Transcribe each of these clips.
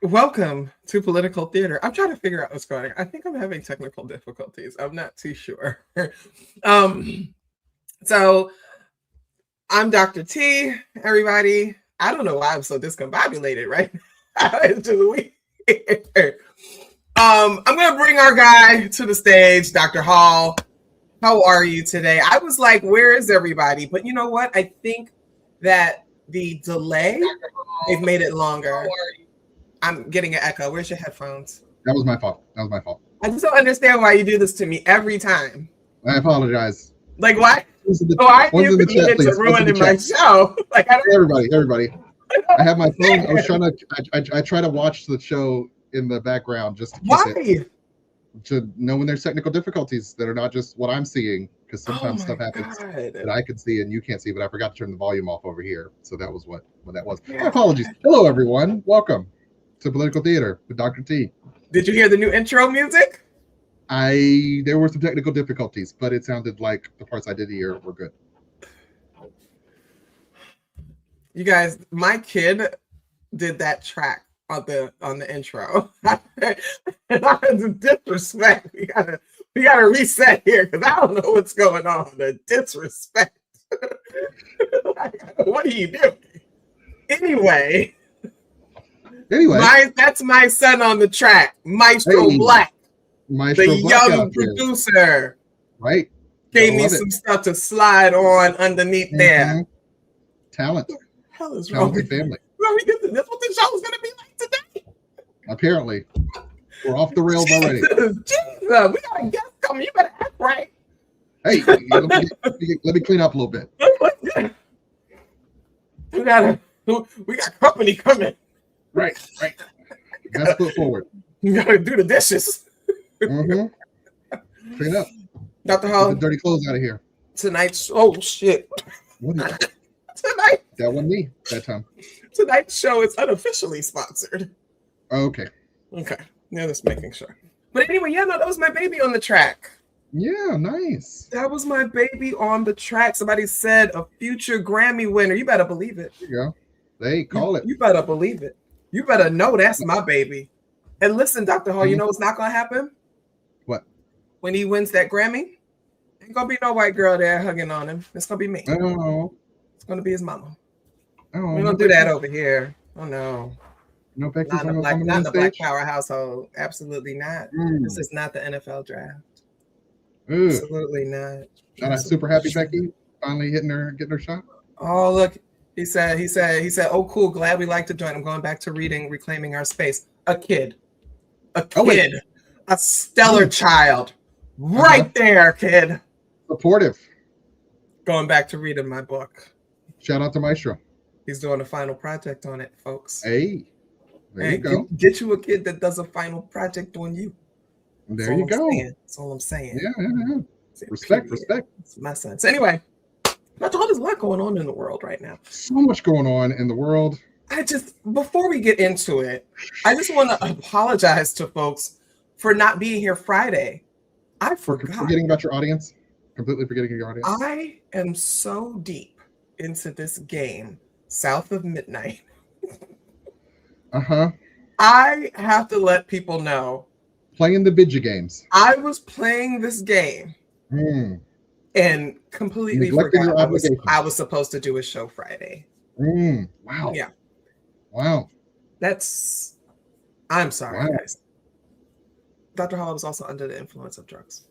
Welcome to Political Theater. I'm trying to figure out what's going on. I think I'm having technical difficulties. I'm not too sure. So I'm Dr. T, everybody. I don't know why I'm so discombobulated right now. It's just weird. I'm going to bring our guy to the stage, Dr. Hall. How are you today? I was like, where is everybody? But you know what? I think that the delay, they've made it longer. I'm getting an echo. Where's your headphones? That was my fault. I just don't understand why you do this to me every time. I apologize. Like, why? Why are you ruining my show? Like, everybody. I have my phone. I was trying to. I try to watch the show in the background just to keep it, to know when there's technical difficulties that are not just what I'm seeing, because sometimes stuff happens that I can see and you can't see. But I forgot to turn the volume off over here, so that was what that was. My apologies. Hello, everyone. Welcome to Political Theater with Dr. T. Did you hear the new intro music? There were some technical difficulties, but it sounded like the parts I did hear were good. You guys, my kid did that track on the intro. The disrespect. We gotta reset here because I don't know what's going on. The disrespect. What are you doing? Anyway, that's my son on the track, Maestro Black. The young producer, right? Gave me some stuff to slide on underneath there. Talent. What the hell is wrong with family? That's what the show's gonna be like today. Apparently, we're off the rails already. Jesus, we got a guest coming. You better act right. Hey, let me clean up a little bit. We got company coming. Right. Best foot forward. You gotta do the dishes. Clean up. Dr. Hall. Get the dirty clothes out of here. Tonight's shit. Tonight. That wasn't me that time. Tonight's show is unofficially sponsored. Okay. Yeah, just making sure. But anyway, that was my baby on the track. Yeah, nice. That was my baby on the track. Somebody said a future Grammy winner. You better believe it. There you go. They call it. You better believe it. You better know that's my baby. And listen, Dr. Hall, you know what's not going to happen? What? When he wins that Grammy, ain't going to be no white girl there hugging on him. It's going to be me. Oh. It's going to be his mama. Oh, we don't do that over here. Oh, no. No Becky's not in the Black Power household. Absolutely not. This is not the NFL draft. Absolutely not. Not a super happy Becky finally getting her shot. Oh, look. He said, oh, cool. Glad we like to join. I'm going back to reading Reclaiming Our Space. A kid. A stellar child. Right there, kid. Supportive. Going back to reading my book. Shout out to Maestro. He's doing a final project on it, folks. Hey, there you go. Get you a kid that does a final project on you. There you go. That's all I'm saying. Yeah. Respect. It's my son. So anyway, there's a lot going on in the world right now. So much going on in the world. Before we get into it, I just want to apologize to folks for not being here Friday. I forgot. Forgetting about your audience. Completely forgetting your audience. I am so deep into this game, South of Midnight. I have to let people know. Playing the video games. I was playing this game and completely forgot I was supposed to do a show Friday. Wow. Yeah. Wow. I'm sorry, guys. Dr. Hall was also under the influence of drugs.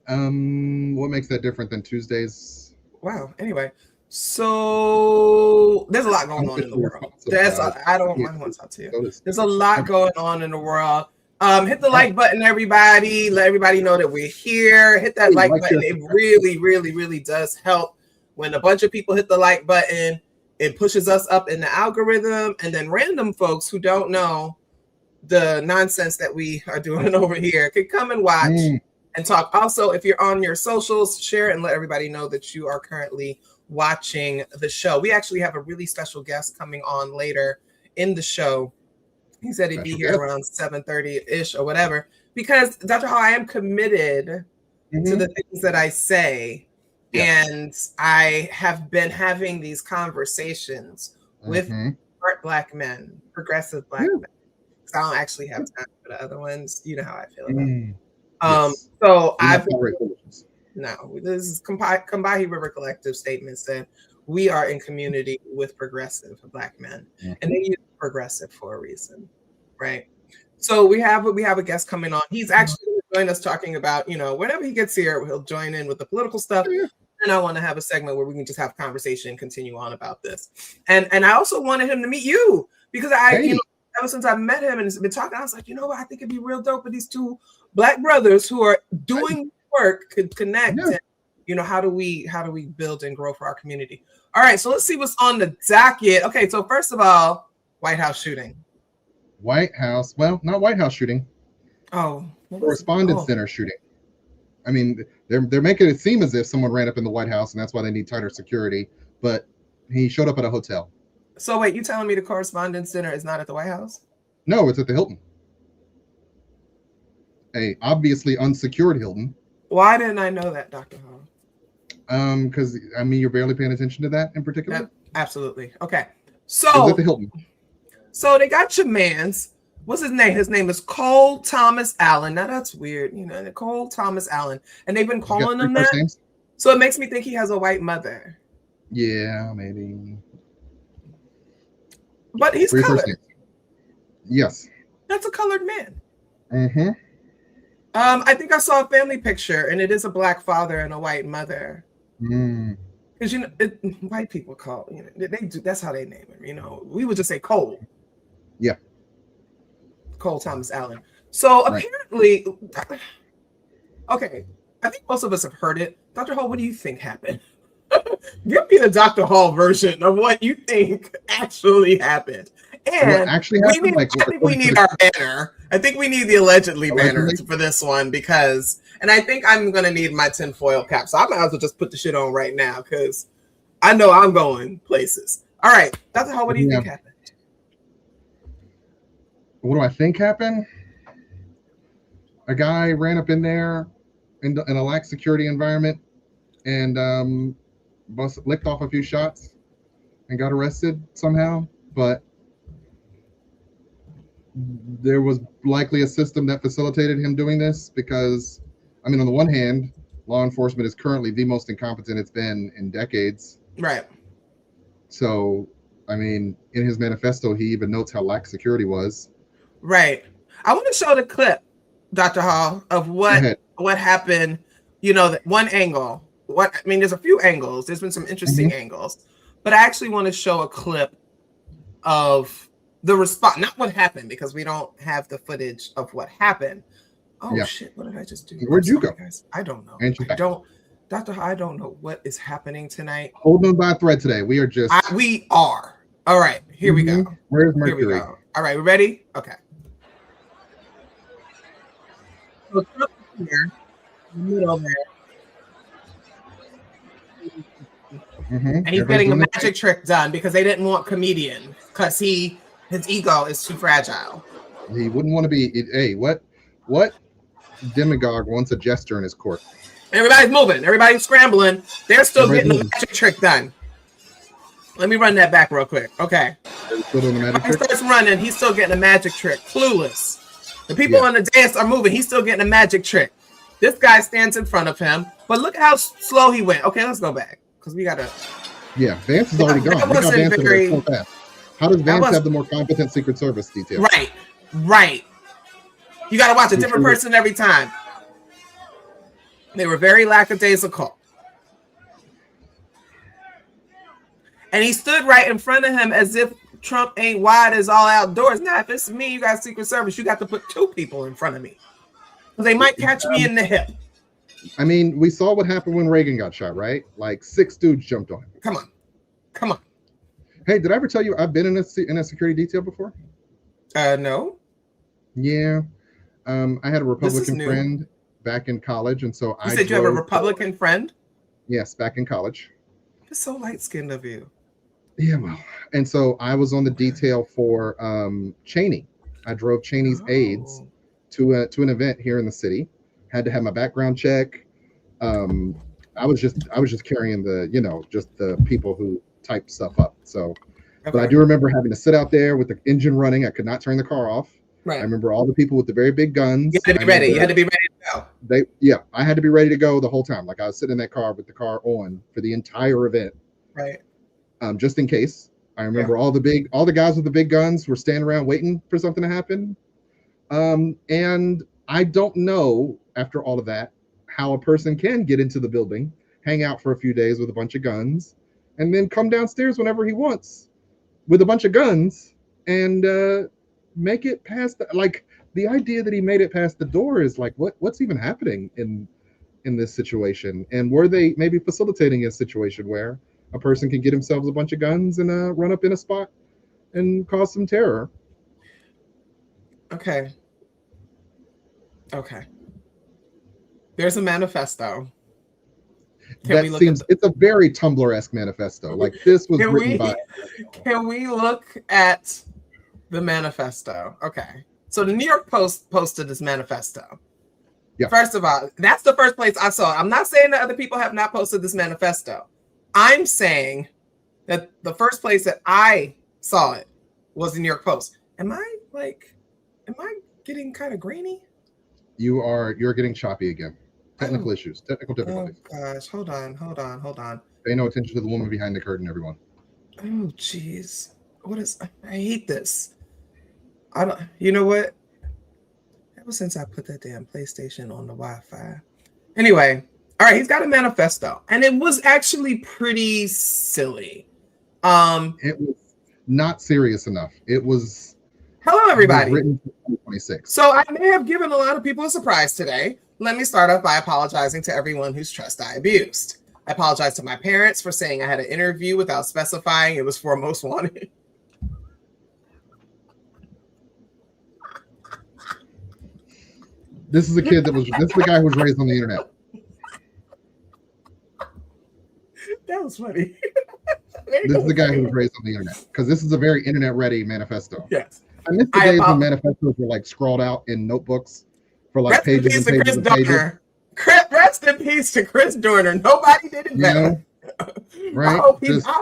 What makes that different than Tuesdays? Wow. Anyway, so there's a lot going on in the world. I don't want to talk to you. There's a lot going on in the world. Hit the like button, everybody. Let everybody know that we're here. Hit that like button. It really, really, really does help. When a bunch of people hit the like button, it pushes us up in the algorithm. And then random folks who don't know the nonsense that we are doing over here can come and watch and talk. Also, if you're on your socials, share it and let everybody know that you are currently watching the show. We actually have a really special guest coming on later in the show. He said he'd be here around 7:30-ish or whatever. Because, Dr. Hall, I am committed to the things that I say. Yeah. And I have been having these conversations with smart Black men, progressive Black men. I don't actually have time for the other ones. You know how I feel about it. Yes. So I've no, this is Combahee River Collective statement said we are in community with progressive Black men, and they use progressive for a reason, right? So we have a guest coming on. He's actually joined us talking about, whenever he gets here, he'll join in with the political stuff. And I want to have a segment where we can just have conversation and continue on about this. And I also wanted him to meet you because ever since I met him and been talking, I was like, what? I think it'd be real dope if these two Black brothers who are doing work could connect. Yeah. And, how do we build and grow for our community? All right, so let's see what's on the docket. Okay, so first of all, White House shooting. White House, well, not White House shooting. Oh, Correspondence Center shooting. I mean, they're making it seem as if someone ran up in the White House and that's why they need tighter security, but he showed up at a hotel. So wait, you telling me the Correspondence Center is not at the White House? No, it's at the Hilton. A obviously unsecured Hilton. Why didn't I know that, Dr. Hall? Because you're barely paying attention to that in particular. Yeah, absolutely. Okay. So at the Hilton. So they got your man's. What's his name? His name is Cole Thomas Allen. Now that's weird, Cole Thomas Allen, and they've been calling him that. Names? So it makes me think he has a white mother. Yeah, maybe. But he's colored. Yes. That's a colored man. Mm-hmm. I think I saw a family picture, and it is a Black father and a white mother. Because white people call they do. That's how they name him. We would just say Cole. Yeah. Cole Thomas Allen. So apparently, okay, I think most of us have heard it. Dr. Hall, what do you think happened? Give me the Dr. Hall version of what you think actually happened. And I think we need our banner. I think we need the allegedly banner for this one because, and I think I'm going to need my tinfoil cap. So I might as well just put the shit on right now because I know I'm going places. All right, Dr. Hall, what do you think happened? What do I think happened? A guy ran up in there in a lax security environment and licked off a few shots and got arrested somehow. But there was likely a system that facilitated him doing this because, on the one hand, law enforcement is currently the most incompetent it's been in decades. Right. So, in his manifesto, he even notes how lax security was. Right. I want to show the clip, Dr. Hall, of what happened. That one angle. There's a few angles. There's been some interesting angles, but I actually want to show a clip of the response, not what happened, because we don't have the footage of what happened. Oh shit! What did I just do? Where'd you go, guys? I don't know. Dr. Hall, I don't know what is happening tonight. Hold on by a thread today. We are just. We are. All right. Here we go. Where's Mercury? Here we go. All right. We ready? Okay. So Trump is here in the middle there. And he's getting a magic trick done because they didn't want comedian because his ego is too fragile. He wouldn't want to be. Hey, what demagogue wants a jester in his court? Everybody's moving. Everybody's scrambling. They're still getting the magic trick done. Let me run that back real quick. Okay. He starts running. He's still getting a magic trick. Clueless. The people on the dance are moving. He's still getting a magic trick. This guy stands in front of him. But look how slow he went. Okay, let's go back. Because we got to... Yeah, Vance is already gone. How does Vance have the more competent Secret Service detail? Right. You got to watch a different person every time. They were very lackadaisical. And he stood right in front of him as if Trump ain't wide as all outdoors. Now, if it's me, you got Secret Service, you got to put two people in front of me. Because they might catch me in the hip. We saw what happened when Reagan got shot, right? Like 6 dudes jumped on him. Come on. Hey, did I ever tell you I've been in a security detail before? No. Yeah. I had a Republican friend back in college, and so you said you have a Republican friend? Yes, back in college. It's so light-skinned of you. Yeah, well, and so I was on the detail for Cheney. I drove Cheney's aides to an event here in the city. Had to have my background check. I was just carrying just the people who type stuff up. So, but I do remember having to sit out there with the engine running. I could not turn the car off. Right. I remember all the people with the very big guns. You had to be ready. You had to be ready to go. I had to be ready to go the whole time. Like I was sitting in that car with the car on for the entire event. Right. Just in case. I remember all the guys with the big guns were standing around waiting for something to happen. And I don't know, after all of that, how a person can get into the building, hang out for a few days with a bunch of guns, and then come downstairs whenever he wants with a bunch of guns and make it past the idea that he made it past the door is like, what's even happening in this situation? And were they maybe facilitating a situation where a person can get himself a bunch of guns and run up in a spot and cause some terror? Okay. There's a manifesto. It's a very Tumblr-esque manifesto. Like this was written by. Can we look at the manifesto? Okay. So the New York Post posted this manifesto. Yeah. First of all, that's the first place I saw it. I'm not saying that other people have not posted this manifesto. I'm saying that the first place that I saw it was the New York Post. Am I getting kind of grainy? You're getting choppy again. Technical issues, technical difficulties. Oh gosh, hold on. Pay no attention to the woman behind the curtain, everyone. Oh jeez. I hate this. You know what? Ever since I put that damn PlayStation on the Wi-Fi. Anyway, all right, he's got a manifesto. And it was actually pretty silly. It was not serious enough. It was hello everybody. Written for 2026. So I may have given a lot of people a surprise today. Let me start off by apologizing to everyone whose trust I abused. I apologize to my parents for saying I had an interview without specifying it was for Most Wanted. This is the guy who was raised on the internet. That was funny. This is the guy who was raised on the internet, because this is a very internet-ready manifesto. Yes. I miss the days when manifestos were like scrawled out in notebooks for like rest pages and pages and pages. Rest in peace to Chris Dorner. Nobody did it better. Right? I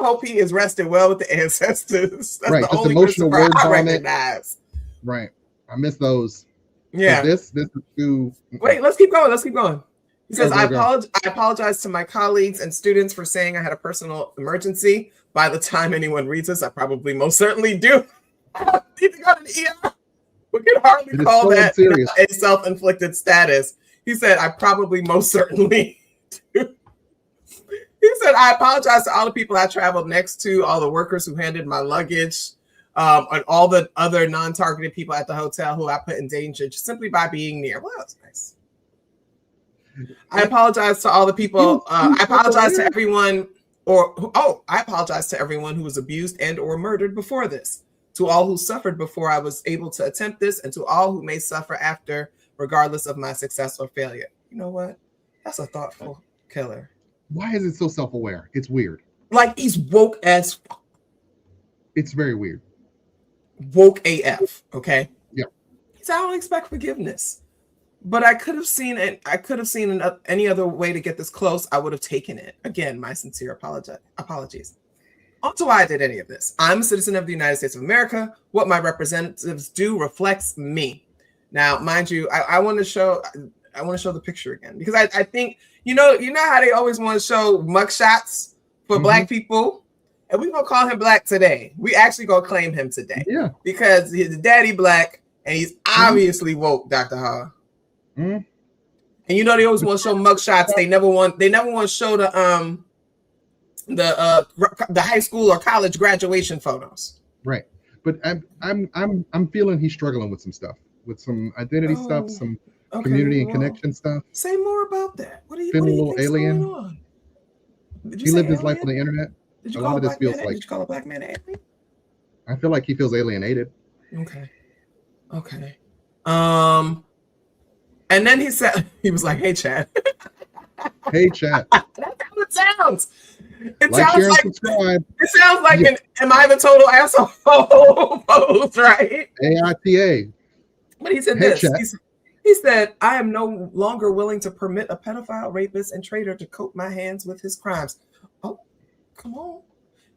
hope he is rested well with the ancestors. That's right. The just only emotional word I vomit. recognize. Right. I miss those. Yeah. This is too. Wait, let's keep going. He says, Go. I apologize to my colleagues and students for saying I had a personal emergency. By the time anyone reads this, I probably most certainly do. Need to go to the ER. We can hardly call that a self-inflicted status. He said, I probably most certainly do. He said, I apologize to all the people I traveled next to, all the workers who handed my luggage, and all the other non-targeted people at the hotel who I put in danger just simply by being near. Well, that's nice. I apologize to all the people. I apologize to everyone, I apologize to everyone who was abused and or murdered before this, to all who suffered before I was able to attempt this, and to all who may suffer after, regardless of my success or failure. You know what? That's a thoughtful killer. Why is it so self-aware? It's weird. Like he's woke as fuck. It's very weird. Woke AF, okay? Yeah. He said, I don't expect forgiveness. But I could have seen it. I could have seen any other way to get this close. I would have taken it. Again, my sincere apologies. Also, why I did any of this. I'm a citizen of the United States of America. What my representatives do reflects me. Now, mind you, I want to show the picture again, because I think you know how they always want to show mugshots for Black people, and we're gonna call him Black today. We actually gonna claim him today, because his daddy Black and he's obviously woke, Dr. Ha. And you know they always want to show mugshots. They never want to show the high school or college graduation photos. Right, but I'm feeling he's struggling with some stuff, with some identity stuff, some community and connection stuff. Say more about that. What do you feeling a little alien? Going on? He lived his life on the internet. Did you call a black man an alien? I feel like he feels alienated. Okay. And then he was like, "Hey, Chad." Hey, Chad. That's how it sounds. Subscribe. It sounds like an "Am I the total asshole?" pose, right? AITA. But he said this. He said, "I am no longer willing to permit a pedophile, rapist, and traitor to coat my hands with his crimes." Oh, come on.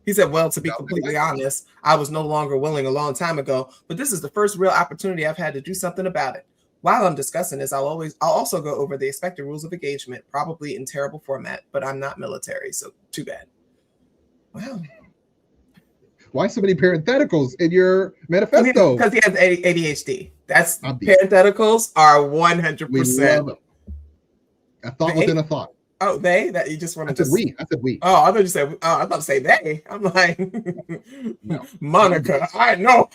He said, well, to be completely honest, I was no longer willing a long time ago, but this is the first real opportunity I've had to do something about it. While I'm discussing this, I'll also go over the expected rules of engagement, probably in terrible format, but I'm not military, so too bad. Wow. Why so many parentheticals in your manifesto? Because he has ADHD. That's parentheticals are 100%. A thought within a thought. Oh, they? That you just want to I said we. Oh, I thought you said. Oh, I thought to say they. I'm like, no. Monica. I know.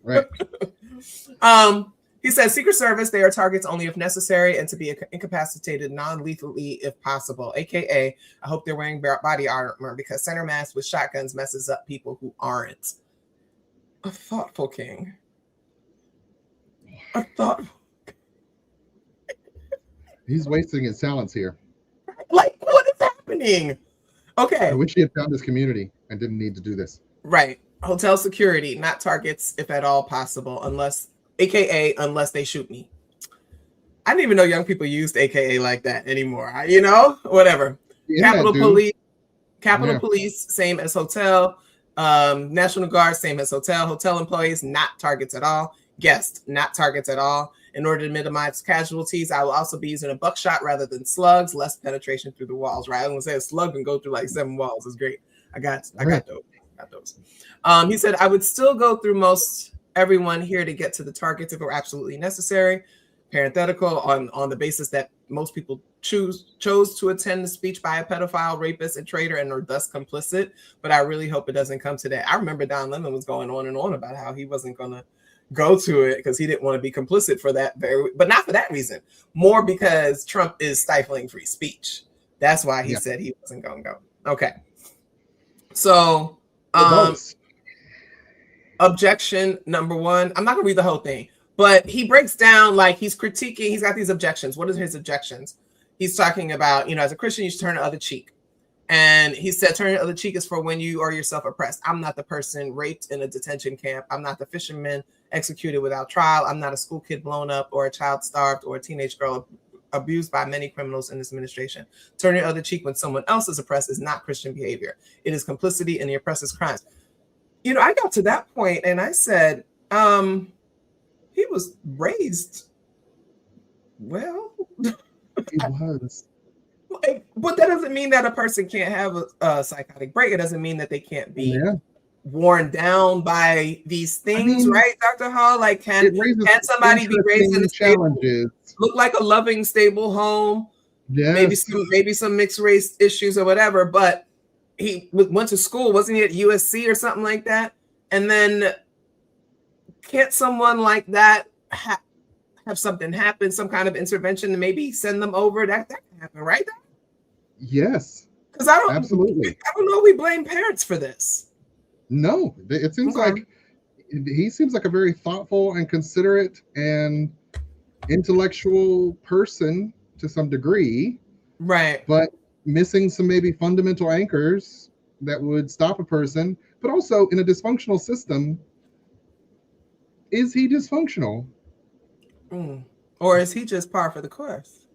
Right. He says Secret Service, they are targets only if necessary and to be incapacitated non-lethally if possible. AKA, I hope they're wearing body armor because center mass with shotguns messes up people who aren't. A thoughtful king. A thoughtful. He's wasting his talents here. Like, what is happening? Okay. I wish he had found his community and didn't need to do this. Right. Hotel security, not targets if at all possible, unless they shoot me. I didn't even know young people used AKA like that anymore. Whatever. Capitol Police, same as hotel. National Guard, same as hotel. Hotel employees, not targets at all. Guests, not targets at all. In order to minimize casualties, I will also be using a buckshot rather than slugs, less penetration through the walls, right? I'm going to say a slug can go through like 7 walls. It's great. I got those. He said, I would still go through most everyone here to get to the targets if it were absolutely necessary. Parenthetical, on the basis that most people chose to attend the speech by a pedophile, rapist, and traitor and are thus complicit. But I really hope it doesn't come to that. I remember Don Lemon was going on and on about how he wasn't going to go to it because he didn't want to be complicit for that, but not for that reason. More because Trump is stifling free speech. That's why he said he wasn't going to go. Okay. So, objection number 1. I'm not going to read the whole thing, but he breaks down like he's critiquing. He's got these objections. What are his objections? He's talking about, as a Christian, you should turn the other cheek. And he said, turn the other cheek is for when you are yourself oppressed. I'm not the person raped in a detention camp. I'm not the fisherman executed without trial. I'm not a school kid blown up or a child starved or a teenage girl abused by many criminals in this administration. Turn the other cheek when someone else is oppressed is not Christian behavior. It is complicity in the oppressor's crimes. I got to that point and I said, he was raised well. He was. But that doesn't mean that a person can't have a psychotic break. It doesn't mean that they can't be worn down by these things, right, Dr. Hall? Like, can somebody be raised in a challenges? Look like a loving, stable home? Yes. Maybe some mixed race issues or whatever. But he went to school, wasn't he at USC or something like that? And then can't someone like that have something happen, some kind of intervention, and maybe send them over? That can happen, right? Yes. Because I don't know. We blame parents for this. No, it seems like he seems like a very thoughtful and considerate and intellectual person to some degree, right? But missing some maybe fundamental anchors that would stop a person. But also in a dysfunctional system, is he dysfunctional? Or is he just par for the course?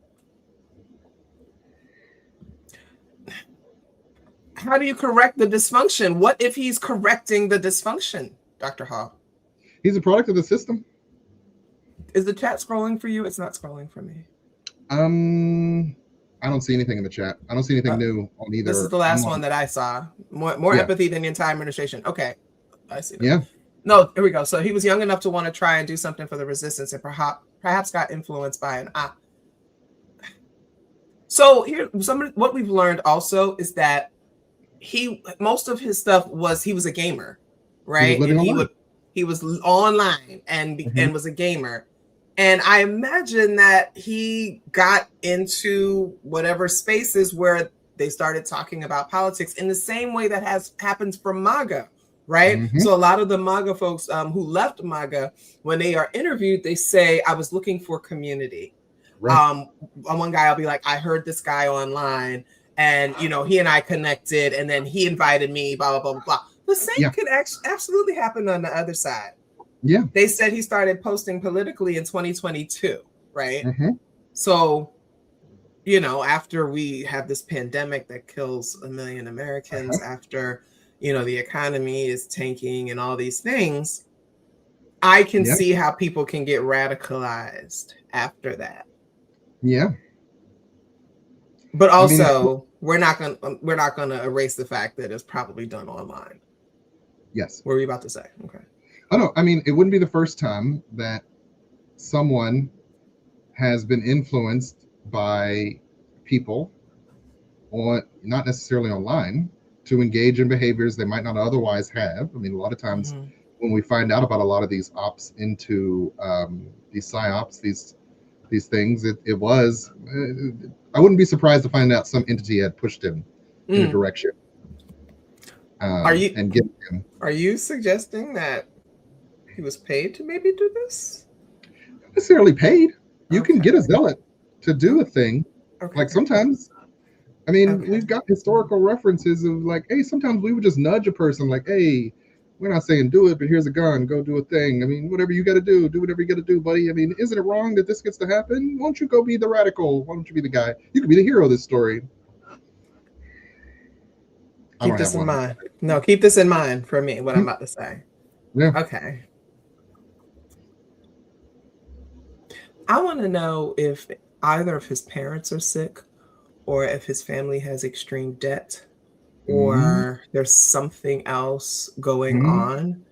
How do you correct the dysfunction? What if he's correcting the dysfunction, Dr. Hall? He's a product of the system. Is the chat scrolling for you? It's not scrolling for me. I don't see anything in the chat. I don't see anything new on either. This is the last one that I saw. More empathy than the entire administration. Okay. I see that. Yeah. No, here we go. So he was young enough to want to try and do something for the resistance and perhaps got influenced by an So here, what we've learned also is that most of his stuff he was a gamer, right? He was online and was a gamer. And I imagine that he got into whatever spaces where they started talking about politics in the same way that happens for MAGA, right? So a lot of the MAGA folks who left MAGA, when they are interviewed, they say, I was looking for community. Right. One guy will be like, I heard this guy online and, he and I connected and then he invited me, blah, blah, blah, blah, blah. The same could absolutely happen on the other side. Yeah. They said he started posting politically in 2022, right? So, after we have this pandemic that kills 1 million Americans, after, the economy is tanking and all these things, I can see how people can get radicalized after that. Yeah. But also, we're not gonna erase the fact that it's probably done online. Yes. What were you about to say? Okay. Oh no, I mean, it wouldn't be the first time that someone has been influenced by people, not necessarily online, to engage in behaviors they might not otherwise have. I mean, a lot of times when we find out about a lot of these ops into these psyops, these things, it was, I wouldn't be surprised to find out some entity had pushed him in a direction. Are you suggesting that he was paid to maybe do this? Not necessarily paid. You can get a zealot to do a thing. Like sometimes, I mean, we've got historical references of like, hey, sometimes we would just nudge a person like, hey, we're not saying do it, but here's a gun, go do a thing. I mean, whatever you got to do whatever you got to do, buddy. I mean, isn't it wrong that this gets to happen? Why don't you go be the radical? Why don't you be the guy? You could be the hero of this story. Keep this in mind. No, keep this in mind for me, what I'm about to say. Yeah. Okay. I want to know if either of his parents are sick, or if his family has extreme debt, or there's something else going on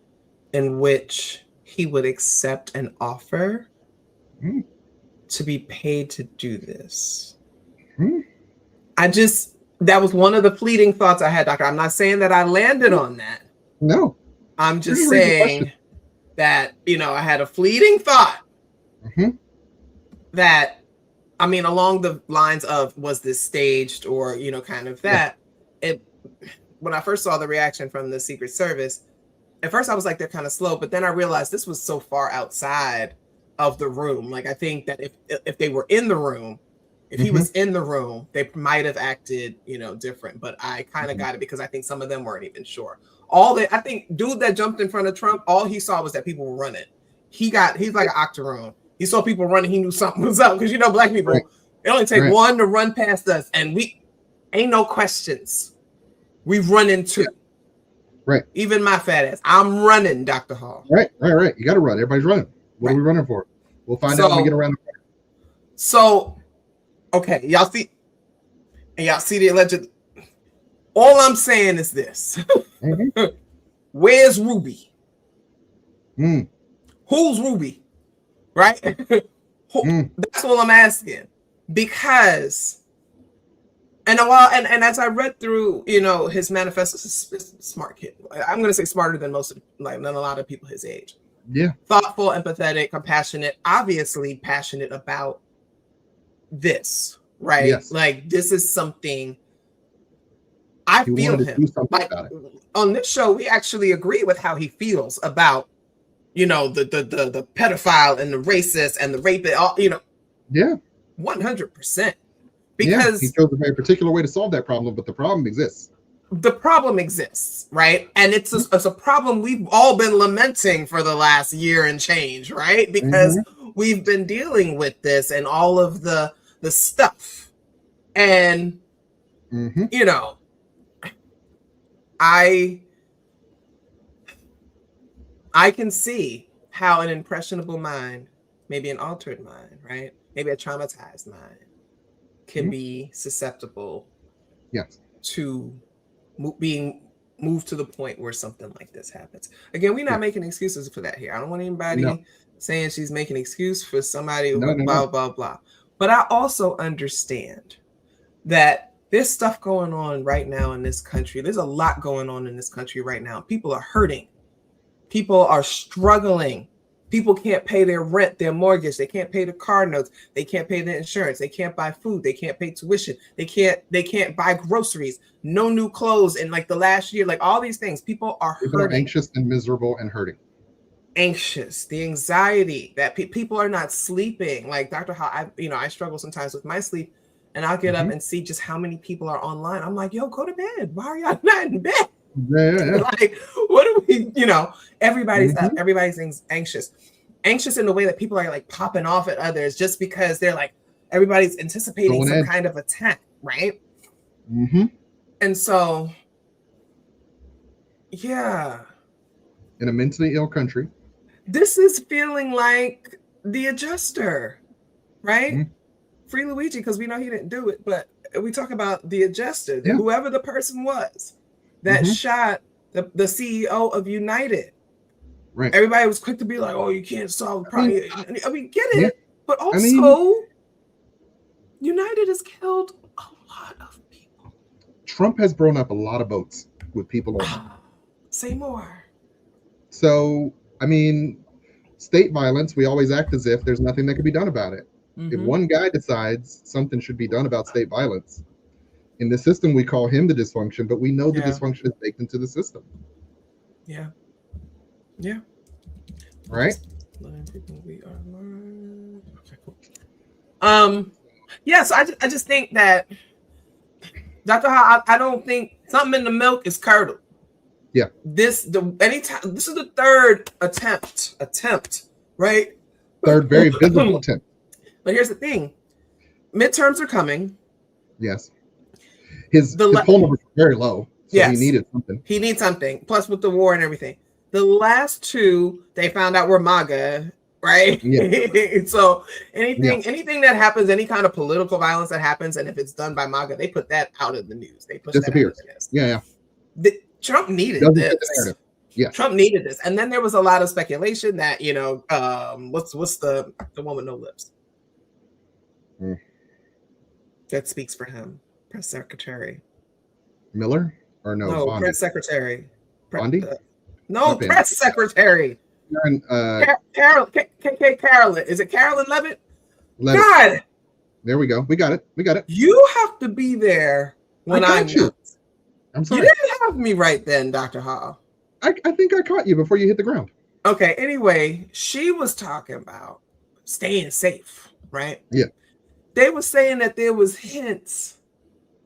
in which he would accept an offer to be paid to do this. That was one of the fleeting thoughts I had, Doctor. I'm not saying that I landed on that. No. I'm just saying that, I had a fleeting thought that, I mean, along the lines of, was this staged or, kind of that. When I first saw the reaction from the Secret Service, at first I was like, they're kind of slow, but then I realized this was so far outside of the room. Like, I think that if they were in the room, if he was in the room, they might have acted, different. But I kind of got it because I think some of them weren't even sure. I think dude that jumped in front of Trump, all he saw was that people were running. He's like an octoroon. He saw people running. He knew something was up because black people, it only take one to run past us, and we ain't no questions. We've run into. Right. Even my fat ass. I'm running, Dr. Hall. Right. You got to run. Everybody's running. What are we running for? We'll find out when we get around the corner. So, okay, y'all see the alleged. All I'm saying is this. Where's Ruby? Who's Ruby? Right? That's all I'm asking. Because, and as I read through, his manifesto, smart kid. I'm going to say smarter than than a lot of people his age. Yeah. Thoughtful, empathetic, compassionate, obviously passionate about this, right? Yes. Like, this is something I feel him. Like, on this show, we actually agree with how he feels about, the pedophile and the racist and the rapist, all, Yeah. 100%. Because he chose a very particular way to solve that problem, but the problem exists. The problem exists, right? And it's a problem we've all been lamenting for the last year and change, right? Because we've been dealing with this and all of the stuff. And, I can see how an impressionable mind, maybe an altered mind, right? Maybe a traumatized mind can be susceptible to being moved to the point where something like this happens. Again, we're not making excuses for that here. I don't want anybody saying she's making an excuse for somebody blah, blah, blah. But I also understand that there's stuff going on right now in this country. There's a lot going on in this country right now. People are hurting. People are struggling. People can't pay their rent, their mortgage. They can't pay the car notes. They can't pay their insurance. They can't buy food. They can't pay tuition. They can't buy groceries. No new clothes in like the last year. Like all these things. People are hurting. People are anxious and miserable and hurting. Anxious, the anxiety that people are not sleeping. Like Dr. How I struggle sometimes with my sleep, and I'll get up and see just how many people are online. I'm like, yo, go to bed. Why are y'all not in bed? Yeah. Like, what do we, everybody's up, everybody's anxious in the way that people are like popping off at others just because they're like, everybody's anticipating some kind of attack, right? And so Yeah. In a mentally ill country. This is feeling like The Adjuster, right? Mm-hmm. Free Luigi, because we know he didn't do it, but we talk about The Adjuster, whoever the person was that shot the CEO of United. Right. Everybody was quick to be like, "Oh, you can't solve the problem." I mean, get it, but also, United has killed a lot of people. Trump has blown up a lot of boats with people on it. Say more. So, I mean, state violence, we always act as if there's nothing that can be done about it. If one guy decides something should be done about state violence, in the system we call him the dysfunction, but we know the dysfunction is baked into the system. Yeah. Right? We are live. Okay, cool. Yes, I just think that Dr. Ha, I don't think something in the milk is curdled. Yeah. This is the third attempt, right? Third very visible attempt. But here's the thing. Midterms are coming. Yes. His poll numbers are very low. So he needed something. He needs something. Plus with the war and everything. The last two, they found out were MAGA, right? Yeah. So anything that happens, any kind of political violence that happens, and if it's done by MAGA, they put that out of the news. They push disappears. That out of the news. Trump needed this. Yeah. Trump needed this. And then there was a lot of speculation that, what's the one with no lips? That speaks for him. Press secretary. Miller or no? No, Bondi. press secretary. Bondi? No, press secretary. Carolyn. Is it Carolyn Levitt? God. There we go. We got it. You have to be there when I'm you. I'm sorry. You didn't have me right then, Dr. Hall. I think I caught you before you hit the ground. Okay. Anyway, she was talking about staying safe, right? Yeah. They were saying that there was hints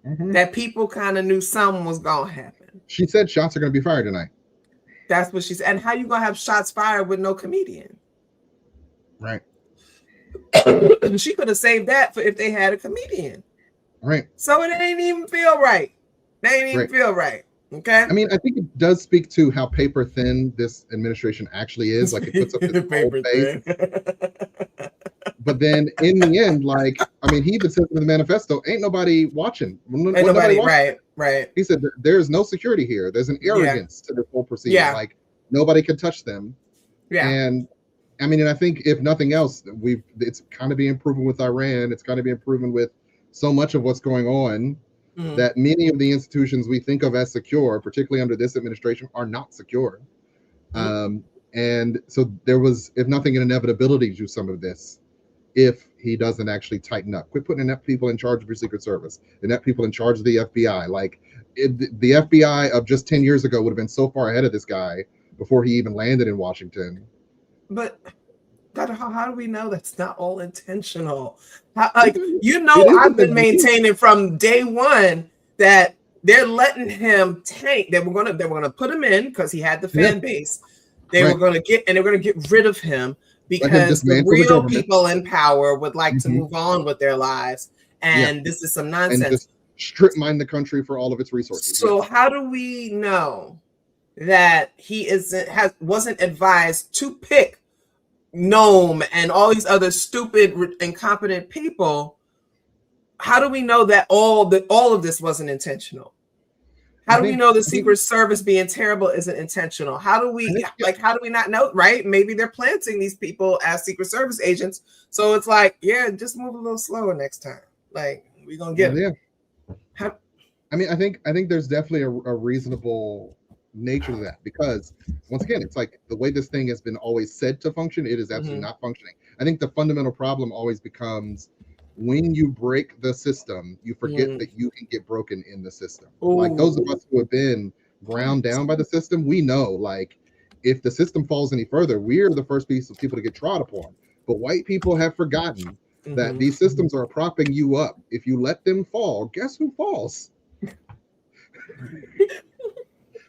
that people kind of knew something was going to happen. She said shots are going to be fired tonight. That's what she said. And how you going to have shots fired with no comedian? Right. She could have saved that for if they had a comedian. Right. So it ain't even feel right. They ain't even feel right. Okay. I mean, I think it does speak to how paper thin this administration actually is. Like it puts up this paper face. But then in the end, he even says in the manifesto, ain't nobody watching. Ain't nobody watching. Right. He said there's no security here. There's an arrogance to the whole proceeding. Yeah. Like nobody can touch them. Yeah. And I mean, and I think if nothing else, it's kind of being proven with Iran. It's kind of being proven with so much of what's going on that many of the institutions we think of as secure, particularly under this administration, are not secure. And so there was, if nothing, an inevitability to some of this if he doesn't actually tighten up. Quit putting inept people in charge of your Secret Service, inept people in charge of the FBI. The FBI of just 10 years ago would have been so far ahead of this guy before he even landed in Washington. But how do we know that's not all intentional? I've been maintaining from day one that they're letting him tank. They were gonna put him in because he had the fan base. They're gonna get rid of him because the real people in power would like to move on with their lives. And this is some nonsense. And just strip mine the country for all of its resources. So how do we know that he wasn't advised to pick Gnome and all these other stupid, incompetent people? How do we know that all of this wasn't intentional? How do we know the Secret Service being terrible isn't intentional? How do we not know, right? Maybe they're planting these people as Secret Service agents. So it's like, just move a little slower next time. Like, we're going to get them. I think there's definitely a reasonable nature to that, because once again, it's like the way this thing has been always said to function, it is absolutely not functioning. I think the fundamental problem always becomes when you break the system, you forget that you can get broken in the system. Ooh. Like those of us who have been ground down by the system, we know, like, if the system falls any further, we're the first piece of people to get trod upon. But white people have forgotten that these systems are propping you up. If you let them fall, guess who falls?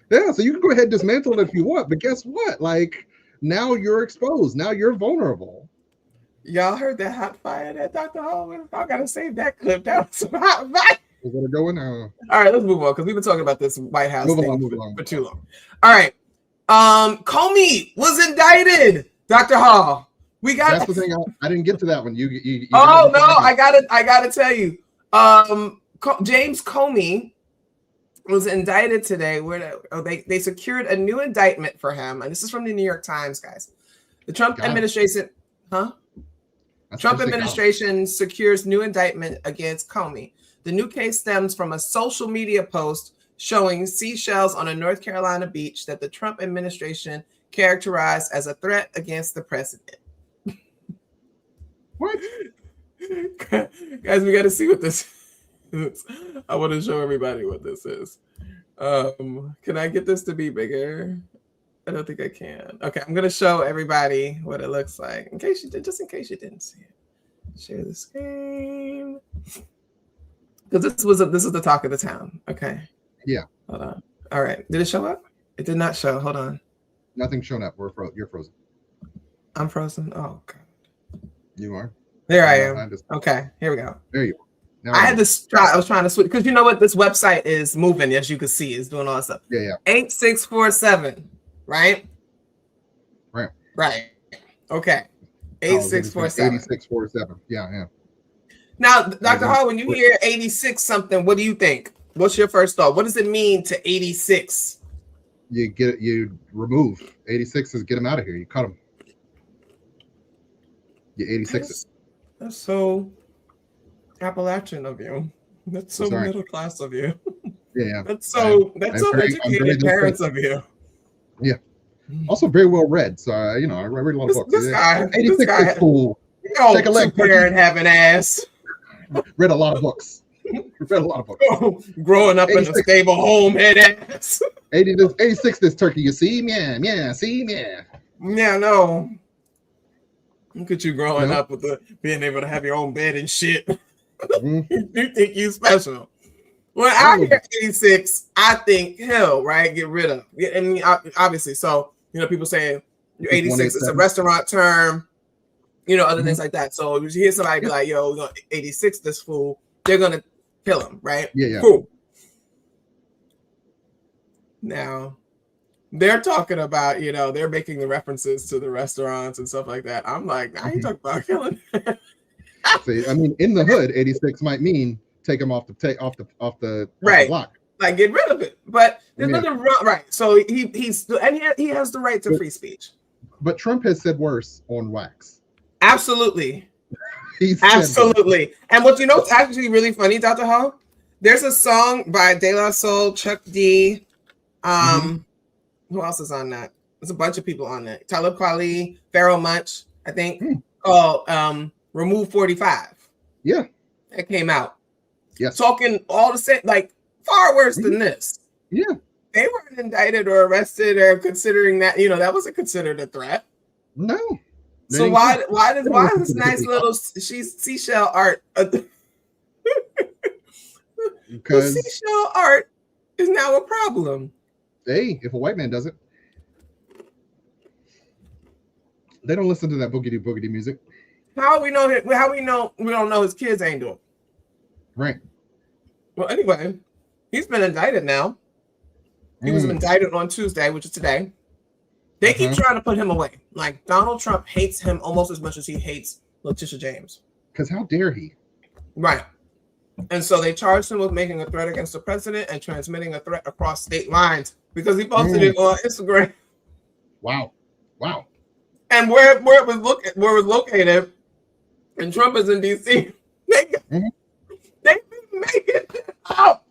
Yeah, so you can go ahead and dismantle it if you want, but guess what? Like, now you're exposed. Now you're vulnerable. Y'all heard that hot fire that Dr. Hall? I gotta save that clip. That was some hot fire. Is that going? All right, let's move on because we've been talking about this White House thing for too long. All right. Comey was indicted, Dr. Hall. That's the thing. I didn't get to that one. You oh no, I gotta tell you. James Comey was indicted today. They secured a new indictment for him, and this is from the New York Times, guys. The Trump administration, Trump administration secures new indictment against Comey. The new case stems from a social media post showing seashells on a North Carolina beach that the Trump administration characterized as a threat against the president. What? Guys, we got to see what this is. I want to show everybody what this is. Can I get this to be bigger? I don't think I can. Okay, I'm going to show everybody what it looks like. Just in case you didn't see it. Share the screen. Because this is the talk of the town. Okay. Yeah. Hold on. All right. Did it show up? It did not show. Hold on. Nothing's shown up. You're frozen. I'm frozen. Oh God. You are. There I am. Okay. Here we go. There you are. Now I was trying to switch because you know what? This website is moving, as you can see, it's doing all that stuff. Yeah. 8647. Right. Okay. 8647. 8647. Yeah. Now, Dr. Hall, when you hear 86 something, what do you think? What's your first thought? What does it mean to 86? You remove 86 is get them out of here. You cut them. You 86. That's so Appalachian of you. That's so middle class of you. Yeah. That's so educated parents of you. Yeah. Also very well read. So I read a lot of books. This guy 86 is cool. Take a look. Parent having ass. Read a lot of books. Growing up in a stable home, head ass. 86 this turkey, you see? Yeah, see? Yeah, no. Look at you growing up with being able to have your own bed and shit. You think you special. When I hear 86, I think hell, right? Get rid of. I mean, obviously. So, people saying 86 is a restaurant term, other things like that. So if you hear somebody be like, yo, we're going to 86 this fool, they're going to kill him, right? Yeah. Cool. Now, they're talking about, they're making the references to the restaurants and stuff like that. I'm like, now you talk about killing. See, I mean, in the hood, 86 might mean take him off the block. Like get rid of it. But there's nothing wrong, right? So he has the right to free speech. But Trump has said worse on wax. Absolutely. Absolutely. And what it's actually really funny, Dr. Hall? There's a song by De La Soul, Chuck D. Who else is on that? There's a bunch of people on that. Talib Kweli, Pharoah Monch, I think, called Remove 45. Yeah. It came out. Yes. Talking all the same, like far worse than this. Yeah. They weren't indicted or arrested or considering that, that wasn't considered a threat. No. So why is this nice little seashell art? Because seashell art is now a problem. Hey, if a white man does it, they don't listen to that boogity boogity music. How we know we don't know his kids ain't doing it. Right. Well, anyway, he's been indicted now. He was indicted on Tuesday, which is today. They keep trying to put him away. Like Donald Trump hates him almost as much as he hates Letitia James. Because how dare he? Right. And so they charged him with making a threat against the president and transmitting a threat across state lines because he posted it on Instagram. Wow. And where it was located, and Trump is in DC. They didn't make it out.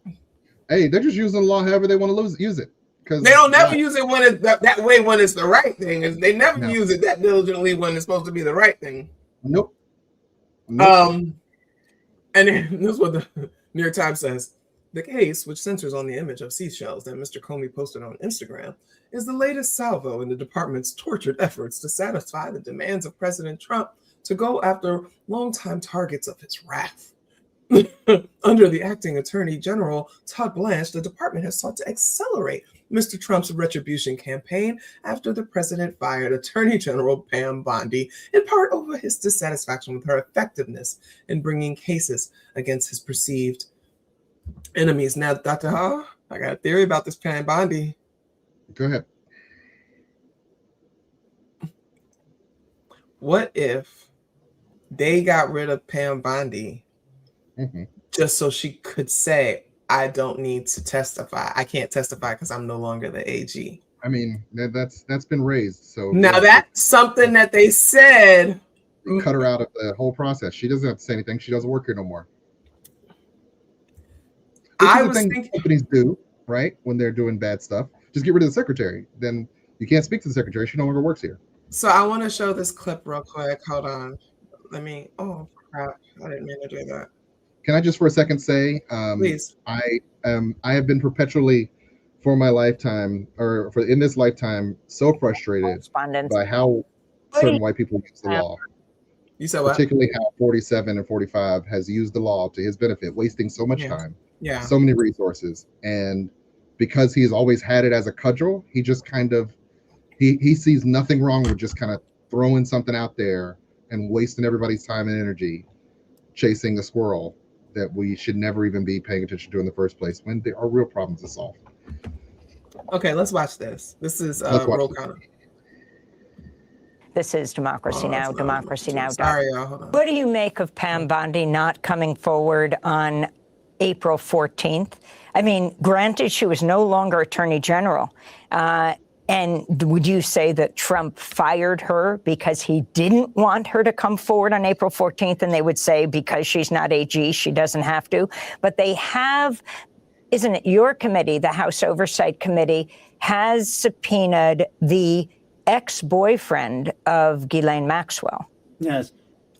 Hey, they're just using the law however they want to use it. Because they don't never use it when it's that way when it's the right thing. They never use it that diligently when it's supposed to be the right thing. Nope. And this is what the New York Times says. The case, which centers on the image of seashells that Mr. Comey posted on Instagram, is the latest salvo in the department's tortured efforts to satisfy the demands of President Trump to go after longtime targets of his wrath. Under the acting attorney general, Todd Blanche, the department has sought to accelerate Mr. Trump's retribution campaign after the president fired Attorney General Pam Bondi, in part over his dissatisfaction with her effectiveness in bringing cases against his perceived enemies. Now, Dr. Hall, I got a theory about this Pam Bondi. Go ahead. What if they got rid of Pam Bondi just so she could say, I don't need to testify. I can't testify because I'm no longer the AG. I mean, that's been raised. So now that's something that they said. Cut her out of the whole process. She doesn't have to say anything. She doesn't work here no more. I was thinking companies do, right? When they're doing bad stuff, just get rid of the secretary. Then you can't speak to the secretary. She no longer works here. So I want to show this clip real quick. Hold on. Let me. Oh crap! I didn't mean to do that. Can I just for a second say, please? I have been perpetually, for my lifetime, or for in this lifetime, so frustrated by how certain white people use the law. You said what? Particularly how 47 and 45 has used the law to his benefit, wasting so much time, so many resources, and because he's always had it as a cudgel, he just kind of he sees nothing wrong with just kind of throwing something out there and wasting everybody's time and energy chasing a squirrel that we should never even be paying attention to in the first place when there are real problems to solve. Okay, let's watch this. This is Roll Counter. This is Democracy Now!, Democracy Now! Sorry, hold on. What do you make of Pam Bondi not coming forward on April 14th? I mean, granted, she was no longer Attorney General. And would you say that Trump fired her because he didn't want her to come forward on April 14th? And they would say because she's not AG, she doesn't have to. But they have, isn't it your committee, the House Oversight Committee, has subpoenaed the ex-boyfriend of Ghislaine Maxwell. Yes.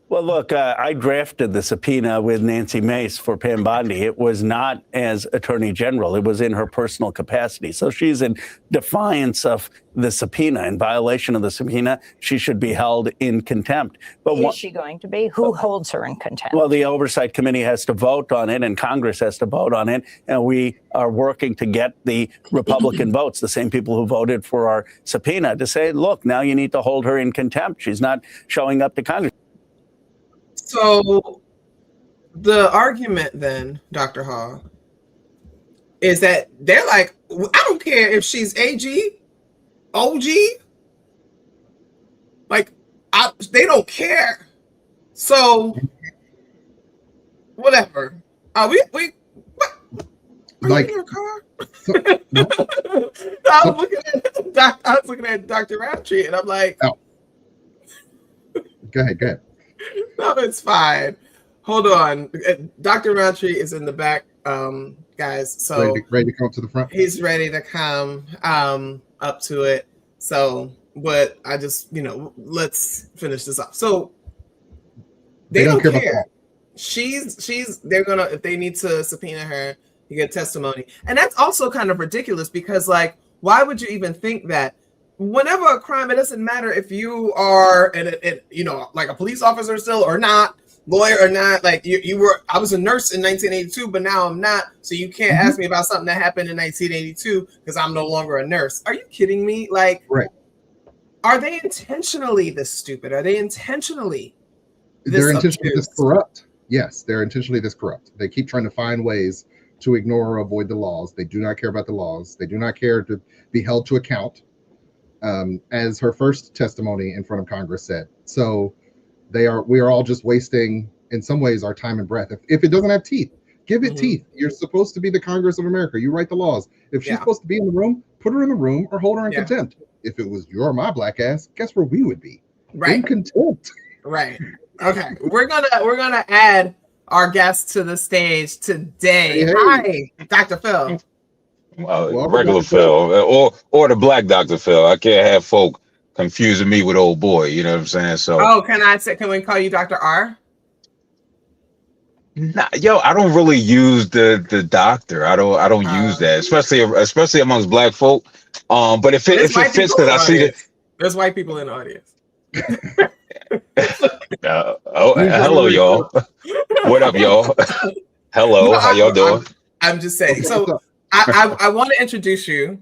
Well, look, I drafted the subpoena with Nancy Mace for Pam Bondi. It was not as Attorney General. It was in her personal capacity. So she's in defiance of the subpoena, in violation of the subpoena. She should be held in contempt. But is she going to be? Who holds her in contempt? Well, the Oversight Committee has to vote on it, and Congress has to vote on it. And we are working to get the Republican votes, the same people who voted for our subpoena, to say, look, now you need to hold her in contempt. She's not showing up to Congress. So the argument then, Dr. Hall, is that they're like, I don't care if she's AG, OG, like they don't care. So whatever. We what? Are like you in your car? no. I was looking at Dr. Roundtree, and I'm like, oh. Go ahead. No, it's fine. Hold on. Dr. Roundtree is in the back, guys. So ready to come up to the front. He's ready to come up to it. So, but I just, let's finish this up. So they don't care. They're gonna, if they need to subpoena her, you get testimony. And that's also kind of ridiculous because, like, why would you even think that? Whenever a crime, it doesn't matter if you are, like a police officer still or not, lawyer or not. Like I was a nurse in 1982, but now I'm not. So you can't ask me about something that happened in 1982 because I'm no longer a nurse. Are you kidding me? Like, right? Are they intentionally this stupid? Are they intentionally? They're intentionally this corrupt. Yes, they're intentionally this corrupt. They keep trying to find ways to ignore or avoid the laws. They do not care about the laws. They do not care to be held to account. As her first testimony in front of Congress said. So we are all just wasting, in some ways, our time and breath. If it doesn't have teeth, give it teeth. You're supposed to be the Congress of America. You write the laws. If she's supposed to be in the room, put her in the room or hold her in contempt. If it was your or my black ass, guess where we would be? Right. In contempt. Right. Okay. We're gonna add our guest to the stage today. Hey. Hi, Dr. Phil. Regular Phil or the black Dr. Phil. I can't have folk confusing me with old boy. You know what I'm saying? So. Can we call you Dr. R? Nah, I don't really use the doctor. I don't use that, especially amongst black folk. But if it fits, because I see that there's white people in the audience. Hello, y'all. What up, y'all? Hello, how y'all doing? I'm just saying. So. I want to introduce you,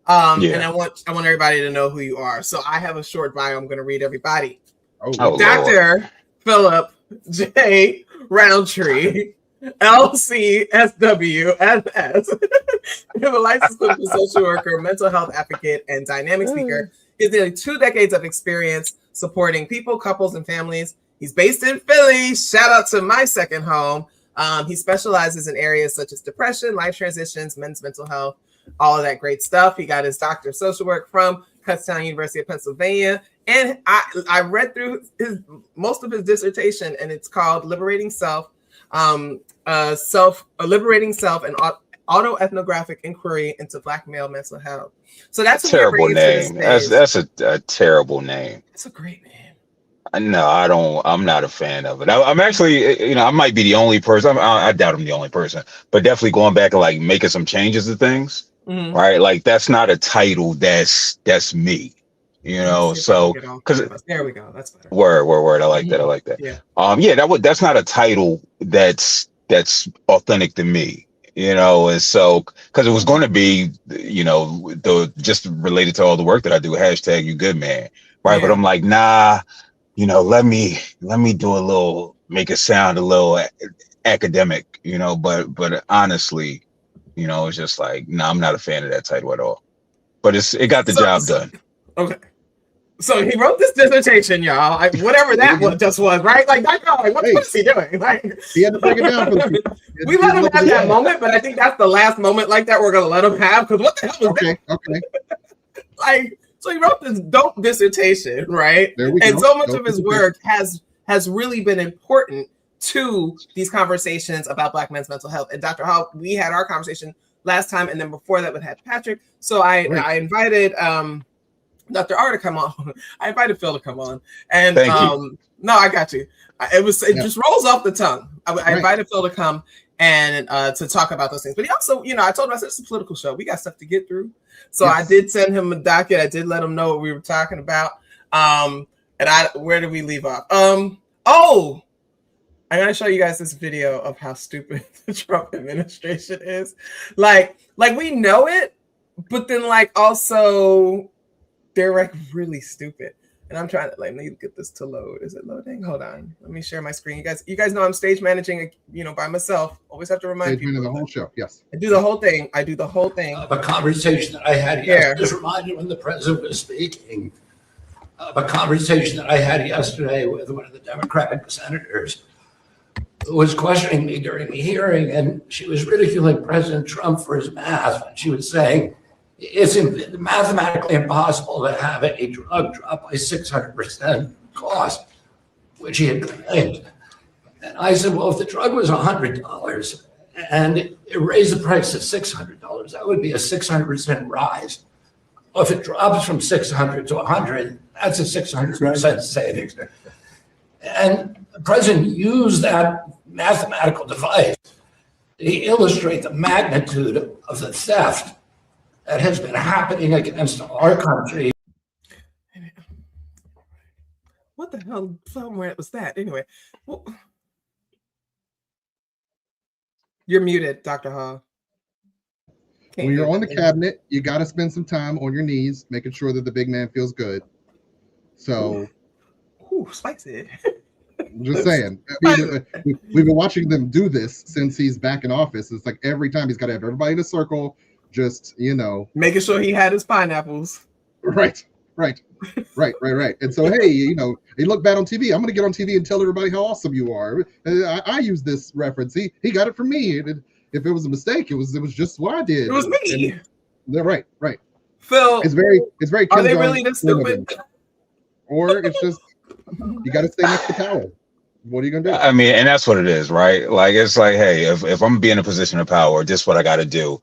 and I want everybody to know who you are. So I have a short bio. I'm going to read everybody. Oh, Dr. Phillip J. Roundtree LCSWSS. I'm a licensed clinical social worker, mental health advocate, and dynamic speaker. He has nearly 2 decades of experience supporting people, couples, and families. He's based in Philly. Shout out to my second home. He specializes in areas such as depression, life transitions, men's mental health, all of that great stuff. He got his doctor of social work from Kutztown University of Pennsylvania. And I read through most of his dissertation, and it's called Liberating Self, Liberating Self and Autoethnographic Inquiry into Black Male Mental Health. So that's a terrible name. That's a terrible name. It's a great name. No, I'm not a fan of it. I'm actually, I might be the only person. I doubt I'm the only person, but definitely going back and like making some changes to things, right? Like that's not a title. That's me, So because there we go. That's better. Word. I like that. I like that. Yeah. That's not a title that's authentic to me. And so because it was going to be, just related to all the work that I do. # you good man, right? Yeah. But I'm like, nah. Let me do make it sound a little academic, but honestly, it's just like, no, I'm not a fan of that title at all, but it got the job done. Okay. So he wrote this dissertation, y'all, whatever that was, right? Like that guy, what is he doing? Like he had to break it down for the we let him have that moment, but I think that's the last moment like that we're going to let him have, because what the hell was that? Okay. Like, so he wrote this dope dissertation, right? And so much of his work has really been important to these conversations about Black men's mental health. And Dr. Hall, we had our conversation last time, and then before that we had Patrick. So I invited Dr. R to come on. I invited Phil to come on. And no, I got you. It just rolls off the tongue. I invited Phil to come and to talk about those things. But he also, I told him, I said, it's a political show. We got stuff to get through. So I did send him a docket. I did let him know what we were talking about. Where did we leave off? I'm going to show you guys this video of how stupid the Trump administration is. Like we know it, but then also they're really stupid. And I'm trying to let me get this to load. Is it loading? Hold on. Let me share my screen. You guys know I'm stage managing, by myself. Always have to remind people. The whole show. Yes. I do the whole thing. A conversation that I had yesterday. Just reminded when the president was speaking. A conversation that I had yesterday with one of the Democratic senators who was questioning me during the hearing, and she was ridiculing President Trump for his math. And she was saying, it's mathematically impossible to have a drug drop by 600% cost, which he had claimed. And I said, well, if the drug was $100 and it raised the price to $600, that would be a 600% rise. Well, if it drops from 600 to 100, that's a 600% savings. And the president used that mathematical device to illustrate the magnitude of the theft that has been happening against our country. What the hell? Somewhere was that? Anyway, you're muted, Dr. Hall. When you're on the cabinet, you got to spend some time on your knees, making sure that the big man feels good. So, spicy. I'm just saying. We've been watching them do this since he's back in office. It's like every time he's got to have everybody in a circle. Just, making sure he had his pineapples. Right. And so, hey, you look bad on TV. I'm going to get on TV and tell everybody how awesome you are. I use this reference. He got it from me. And if it was a mistake, it was just what I did. It was me. Right. Phil, it's very. Are they really this stupid? Or it's just you got to stay next to power. What are you gonna do? I mean, and that's what it is, right? Like it's like, hey, if I'm being in a position of power, this is what I got to do.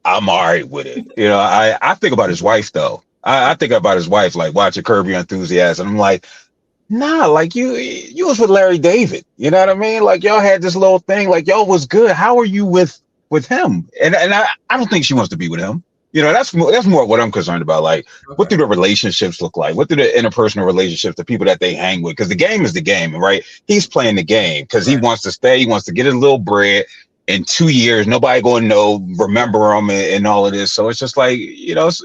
I'm all right with it. I think about his wife though. I think about his wife, like watching Curb Your Enthusiasm. And I'm like, nah, like you was with Larry David. You know what I mean? Like y'all had this little thing, like y'all was good. How are you with him? And I don't think she wants to be with him. That's more what I'm concerned about. Like, what do the relationships look like? What do the interpersonal relationships, the people that they hang with? Because the game is the game, right? He's playing the game because he wants to stay. He wants to get his little bread. In 2 years, nobody going to remember him and all of this. So it's just like, it's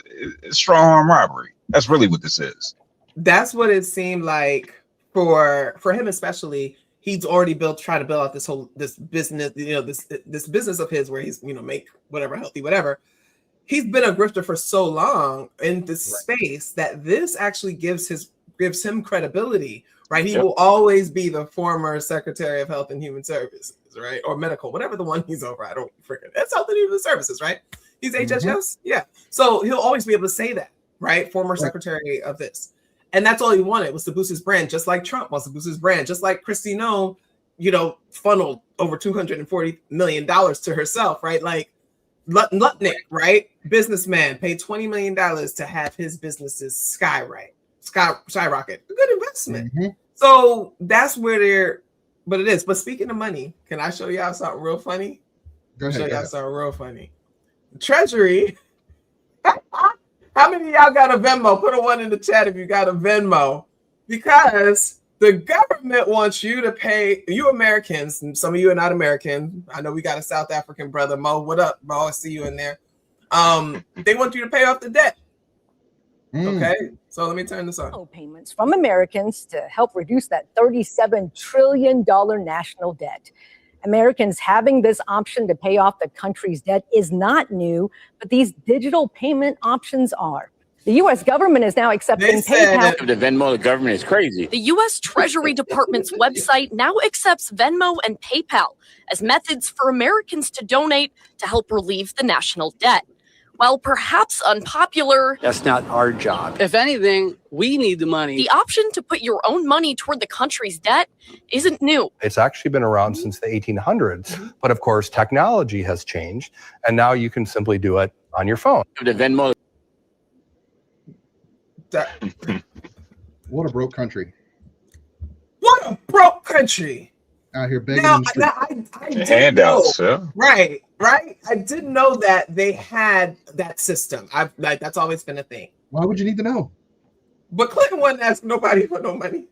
strong arm robbery. That's really what this is. That's what it seemed like for him, especially. he's already tried to build out this business, this business of his where he's, make whatever healthy, whatever. He's been a grifter for so long in this space that this actually gives him credibility, right? He will always be the former Secretary of Health and Human Services, right? Or medical, whatever the one he's over. I don't freaking, that's Health and Human Services, right? He's HHS. Yeah. So he'll always be able to say that, right? Former Secretary of this. And that's all he wanted, was to boost his brand, just like Trump wants to boost his brand, just like Kristi Noem, funneled over $240 million to herself, right? Like Lutnick, right? Businessman paid $20 million to have his businesses skyrocket. A good investment. So that's where but it is. But speaking of money, can I show y'all something real funny? Go ahead. Something real funny. Treasury. How many of y'all got a Venmo? Put a 1 in the chat if you got a Venmo. Because the government wants you to pay, you Americans, and some of you are not American. I know we got a South African brother. Mo, what up, Mo? I see you in there. They want you to pay off the debt. Okay, so let me turn this on. Payments from Americans to help reduce that $37 trillion national debt. Americans having this option to pay off the country's debt is not new, but these digital payment options are. The U.S. government is now accepting PayPal. The Venmo, the government is crazy. The U.S. Treasury Department's website now accepts Venmo and PayPal as methods for Americans to donate to help relieve the national debt. While perhaps unpopular, That's not our job. If anything, we need the money. the option to put your own money toward the country's debt isn't new. It's actually been around since the 1800s. But of course, technology has changed. And now you can simply do it on your phone. The Venmo. What a broke country. What a broke country. Out here begging Now, in the street. I didn't Handouts, know, right. I didn't know that they had that system. That's always been a thing. Why would you need to know? But Clinton wasn't asking nobody for no money.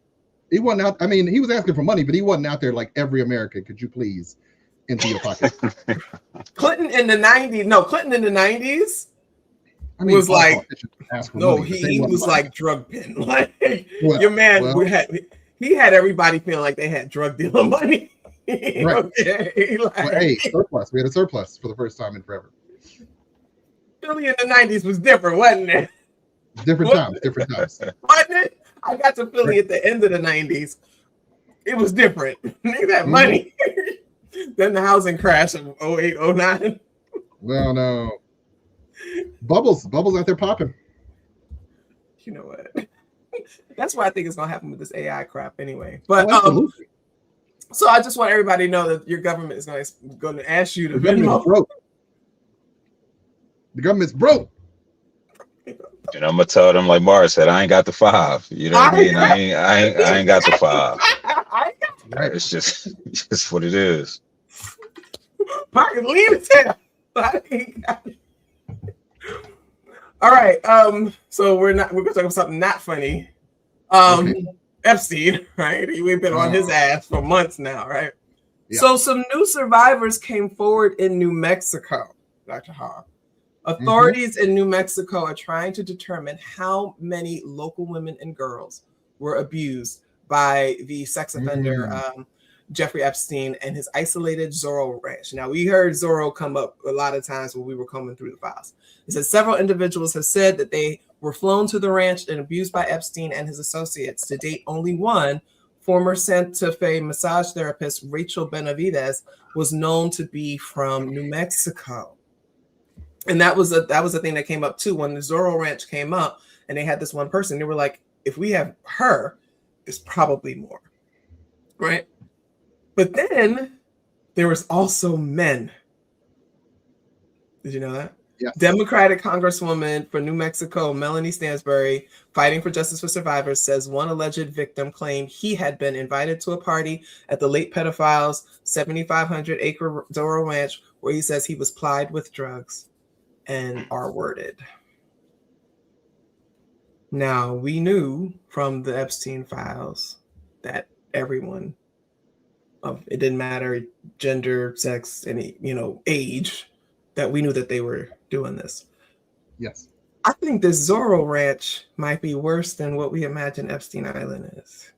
He wasn't out. I mean, he was asking for money, but he wasn't out there like every American. Could you please empty your pocket? Clinton in the 90s. No, Clinton in the 90s. I mean, was like, no, money, he was like drug pen. Like well, your man, well, he had everybody feeling like they had drug dealer money. Right. Okay, like, well, hey, surplus. We had a surplus for the first time in forever. Philly in the 90s was different, wasn't it? Different times. Wasn't it? I got to Philly at the end of the 90s. It was different. Niggas had money. Then the housing crash of 08, 09. Well, no. Bubbles out there popping. You know what? That's what I think is gonna happen with this AI crap anyway. But so I just want everybody to know that your government is going to ask you to Venmo. The government's broke. And I'm gonna tell them like Mars said, I ain't got the 5. You know what I mean? I ain't got the 5. It's just what it is. Pocket leave it there. I ain't got it. All right. So we're gonna talk about something not funny. Epstein, right? We've been on his ass for months now, right? Yeah. So some new survivors came forward in New Mexico, Dr. Ha. Authorities in New Mexico are trying to determine how many local women and girls were abused by the sex offender Jeffrey Epstein and his isolated Zorro ranch. Now, we heard Zorro come up a lot of times when we were combing through the files. It says several individuals have said that they were flown to the ranch and abused by Epstein and his associates. To date, only one, former Santa Fe massage therapist Rachel Benavides, was known to be from New Mexico. And that was a thing that came up too when the Zorro Ranch came up, and they had this one person. They were like, if we have her, it's probably more, right? But then there was also men. Did you know that? Yeah. Democratic Congresswoman for New Mexico, Melanie Stansbury, fighting for justice for survivors, says one alleged victim claimed he had been invited to a party at the late pedophile's 7,500-acre Zorro Ranch, where he says he was plied with drugs and R-worded. Now, we knew from the Epstein files that everyone, it didn't matter gender, sex, any, age, that we knew that they were doing this. Yes. I think this Zorro Ranch might be worse than what we imagine Epstein Island is.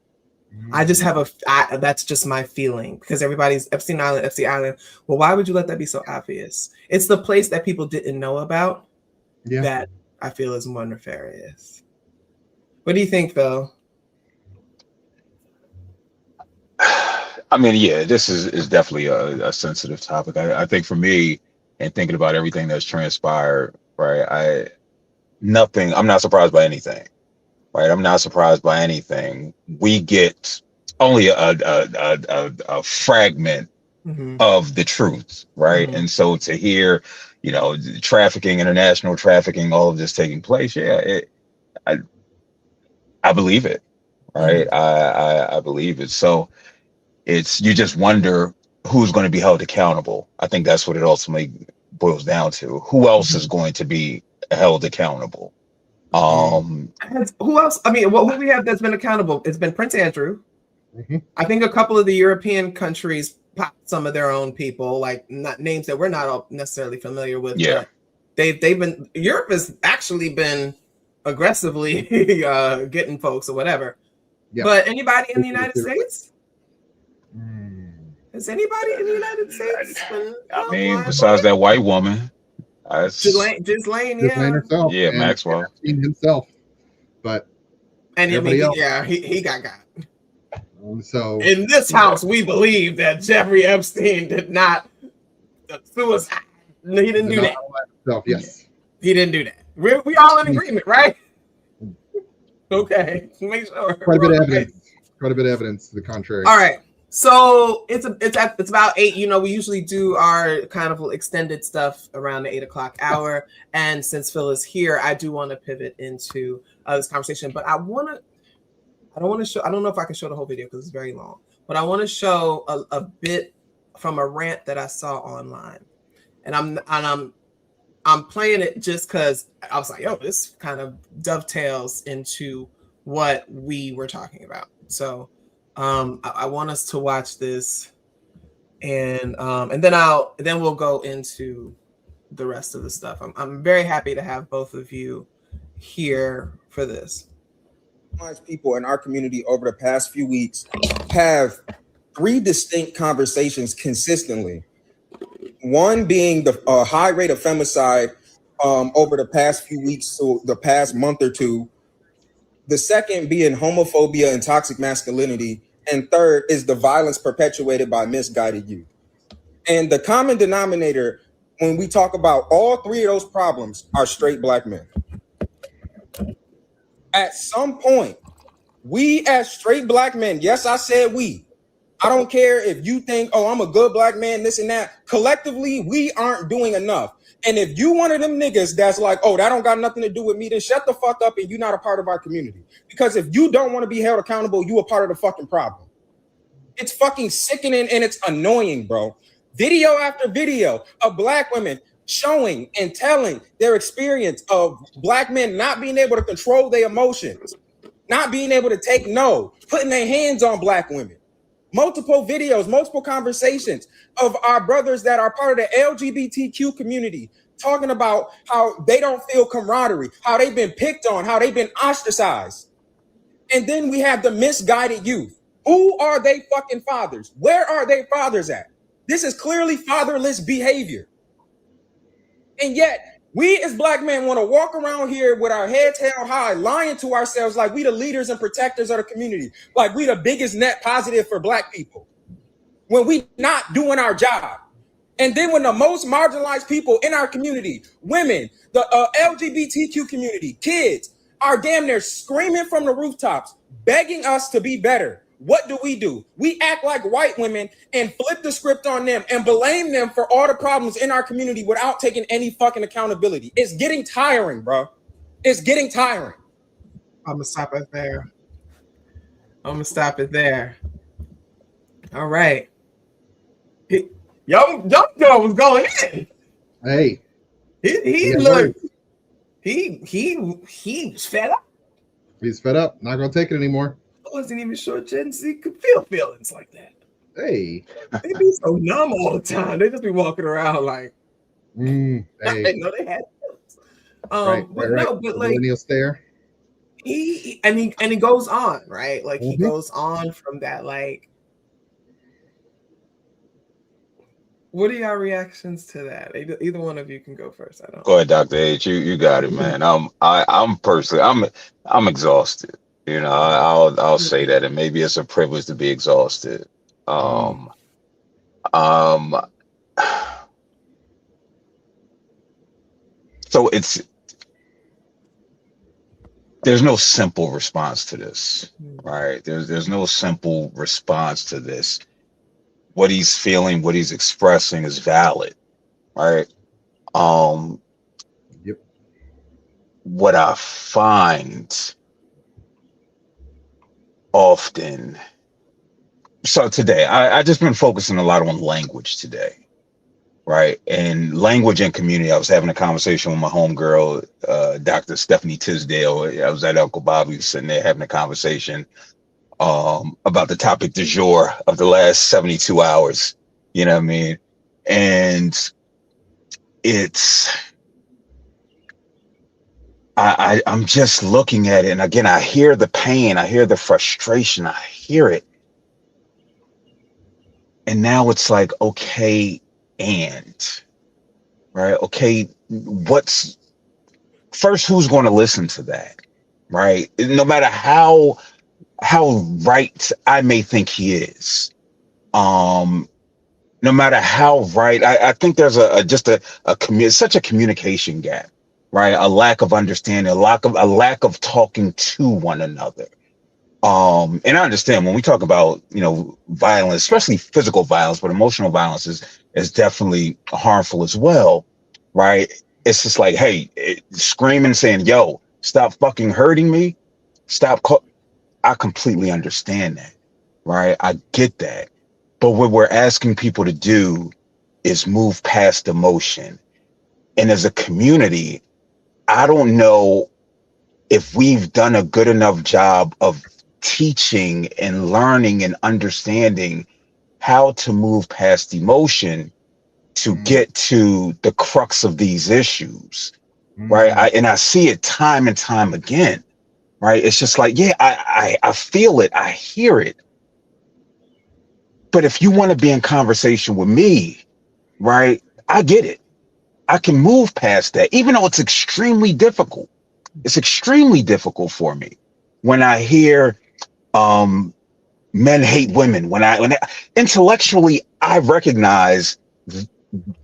I just have that's just my feeling, because everybody's Epstein Island. Well, why would you let that be so obvious? It's the place that people didn't know about that I feel is more nefarious. What do you think, Phil? I mean, yeah, this is definitely a sensitive topic. I think for me, and thinking about everything that's transpired, right? I'm not surprised by anything, right? I'm not surprised by anything. We get only a fragment of the truth, right? And so to hear, trafficking, international trafficking, all of this taking place, I believe it, right? I believe it. So you just wonder who's going to be held accountable. I think that's what it ultimately boils down to. Who else is going to be held accountable? Who else? I mean, who we have that's been accountable? It's been Prince Andrew. I think a couple of the European countries popped some of their own people, like not names that we're not all necessarily familiar with. Yeah, but Europe has actually been aggressively getting folks or whatever. But anybody in the United States? Has anybody in the United States? I mean, besides that white woman, Ghislaine herself, Maxwell himself, but everybody else. He got. So in this house, we believe that Jeffrey Epstein did not suicide. No, he didn't do that. Yes, he didn't do that. We all in agreement, right? Okay, make sure. Quite a bit of evidence to the contrary. All right. So it's about 8. We usually do our kind of extended stuff around the 8 o'clock hour. And since Phil is here, I do want to pivot into this conversation. But I don't want to show. I don't know if I can show the whole video because it's very long. But I want to show a bit from a rant that I saw online, and I'm playing it just because I was like, yo, this kind of dovetails into what we were talking about. So. I want us to watch this, and then we'll go into the rest of the stuff. I'm very happy to have both of you here for this. People in our community over the past few weeks have 3 distinct conversations consistently. One being the high rate of femicide over the past few weeks, so the past month or two. The second being homophobia and toxic masculinity. And third is the violence perpetuated by misguided youth. And the common denominator when we talk about all 3 of those problems are straight Black men. At some point, we as straight Black men, yes, I said we. I don't care if you think, oh, I'm a good Black man, this and that. Collectively, we aren't doing enough. And if you one of them niggas that's like, oh, that don't got nothing to do with me, then shut the fuck up and you're not a part of our community. Because if you don't want to be held accountable, you a part of the fucking problem. It's fucking sickening and it's annoying, bro. Video after video of Black women showing and telling their experience of Black men not being able to control their emotions, not being able to take no, putting their hands on Black women. Multiple videos, multiple conversations of our brothers that are part of the LGBTQ community talking about how they don't feel camaraderie, how they've been picked on, how they've been ostracized. And then we have the misguided youth. Who are they fucking fathers? Where are they fathers at? This is clearly fatherless behavior. And yet, we as Black men want to walk around here with our heads held high, lying to ourselves like we the leaders and protectors of the community, like we the biggest net positive for Black people, when we not doing our job. And then when the most marginalized people in our community, women, the LGBTQ community, kids, are damn near screaming from the rooftops, begging us to be better. What do? We act like white women and flip the script on them and blame them for all the problems in our community without taking any fucking accountability. It's getting tiring, bro. It's getting tiring. I'm gonna stop it there. All right. Young Joe was going in. Hey. He looked. He's fed up. He's fed up. Not gonna take it anymore. I wasn't even sure Gen Z could feel feelings like that. Hey. They be so numb all the time. They just be walking around like hey. I didn't know they had feelings. Right. No, but like millennial stare. he goes on, right? Like he goes on from that. Like, what are y'all reactions to that? Either one of you can go first. I don't. Go ahead, Dr. H. You got it, man. I'm personally I'm exhausted. You know, I'll say that, and maybe it's a privilege to be exhausted. So there's no simple response to this, right? There's no simple response to this. What he's feeling, what he's expressing is valid, right? What I find often, so today, I just been focusing a lot on language today, right? And language and community. I was having a conversation with my homegirl, Dr. Stephanie Tisdale. I was at Uncle Bobby's sitting there having a conversation about the topic du jour of the last 72 hours. You know what I mean? And I'm just looking at it. And again, I hear the pain. I hear the frustration. I hear it. And now it's like, okay, right? Okay, who's going to listen to that, right? No matter how right I may think he is, no matter how right, I think there's such a communication gap, right? A lack of understanding, a lack of talking to one another. And I understand when we talk about, violence, especially physical violence, but emotional violence is definitely harmful as well, right? It's just like, hey, screaming, saying, yo, stop fucking hurting me. I completely understand that, right? I get that. But what we're asking people to do is move past emotion. And as a community, I don't know if we've done a good enough job of teaching and learning and understanding how to move past emotion to get to the crux of these issues, right? I see it time and time again, right? It's just like, yeah, I feel it, I hear it. But if you want to be in conversation with me, right, I get it. I can move past that, even though it's extremely difficult. It's extremely difficult for me when I hear men hate women. When intellectually, I recognize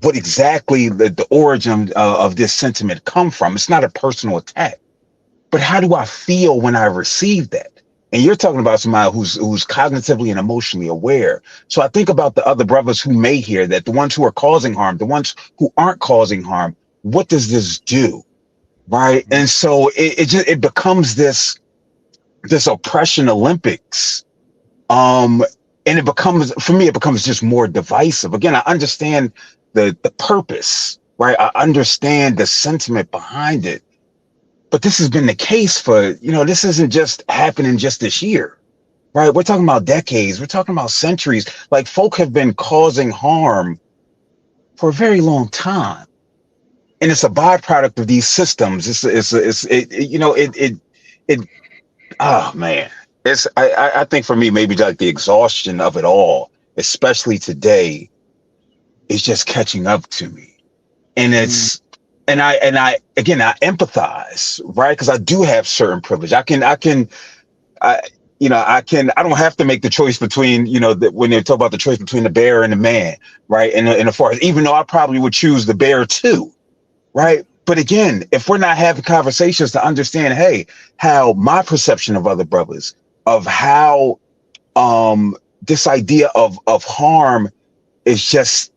what exactly the origin of this sentiment come from. It's not a personal attack, but how do I feel when I receive that? And you're talking about somebody who's cognitively and emotionally aware. So I think about the other brothers who may hear that, the ones who are causing harm, the ones who aren't causing harm. What does this do? Right. And so it becomes this oppression Olympics. And it becomes just more divisive. Again, I understand the purpose, right? I understand the sentiment behind it. But this has been the case for, this isn't just happening just this year, right? We're talking about decades. We're talking about centuries. Like, folk have been causing harm for a very long time. And it's a byproduct of these systems. Oh man. I think for me, maybe like the exhaustion of it all, especially today, is just catching up to me. And and I empathize, right? Because I do have certain privilege. I don't have to make the choice between, when they talk about the choice between the bear and the man, right? And the forest, even though I probably would choose the bear too, right? But again, if we're not having conversations to understand, hey, how my perception of other brothers, of how this idea of harm is just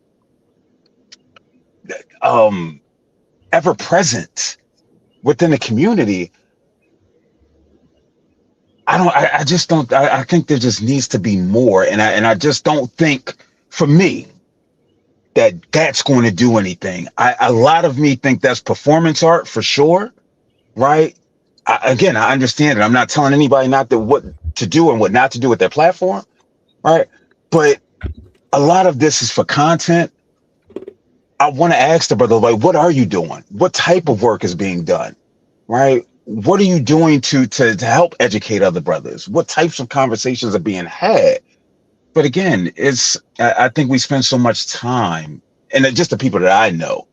ever present within the community, I think there just needs to be more. And I just don't think, for me, that's going to do anything. A lot of me think that's performance art for sure, right? I understand it. I'm not telling anybody what to do and what not to do with their platform, right? But a lot of this is for content. I want to ask the brother, like, what are you doing? What type of work is being done, right? what are you doing to help educate other brothers? What types of conversations are being had? But again, I think we spend so much time, and just the people that I know,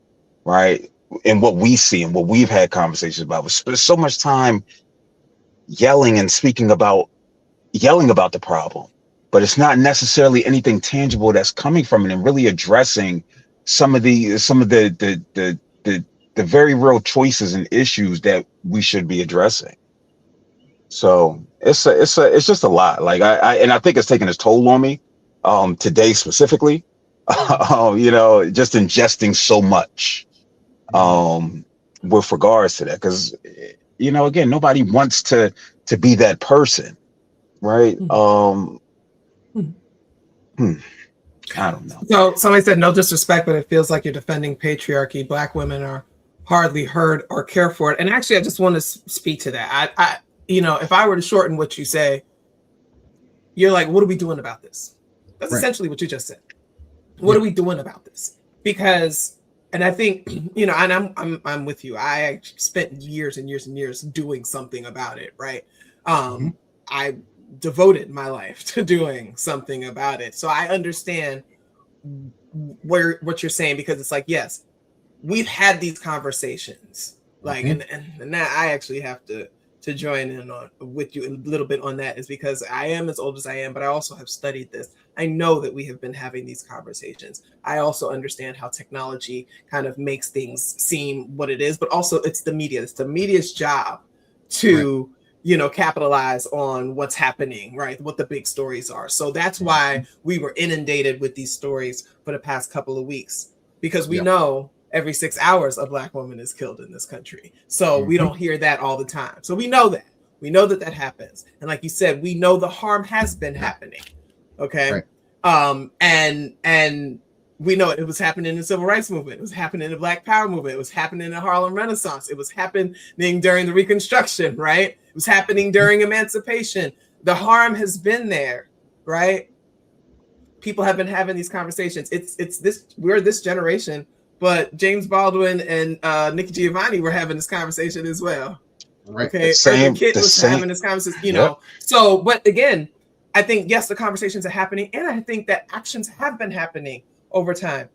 right, and what we see and what we've had conversations about, we spend so much time yelling about the problem, but it's not necessarily anything tangible that's coming from it, and really addressing some of the very real choices and issues that we should be addressing. So it's just a lot. Like I think it's taking its toll on me today specifically. Just ingesting so much with regards to that, because again, nobody wants to be that person, right? I don't know. So somebody said, no disrespect, but it feels like you're defending patriarchy. Black women are hardly heard or cared for. And actually, I just want to speak to that. I if I were to shorten what you say, you're like, what are we doing about this? That's essentially what you just said. What are we doing about this? Because, and I think, and I'm with you. I spent years and years and years doing something about it, right? I devoted my life to doing something about it. So I understand what you're saying, because it's like, yes, we've had these conversations, like, and now I actually have to join in on with you a little bit on that, is because I am as old as I am, but I also have studied this. I know that we have been having these conversations. I also understand how technology kind of makes things seem what it is, but also it's the media. It's the media's job to, capitalize on what's happening, right? What the big stories are. So that's why we were inundated with these stories for the past couple of weeks, because we know every 6 hours a Black woman is killed in this country. So we don't hear that all the time. So we know that. We know that happens. And like you said, we know the harm has been happening. Okay. And we know it was happening in the Civil Rights Movement. It was happening in the Black Power Movement. It was happening in the Harlem Renaissance. It was happening during the Reconstruction, right? It was happening during Emancipation. The harm has been there, right? People have been having these conversations. We're this generation. But James Baldwin and Nikki Giovanni were having this conversation as well. Right. Okay. Urban Kid was having this conversation, So, but again, I think, yes, the conversations are happening. And I think that actions have been happening over time.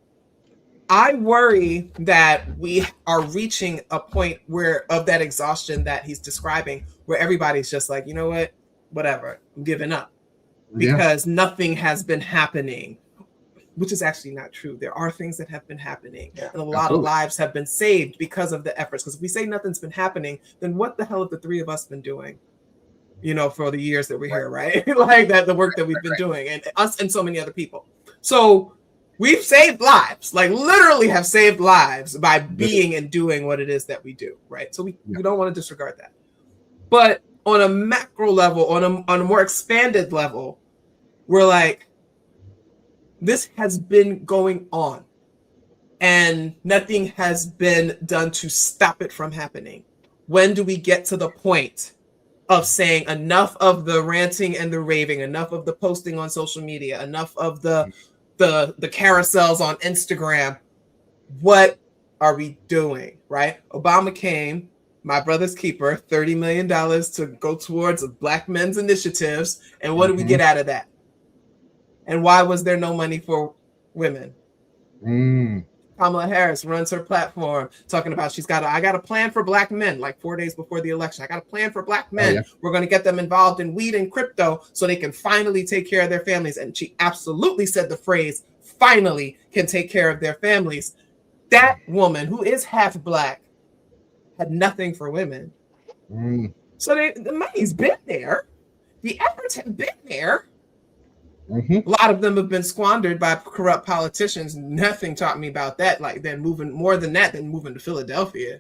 I worry that we are reaching a point of that exhaustion that he's describing, where everybody's just like, you know what, whatever, I'm giving up, because nothing has been happening. Which is actually not true. There are things that have been happening, and a lot of lives have been saved because of the efforts. Because if we say nothing's been happening, then what the hell have the three of us been doing, for the years that we're here, right? Like that, the work that we've been doing, and us and so many other people. So we've saved lives, like literally have saved lives by being and doing what it is that we do, right? So we don't want to disregard that. But on a macro level, on a more expanded level, we're like, this has been going on and nothing has been done to stop it from happening. When do we get to the point of saying enough of the ranting and the raving, enough of the posting on social media, enough of the carousels on Instagram? What are we doing, right? Obama came, my brother's keeper, $30 million to go towards Black men's initiatives. And what did we get out of that? And why was there no money for women? Kamala Harris runs her platform talking about I got a plan for Black men, like 4 days before the election. I got a plan for Black men. We're going to get them involved in weed and crypto so they can finally take care of their families. And she absolutely said the phrase, finally can take care of their families. That woman, who is half Black, had nothing for women. So the money's been there. The efforts have been there. A lot of them have been squandered by corrupt politicians. Nothing taught me about that. Like they're moving more than that, than moving to Philadelphia,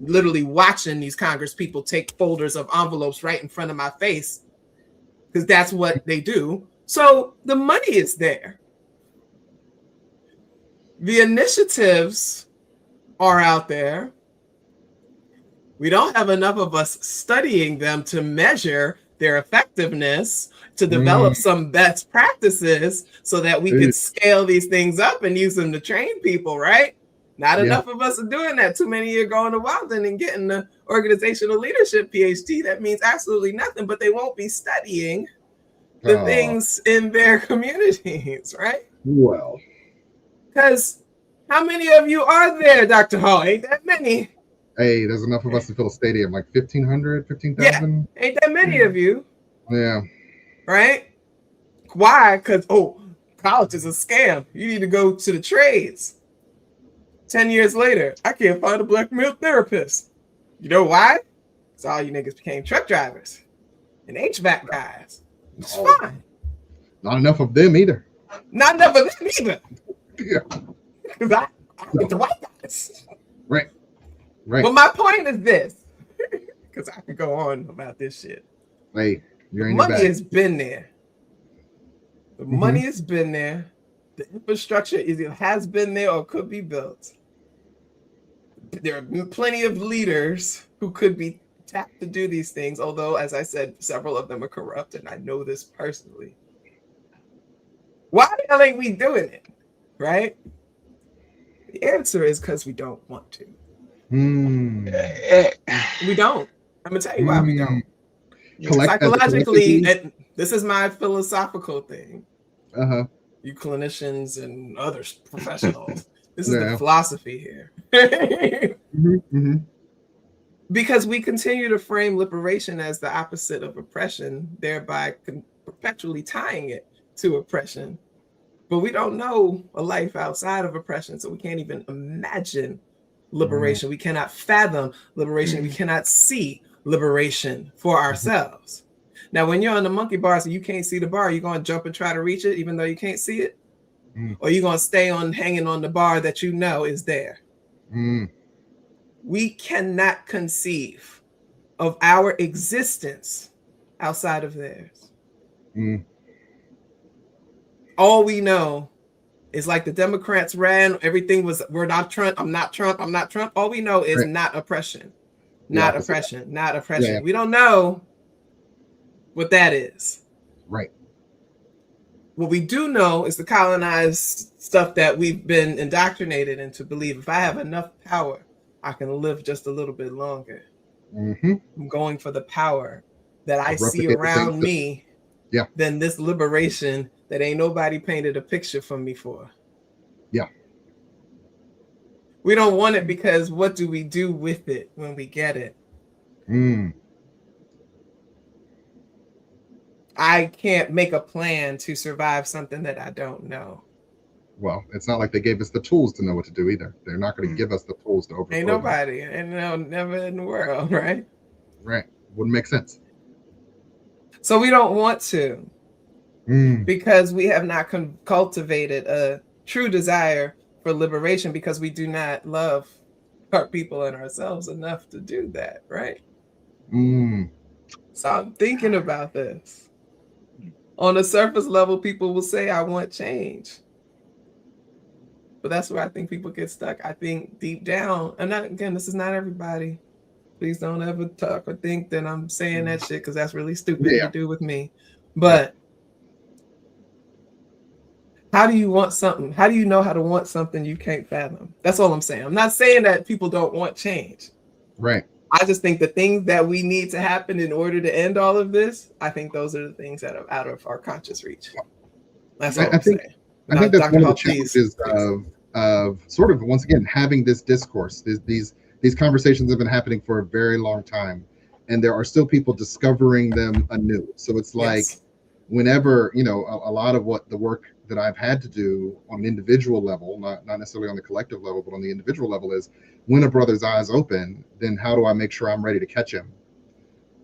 literally watching these Congress people take folders of envelopes right in front of my face, because that's what they do. So the money is there. The initiatives are out there. We don't have enough of us studying them to measure their effectiveness, to develop some best practices so that we could scale these things up and use them to train people, right? Not enough of us are doing that. Too many are going to Walden and getting the organizational leadership PhD that means absolutely nothing, but they won't be studying the things in their communities, right? Well, because how many of you are there, Dr. Hall? Ain't that many. Hey, there's enough of us to fill a stadium, like 1,500, 15,000. Yeah, ain't that many of you. Yeah. Right? Why? Because, college is a scam. You need to go to the trades. 10 years later, I can't find a black male therapist. You know why? Because all you niggas became truck drivers and HVAC guys. It's fine. Not enough of them either. Not enough of them either. Yeah. Because I get the white guys. Right. Right. But my point is this, because I could go on about this shit. Hey, you're in money your bag. has been there. The money has been there. The infrastructure either has been there or could be built. There are plenty of leaders who could be tapped to do these things, although, as I said, several of them are corrupt, and I know this personally. Why the hell ain't we doing it? Right? The answer is because we don't want to. We don't. I'm going to tell you why we don't. Psychologically, and this is my philosophical thing. You clinicians and other professionals, this is the philosophy here. Because we continue to frame liberation as the opposite of oppression, thereby perpetually tying it to oppression. But we don't know a life outside of oppression, so we can't even imagine liberation. We cannot fathom liberation. We cannot see liberation for ourselves. Now, when you're on the monkey bars and you can't see the bar, you're going to jump and try to reach it, even though you can't see it? Or you're going to stay on hanging on the bar that you know is there? We cannot conceive of our existence outside of theirs. All we know is like the Democrats ran, everything was, we're not Trump, I'm not Trump, I'm not Trump. All we know is not oppression, not oppression, not oppression. Yeah. We don't know what that is. Right. What we do know is the colonized stuff that we've been indoctrinated into believe. If I have enough power, I can live just a little bit longer. I'm going for the power that I see around me than this liberation that ain't nobody painted a picture for me for. Yeah. We don't want it because what do we do with it when we get it? I can't make a plan to survive something that I don't know. Well, it's not like they gave us the tools to know what to do either. They're not going to give us the tools to overthrow. Ain't nobody, and no, never in the world, right? Right. Wouldn't make sense. So we don't want to. Because we have not cultivated a true desire for liberation, because we do not love our people and ourselves enough to do that, right? So I'm thinking about this. On a surface level, people will say, I want change. But that's where I think people get stuck. I think deep down, and not, again, this is not everybody. Please don't ever talk or think that I'm saying that shit, because that's really stupid to do with me. But how do you want something? How do you know how to want something you can't fathom? That's all I'm saying. I'm not saying that people don't want change. Right. I just think the things that we need to happen in order to end all of this, I think those are the things that are out of our conscious reach. That's all I'm saying. I think that's one of the challenges of sort of, once again, having this discourse. These conversations have been happening for a very long time, and there are still people discovering them anew. So it's like whenever, a lot of what the work that I've had to do on an individual level, not necessarily on the collective level, but on the individual level, is when a brother's eyes open, then how do I make sure I'm ready to catch him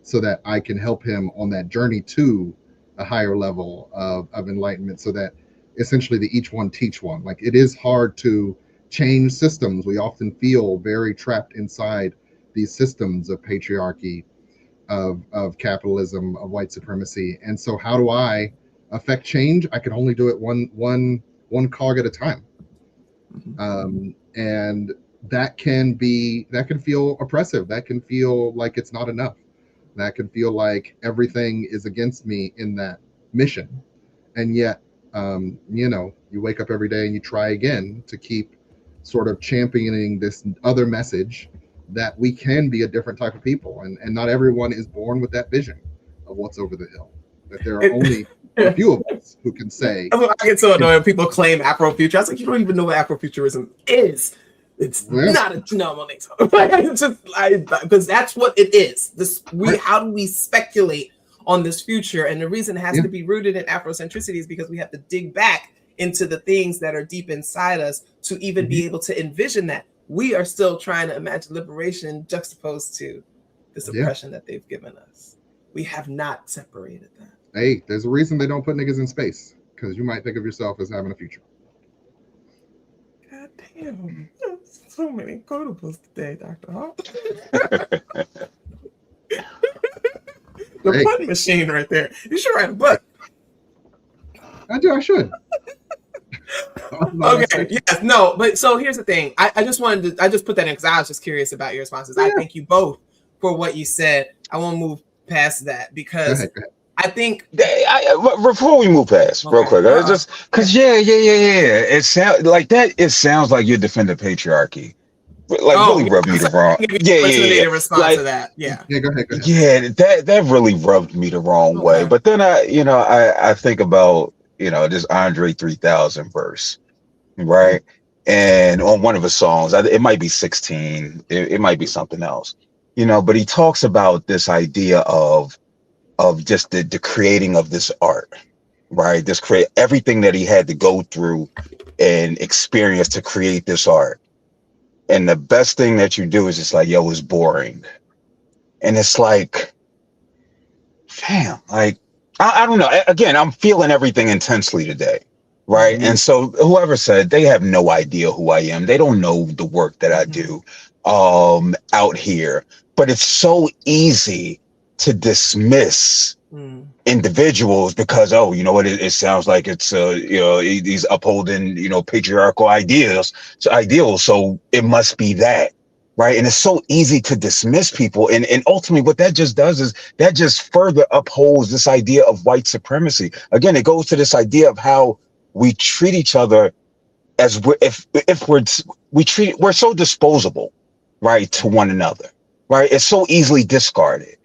so that I can help him on that journey to a higher level of enlightenment, so that essentially the each one teach one. Like, it is hard to change systems. We often feel very trapped inside these systems of patriarchy, of capitalism, of white supremacy. And so how do I affect change? I can only do it one cog at a time. And that can feel oppressive. That can feel like it's not enough. That can feel like everything is against me in that mission. And yet, you wake up every day and you try again to keep sort of championing this other message that we can be a different type of people, and not everyone is born with that vision of what's over the hill. That there are only a few of us who can say. I get so annoyed when people claim Afrofuture. I was like, you don't even know what Afrofuturism is. It's not a no, because that's what it is. How do we speculate on this future? And the reason it has to be rooted in Afrocentricity is because we have to dig back into the things that are deep inside us to even be able to envision that. We are still trying to imagine liberation juxtaposed to this oppression that they've given us. We have not separated that. Hey, there's a reason they don't put niggas in space, because you might think of yourself as having a future. God damn. So many quotables today, Dr. Hall. The pun machine right there. You should write a book. I should. Okay, yes, no, but so here's the thing. I just put that in because I was just curious about your responses. I thank you both for what you said. I won't move past that because go ahead. I think before we move past, real quick, just because it sounds like that. It sounds like you're defending patriarchy. Like really rubbed me the wrong. Response to that. Yeah, go ahead. Yeah, that really rubbed me the wrong way. But then I think about this Andre 3000 verse, right? And on one of his songs, it might be 16, it might be something else, but he talks about this idea of just the creating of this art, right? This create everything that he had to go through and experience to create this art. And the best thing that you do is just like, yo, it's boring. And it's like, fam, like, I don't know. Again, I'm feeling everything intensely today, right? And so whoever said, they have no idea who I am. They don't know the work that I do out here. But it's so easy to dismiss individuals because, it sounds like it's he's upholding patriarchal ideals, so it must be that, right? And it's so easy to dismiss people, and ultimately what that just does is that just further upholds this idea of white supremacy. Again, it goes to this idea of how we treat each other as we're so disposable, right, to one another, right? It's so easily discarded.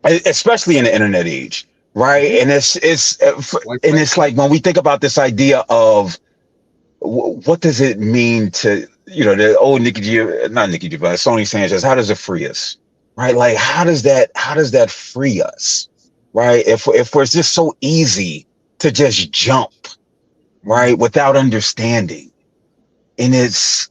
Especially in the internet age, right? And it's like when we think about this idea of what does it mean to the old Sony Sanchez, how does it free us, right? Like how does that free us, right? If we're just so easy to just jump, right, without understanding, and it's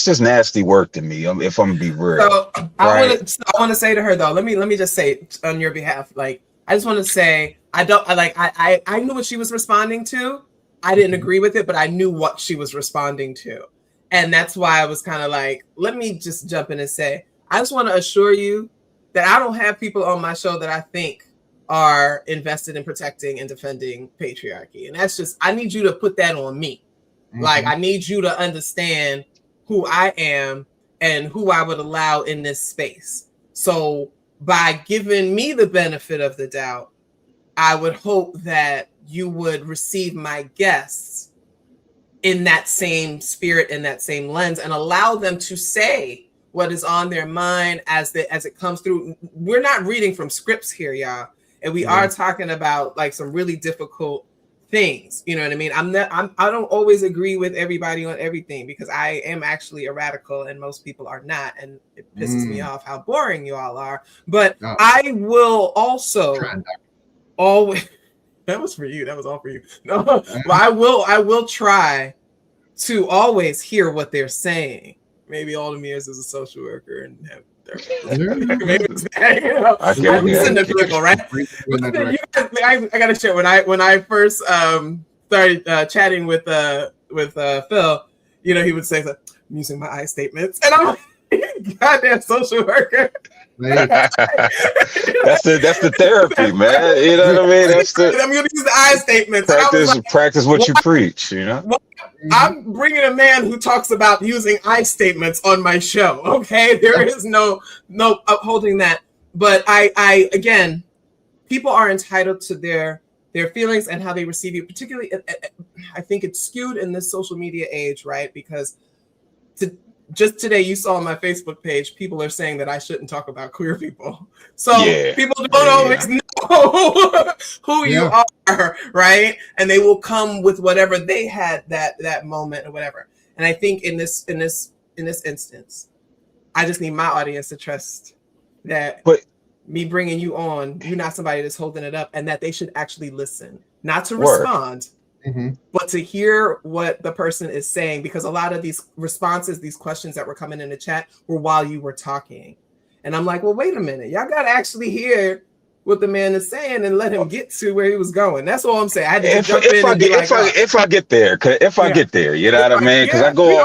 just nasty work to me. If I'm gonna be real. So I want to say to her though. Let me just say on your behalf. Like I just want to say I knew what she was responding to. I didn't agree with it, but I knew what she was responding to, and that's why I was kind of like, let me just jump in and say, I just want to assure you that I don't have people on my show that I think are invested in protecting and defending patriarchy, and that's just I need you to put that on me. Like, I need you to understand who I am and who I would allow in this space. So by giving me the benefit of the doubt, I would hope that you would receive my guests in that same spirit, in that same lens, and allow them to say what is on their mind as it comes through. We're not reading from scripts here, y'all. And we are talking about like some really difficult things, you know what I mean? I don't always agree with everybody on everything because I am actually a radical and most people are not, and it pisses me off how boring you all are. But I will also always that was for you. That was all for you. No, but I will try to always hear what they're saying. Maybe all of me as a social worker and have maybe it's bad, I'm listening to people, right? I gotta share when I first started chatting with Phil, he would say I'm using my I statements, and I'm like, goddamn social worker. That's the therapy, man. You know what I mean? I'm gonna use the I statements. Practice what you preach. I'm bringing a man who talks about using I statements on my show. Okay, there is no upholding that. But I again, people are entitled to their feelings and how they receive you. Particularly, I think it's skewed in this social media age, right? Because just today, you saw on my Facebook page, people are saying that I shouldn't talk about queer people. So people don't always know who you are, right? And they will come with whatever they had that moment or whatever. And I think in this instance, I just need my audience to trust that me bringing you on, you're not somebody that's holding it up, and that they should actually listen, not to respond. But to hear what the person is saying, because a lot of these responses, these questions that were coming in the chat were while you were talking. And I'm like, well, wait a minute. Y'all got to actually hear what the man is saying and let him get to where he was going. That's all I'm saying. I had to jump in and be like, if I get there, you know what I mean? Because I go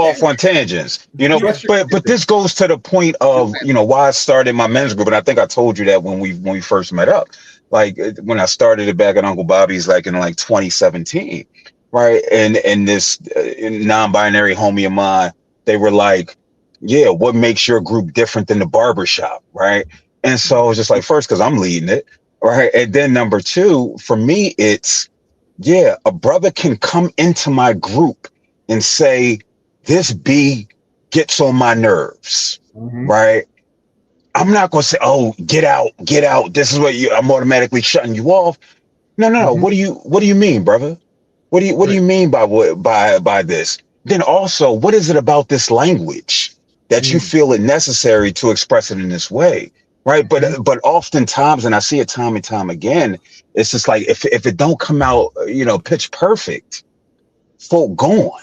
off on tangents, you know. But this goes to the point of, you know, why I started my men's group, and I think I told you that when we first met up. Like when I started it back at Uncle Bobby's, like in like 2017, right? And this non-binary homie of mine, they were like, yeah, what makes your group different than the barbershop, right? And so I was just like, first, because I'm leading it, right? And then number two, for me, it's, yeah, a brother can come into my group and say, this B gets on my nerves, right? I'm not going to say, oh, get out. This is what I'm automatically shutting you off. No. What do you mean, brother? What do you mean by this? Then also, what is it about this language that you feel it necessary to express it in this way? Right. But oftentimes, and I see it time and time again, it's just like, if it don't come out, you know, pitch perfect, folk gone.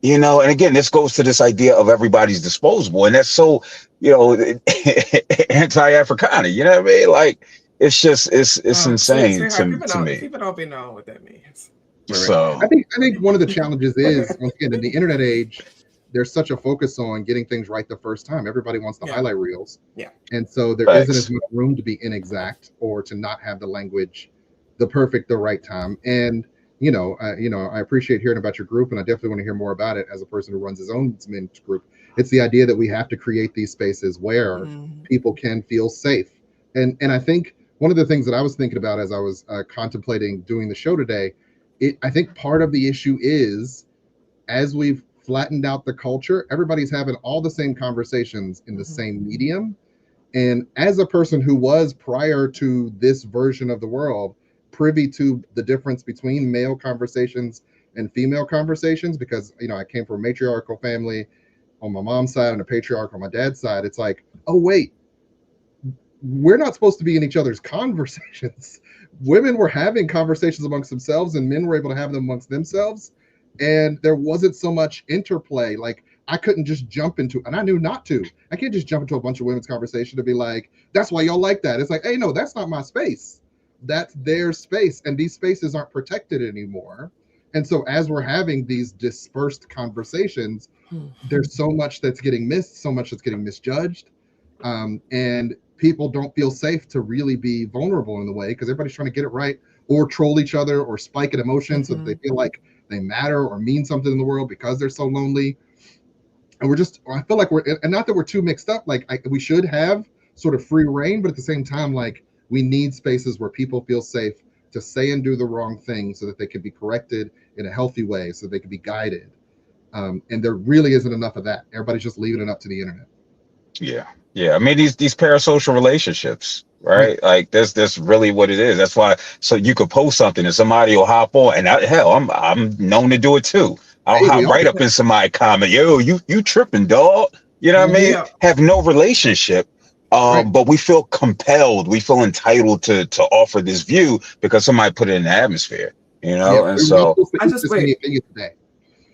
You know, and again, this goes to this idea of everybody's disposable, and that's so, you know, anti-Africana. You know what I mean? Like, it's just it's insane to me. People don't be knowing what that means. So I think one of the challenges is, once again, in the internet age, there's such a focus on getting things right the first time. Everybody wants the highlight reels, and so there isn't as much room to be inexact or to not have the language the right time. And you know, I appreciate hearing about your group, and I definitely want to hear more about it as a person who runs his own men's group. It's the idea that we have to create these spaces where people can feel safe. And I think one of the things that I was thinking about as I was contemplating doing the show today, I think part of the issue is, as we've flattened out the culture, everybody's having all the same conversations in the same medium. And as a person who was, prior to this version of the world, privy to the difference between male conversations and female conversations, because, you know, I came from a matriarchal family on my mom's side and a patriarchal on my dad's side. It's like, oh wait, we're not supposed to be in each other's conversations. Women were having conversations amongst themselves, and men were able to have them amongst themselves, and there wasn't so much interplay. Like, I couldn't just jump into, and I knew not to. I can't just jump into a bunch of women's conversation to be like, that's why y'all like that. It's like, hey, no, that's not my space. That's their space, and these spaces aren't protected anymore. And so as we're having these dispersed conversations, there's so much that's getting missed, so much that's getting misjudged, and people don't feel safe to really be vulnerable in the way, because everybody's trying to get it right, or troll each other, or spike an emotion so that they feel like they matter or mean something in the world because they're so lonely. And I feel like and not that we're too mixed up, like we should have sort of free reign, but at the same time, like, we need spaces where people feel safe to say and do the wrong thing so that they can be corrected in a healthy way, so they can be guided. And there really isn't enough of that. Everybody's just leaving it up to the internet. Yeah. I mean, these parasocial relationships, right? Like, that's really what it is. That's why. So you could post something and somebody will hop on, and I'm known to do it too. I'll hop right up in somebody's comment. Yo, you tripping, dog? You know what I mean? Have no relationship. But we feel compelled, we feel entitled to offer this view because somebody put it in the atmosphere, you know. And so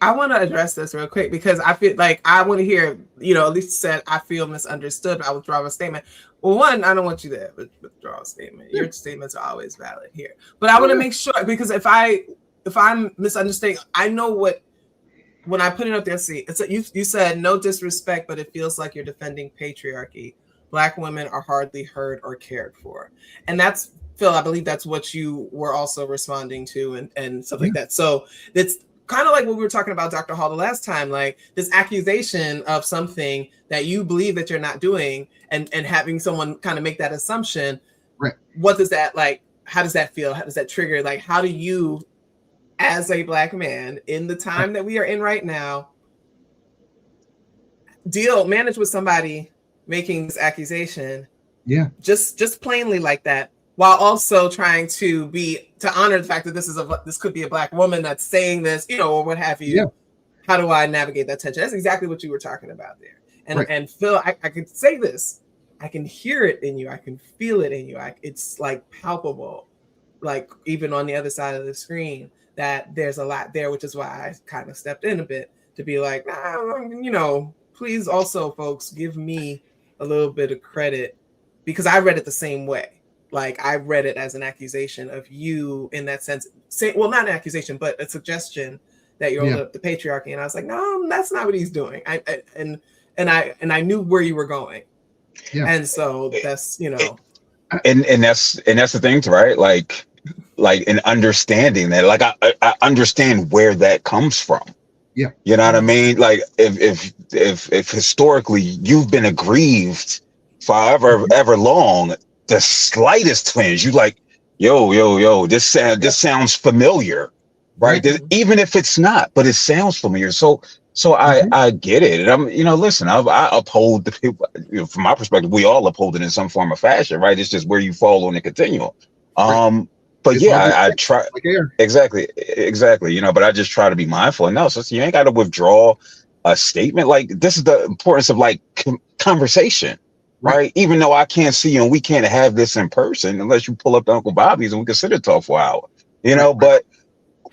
I want to address this real quick, because I feel like I want to hear, you know, at least said I feel misunderstood. I withdraw a statement. Well, one, I don't want you to withdraw a statement. Your statements are always valid here, but I want to make sure, because if I'm misunderstanding, I know what. When I put it up there, see, you said no disrespect, but it feels like you're defending patriarchy. Black women are hardly heard or cared for. And that's, Phil, I believe that's what you were also responding to and stuff like that. So it's kind of like what we were talking about, Dr. Hall, the last time, like this accusation of something that you believe that you're not doing, and having someone kind of make that assumption. Right. What does that, like, how does that feel? How does that trigger? Like, how do you, as a Black man in the time that we are in right now, manage with somebody making this accusation. Yeah. Just plainly like that, while also trying to honor the fact that this could be a Black woman that's saying this, or what have you. Yeah. How do I navigate that tension? That's exactly what you were talking about there. And right. and Phil, I could say this. I can hear it in you. I can feel it in you. It's like palpable, like even on the other side of the screen, that there's a lot there, which is why I kind of stepped in a bit to be like, please also, folks, give me a little bit of credit, because I read it the same way. Like, I read it as an accusation of you in that sense. Well, not an accusation, but a suggestion that you're holding up the patriarchy. And I was like, no, that's not what he's doing. And I knew where you were going. Yeah. And so that's, and that's the thing, right? Like an understanding that, like, I understand where that comes from. Yeah. You know what I mean? Like, if historically you've been aggrieved for ever long, the slightest twinge, you like, yo, this sounds familiar, right? Mm-hmm. Even if it's not, but it sounds familiar. So I get it. And I'm, listen, I uphold the people, from my perspective, we all uphold it in some form or fashion, right? It's just where you fall on the continuum. Right. But it's I try, like exactly. But I just try to be mindful. And no, so you ain't got to withdraw a statement. Like, this is the importance of like conversation, right? Even though I can't see you and we can't have this in person unless you pull up to Uncle Bobby's and we can sit and talk for an hour, but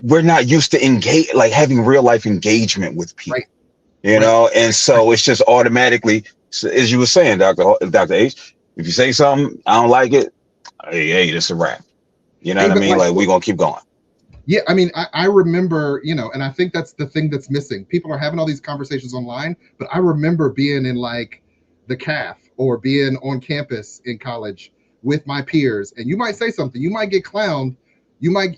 we're not used to having real life engagement with people, and so it's just automatically, as you were saying, Dr. H, if you say something, I don't like it, hey, this is a wrap. You know what I mean? Like, we're going to keep going. Yeah, I mean, I remember, and I think that's the thing that's missing. People are having all these conversations online, but I remember being in like the CAF or being on campus in college with my peers, and you might say something, you might get clowned, you might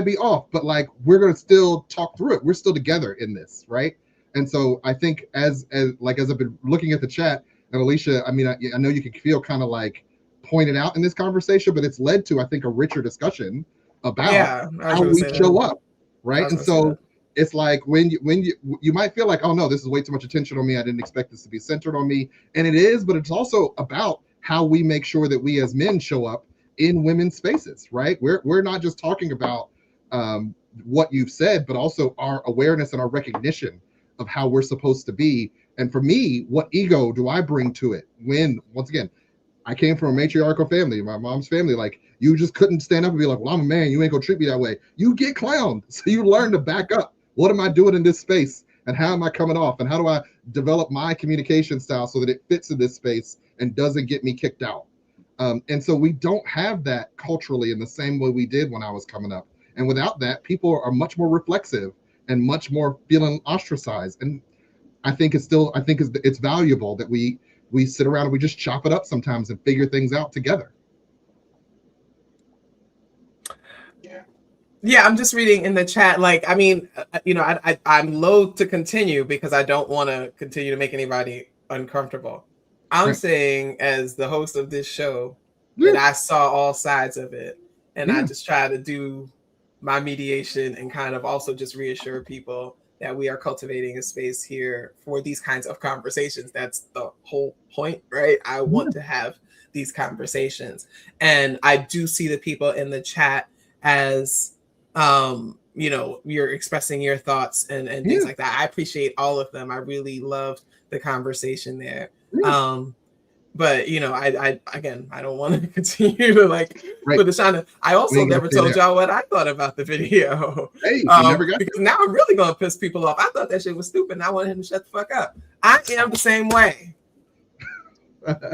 be off, but like, we're going to still talk through it. We're still together in this, right? And so I think as I've been looking at the chat, and Alicia, I mean, I know you can feel kind of like pointed out in this conversation, but it's led to, I think, a richer discussion about how we show up, right? And so it's like when you might feel like, oh no, this is way too much attention on me, I didn't expect this to be centered on me, and it is, but it's also about how we make sure that we as men show up in women's spaces, right? We're not just talking about what you've said, but also our awareness and our recognition of how we're supposed to be. And for me, what ego do I bring to it when, once again, I came from a matriarchal family, my mom's family. Like, you just couldn't stand up and be like, well, I'm a man, you ain't gonna treat me that way. You get clowned. So you learn to back up. What am I doing in this space? And how am I coming off? And how do I develop my communication style so that it fits in this space and doesn't get me kicked out? And so we don't have that culturally in the same way we did when I was coming up. And without that, people are much more reflexive and much more feeling ostracized. And I think it's valuable that we sit around and we just chop it up sometimes and figure things out together. Yeah, I'm just reading in the chat. Like, I mean, I'm loath to continue because I don't want to continue to make anybody uncomfortable. I'm saying, as the host of this show, that I saw all sides of it, and I just try to do my mediation and kind of also just reassure people that we are cultivating a space here for these kinds of conversations. That's the whole point, right? I want to have these conversations. And I do see the people in the chat as, you're expressing your thoughts and things like that. I appreciate all of them. I really loved the conversation there. But I don't want to continue to put the shine. I also never told y'all what I thought about the video. Hey, you never got because now I'm really gonna piss people off. I thought that shit was stupid, and I wanted him to shut the fuck up. I am the same way.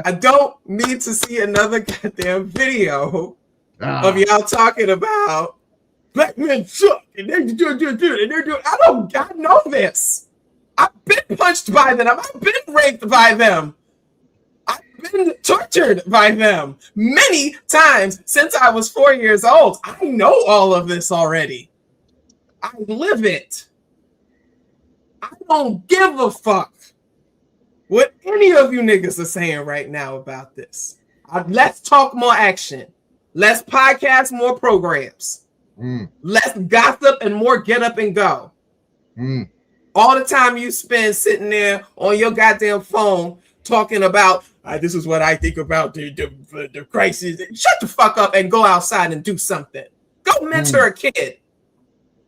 I don't need to see another goddamn video of y'all talking about black men suck and they're doing and they're doing. God know this. I've been punched by them. I've been raped by them. I've been tortured by them many times since I was 4 years old. I know all of this already. I live it. I don't give a fuck what any of you niggas are saying right now about this. Let's talk more action. Let's podcast more programs. Let's gossip and more get up and go. All the time you spend sitting there on your goddamn phone talking about, this is what I think about the crisis. Shut the fuck up and go outside and do something. Go mentor a kid.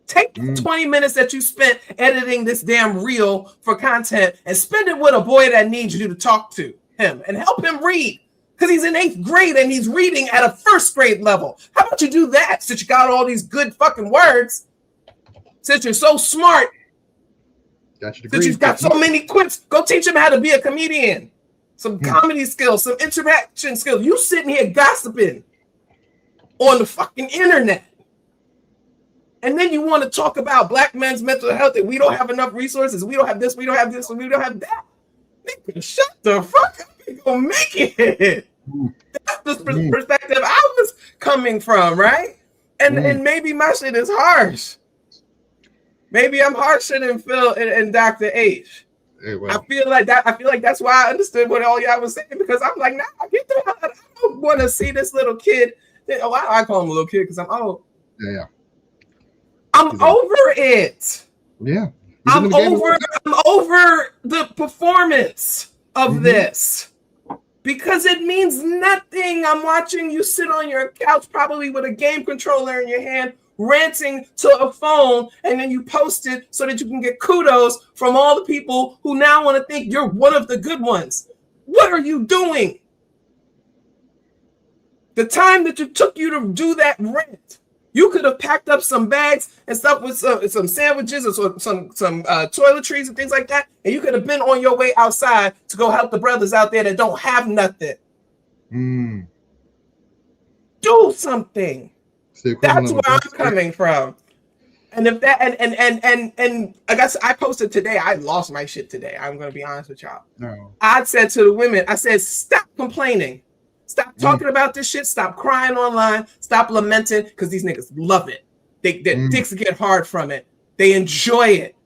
Take 20 minutes that you spent editing this damn reel for content and spend it with a boy that needs you to talk to him and help him read. Because he's in 8th grade and he's reading at a 1st grade level. How about you do that since you got all these good fucking words? Since you're so smart. Since you've got so many quips, go teach him how to be a comedian. Some comedy skills, some interaction skills. You sitting here gossiping on the fucking internet. And then you want to talk about black men's mental health, that we don't have enough resources, we don't have this, we don't have this, we don't have that. Nigga, shut the fuck up and go make it. That's the perspective I was coming from, right? And maybe my shit is harsh. Maybe I'm harsher than Phil and Dr. H. Hey, well. I feel like that's why I understood what all y'all was saying, because I'm like, nah, get the hell out. I don't want to see this little kid. I call him a little kid because I'm old. Yeah. I'm over it. Yeah. I'm over the performance of this because it means nothing. I'm watching you sit on your couch, probably with a game controller in your hand, ranting to a phone, and then you post it so that you can get kudos from all the people who now want to think you're one of the good ones. What are you doing? The time that it took you to do that rant, you could have packed up some bags and stuff with some sandwiches or some toiletries and things like that, and you could have been on your way outside to go help the brothers out there that don't have nothing. Do something. That's where I'm coming from. And if that and I guess I posted today, I lost my shit today. I'm gonna be honest with y'all. No. I said to the women, I said, stop complaining. Stop talking about this shit. Stop crying online. Stop lamenting, because these niggas love it. Their dicks get hard from it. They enjoy it.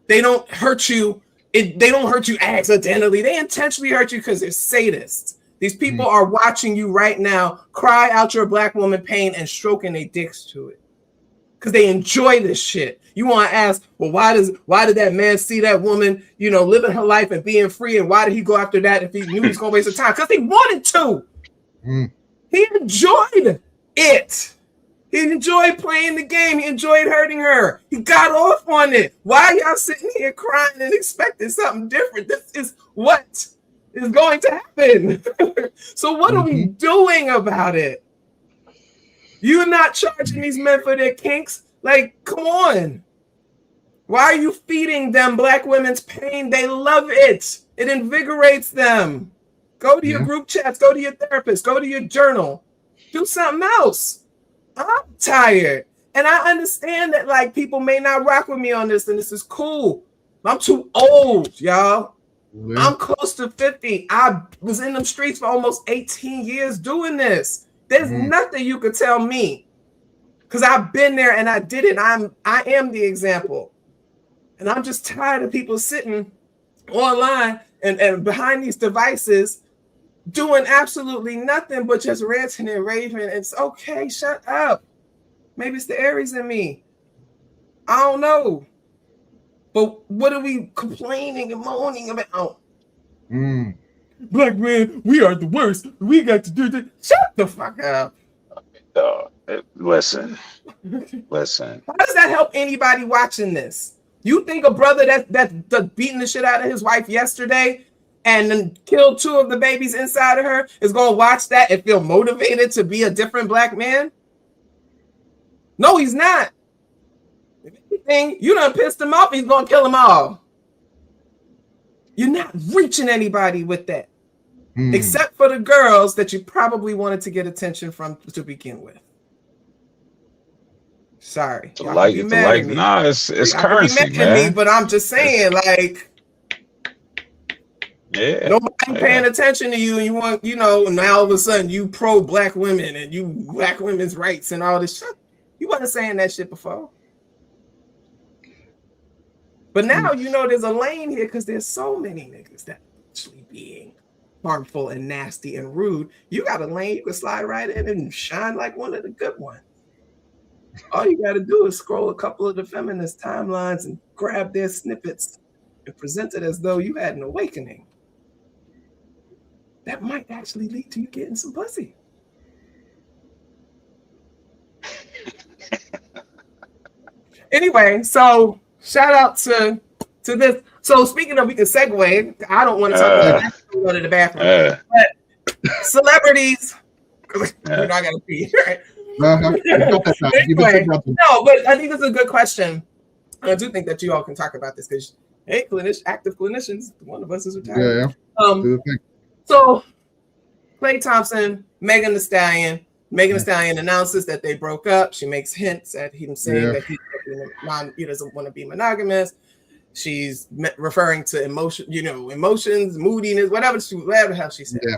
They don't hurt you. They don't hurt you accidentally. They intentionally hurt you because they're sadists. These people are watching you right now cry out your black woman pain and stroking their dicks to it because they enjoy this shit. You want to ask, well, why did that man see that woman, living her life and being free, and why did he go after that if he knew he was going to waste his time? Because he wanted to. He enjoyed it. He enjoyed playing the game. He enjoyed hurting her. He got off on it. Why are y'all sitting here crying and expecting something different? This is what is going to happen. So what are we doing about it? You're not charging these men for their kinks. Like, come on. Why are you feeding them black women's pain? They love it. It invigorates them. Go to your group chats, go to your therapist, go to your journal, do something else. I'm tired. And I understand that like people may not rock with me on this, and this is cool. I'm too old, y'all. I'm close to 50. I was in them streets for almost 18 years doing this. There's nothing you could tell me because I've been there and I did it. I am the example. And I'm just tired of people sitting online and behind these devices doing absolutely nothing but just ranting and raving. It's okay, shut up. Maybe it's the Aries in me. I don't know. But what are we complaining and moaning about? Black men, we are the worst. We got to do this. Shut the fuck up. Listen. How does that help anybody watching this? You think a brother that's beating the shit out of his wife yesterday and then killed 2 of the babies inside of her is going to watch that and feel motivated to be a different black man? No, he's not. If anything, you done pissed him off, he's going to kill them all. You're not reaching anybody with that. Except for the girls that you probably wanted to get attention from to begin with. Sorry. It's currency, man. But I'm just saying, like, nobody paying attention to you, and you want, now all of a sudden you pro black women and you black women's rights and all this shit. You wasn't saying that shit before. But now there's a lane here because there's so many niggas that are actually being harmful and nasty and rude. You got a lane you can slide right in and shine like one of the good ones. All you got to do is scroll a couple of the feminist timelines and grab their snippets and present it as though you had an awakening. That might actually lead to you getting some pussy. Anyway, so shout out to this. So speaking of, we can segue. I don't want to talk about that. I'm going to the bathroom. But celebrities, you know, I got to pee, right? Anyway, no, but I think it's a good question. And I do think that you all can talk about this because, hey, active clinicians, one of us is retired. Yeah. So, Klay Thompson, Megan Thee Stallion. Megan Thee Stallion announces that they broke up. She makes hints at him saying that he doesn't want to be monogamous. She's referring to emotions, moodiness, whatever the hell she said. Yeah.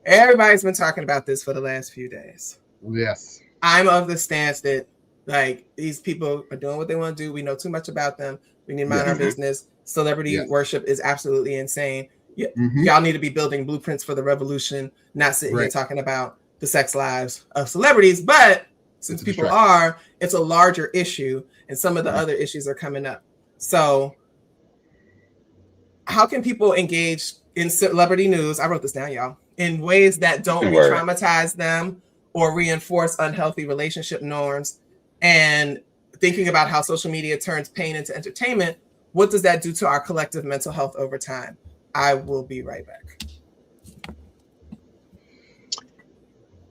Everybody's been talking about this for the last few days. Yes. I'm of the stance that like these people are doing what they want to do. We know too much about them. We need to mind our business. Celebrity worship is absolutely insane. Y'all need to be building blueprints for the revolution, not sitting here talking about the sex lives of celebrities. But since people are, it's a larger issue, and some of the other issues are coming up. So how can people engage in celebrity news? I wrote this down, y'all, in ways that don't re-traumatize them or reinforce unhealthy relationship norms, and thinking about how social media turns pain into entertainment. What does that do to our collective mental health over time? I will be right back.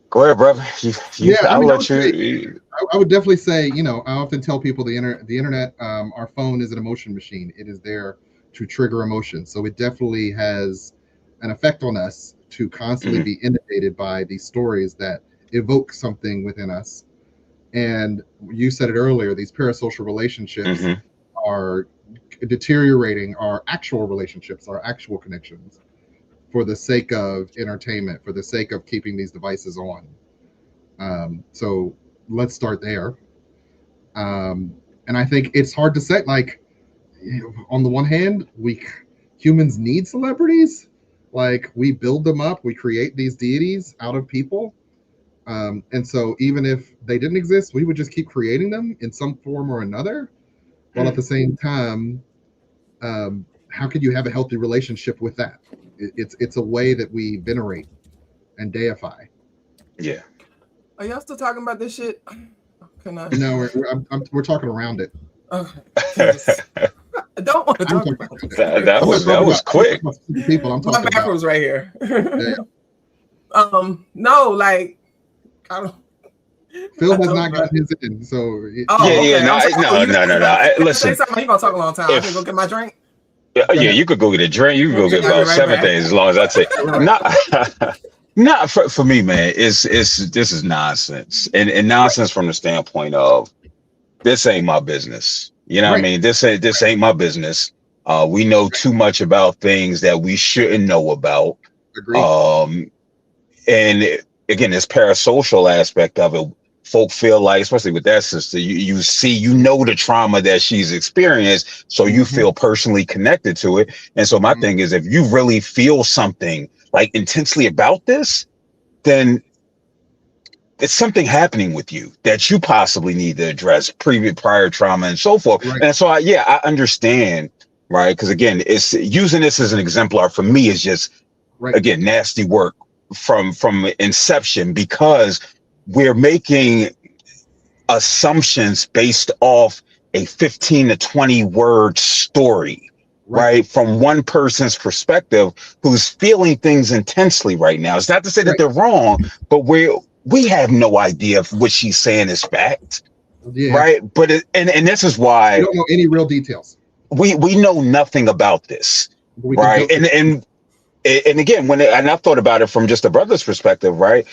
Go ahead, brother. I'll let you. I would definitely say, I often tell people the internet, our phone is an emotion machine. It is there to trigger emotion. So it definitely has an effect on us to constantly be inundated by these stories that evoke something within us. And you said it earlier, these parasocial relationships are deteriorating our actual relationships, our actual connections, for the sake of entertainment, for the sake of keeping these devices on. So let's start there. And I think it's hard to say, like, on the one hand, humans need celebrities. Like, we build them up, we create these deities out of people. And so even if they didn't exist, we would just keep creating them in some form or another. While at the same time, how could you have a healthy relationship with that? It's a way that we venerate and deify. Yeah. Are y'all still talking about this shit? No, we're talking around it. Okay. I don't want to talk about it. That was quick. People, I'm talking my bathroom's right here. Yeah. No, like, I don't. Phil has not gotten his in, so no. Listen, you gonna talk a long time. I can go get my drink. Yeah, you could go get a drink. You can go get about 7 days as long as I take. Not for me, man. This is nonsense, and nonsense from the standpoint of this ain't my business. You know what I mean? This ain't my business. We know too much about things that we shouldn't know about. Agreed. And again, this parasocial aspect of it, folk feel like, especially with that sister, you know the trauma that she's experienced, so you feel personally connected to it. And so my thing is, if you really feel something like intensely about this, then it's something happening with you that you possibly need to address, prior trauma and so forth. And so I understand, right? Because again, it's using this as an exemplar for me is just again nasty work from inception, because we're making assumptions based off a 15 to 20 word story, right? From one person's perspective who's feeling things intensely right now. It's not to say that they're wrong, but we have no idea if what she's saying is fact, right? But and this is why we don't know any real details. We know nothing about this, right? And again, and I thought about it from just a brother's perspective, right?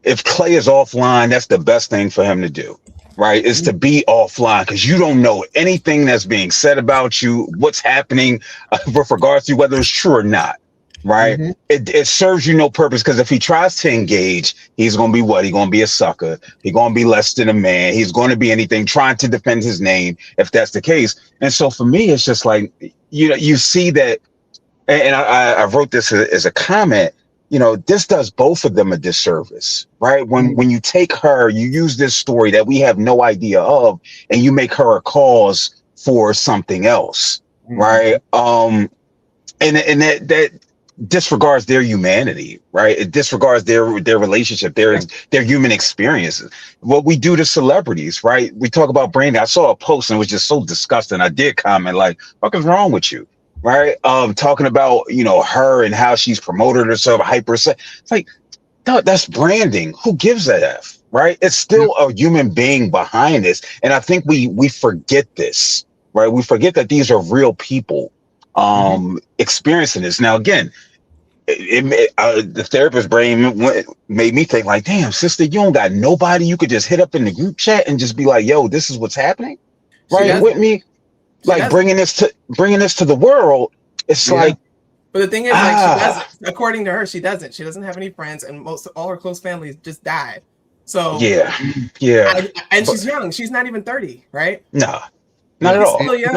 If Klay is offline, that's the best thing for him to do, right? Is to be offline, because you don't know anything that's being said about you, what's happening with regards to whether it's true or not, right? It serves you no purpose, because if he tries to engage, he's going to be what? He's going to be a sucker. He's going to be less than a man. He's going to be anything, trying to defend his name, if that's the case. And so for me, it's just like, you see that, and I wrote this as a comment, you know, this does both of them a disservice, right? When you take her, you use this story that we have no idea of, and you make her a cause for something else, right? And that disregards their humanity, right? It disregards their relationship, their human experiences. What we do to celebrities, right? We talk about branding. I saw a post and it was just so disgusting. I did comment like, "What is wrong with you?" Right? Talking about, you know, her and how she's promoted herself, it's like, that's branding. Who gives a F, right? It's still a human being behind this, and I think we forget this, right? We forget that these are real people experiencing this. Now, again, the therapist brain made me think like, damn, sister, you don't got nobody you could just hit up in the group chat and just be like, yo, this is what's happening, right? With me, like bringing this to the world. It's like, but the thing is, like, she doesn't. According to her, she doesn't have any friends, and all her close family just died. So and she's young. She's not even 30, right? No, not at all. Still young.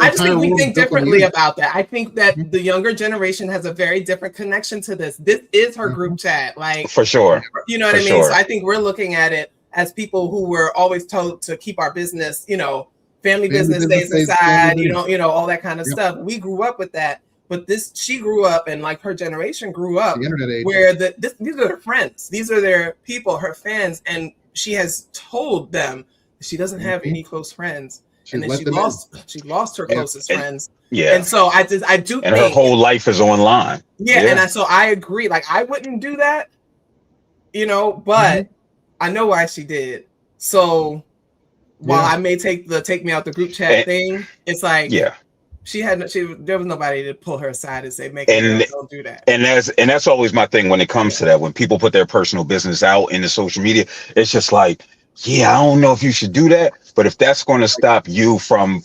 I just think we think differently about that. I think that the younger generation has a very different connection to this. This is her group chat, like, for sure. You know what I mean? So I think we're looking at it as people who were always told to keep our business, you know, family business stays inside, you know, all that kind of stuff. We grew up with that, but she grew up, and like her generation grew up where these are their friends, these are their people, her fans, and she has told them she doesn't have any close friends. And then she lost her closest friends. Yeah. And so I do and think her whole life is online. And so I agree. Like, I wouldn't do that, you know, but I know why she did. So while I may take me out the group chat thing, it's like there was nobody to pull her aside and say, don't do that. And that's always my thing when it comes to that. When people put their personal business out in the social media, it's just like, I don't know if you should do that, but if that's going to stop you from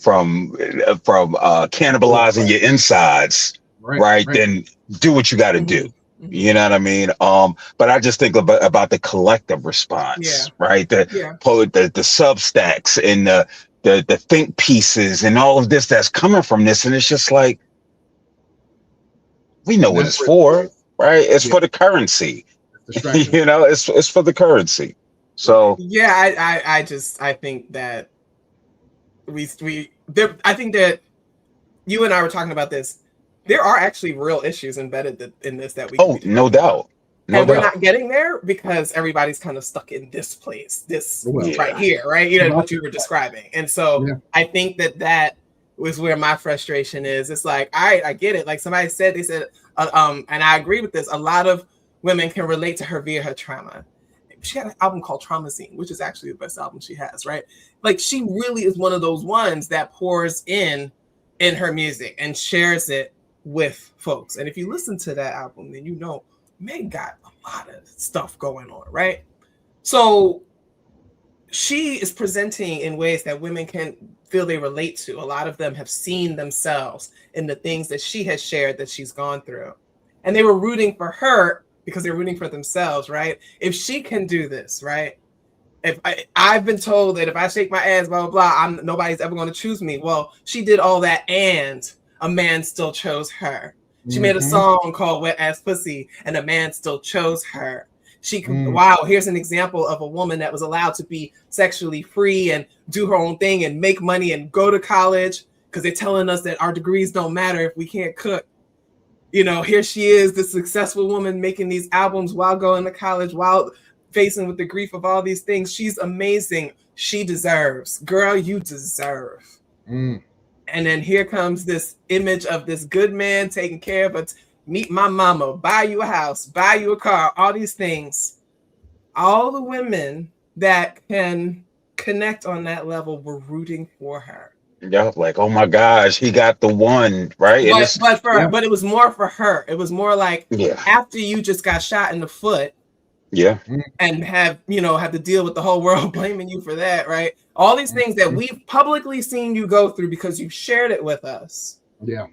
cannibalizing your insides, right, then do what you got to do. You know what I mean? But I just think about the collective response, right? The Substacks and the think pieces and all of this that's coming from this, and it's just like, we know what it's for, right? It's for the currency. You know, it's for the currency. So I think that I think that you and I were talking about this. There are actually real issues embedded in this that we no doubt. We're not getting there because everybody's kind of stuck in this place, right here, right? You know what you were describing, and so I think that was where my frustration is. It's like, I get it. Like somebody said, they said, and I agree with this. A lot of women can relate to her via her trauma. She had an album called Trauma Scene, which is actually the best album she has, right? Like, she really is one of those ones that pours in her music and shares it with folks. And if you listen to that album, then you know Meg got a lot of stuff going on, right? So she is presenting in ways that women can feel they relate to. A lot of them have seen themselves in the things that she has shared that she's gone through. And they were rooting for her because they're rooting for themselves, right? If she can do this, right? If I've been told that if I shake my ass, blah, blah, blah, nobody's ever going to choose me. Well, she did all that and a man still chose her. She made a song called Wet Ass Pussy and a man still chose her. Wow, here's an example of a woman that was allowed to be sexually free and do her own thing and make money and go to college because they're telling us that our degrees don't matter if we can't cook. You know, here she is, this successful woman making these albums while going to college, while facing with the grief of all these things. She's amazing. She deserves. Girl, you deserve. And then here comes this image of this good man taking care of it. Meet my mama, buy you a house, buy you a car, all these things. All the women that can connect on that level were rooting for her. Yeah, like, oh my gosh, he got the one, right? But it was more for her. It was more like after you just got shot in the foot, and have to deal with the whole world blaming you for that, right? All these things that we've publicly seen you go through because you shared it with us. Yeah,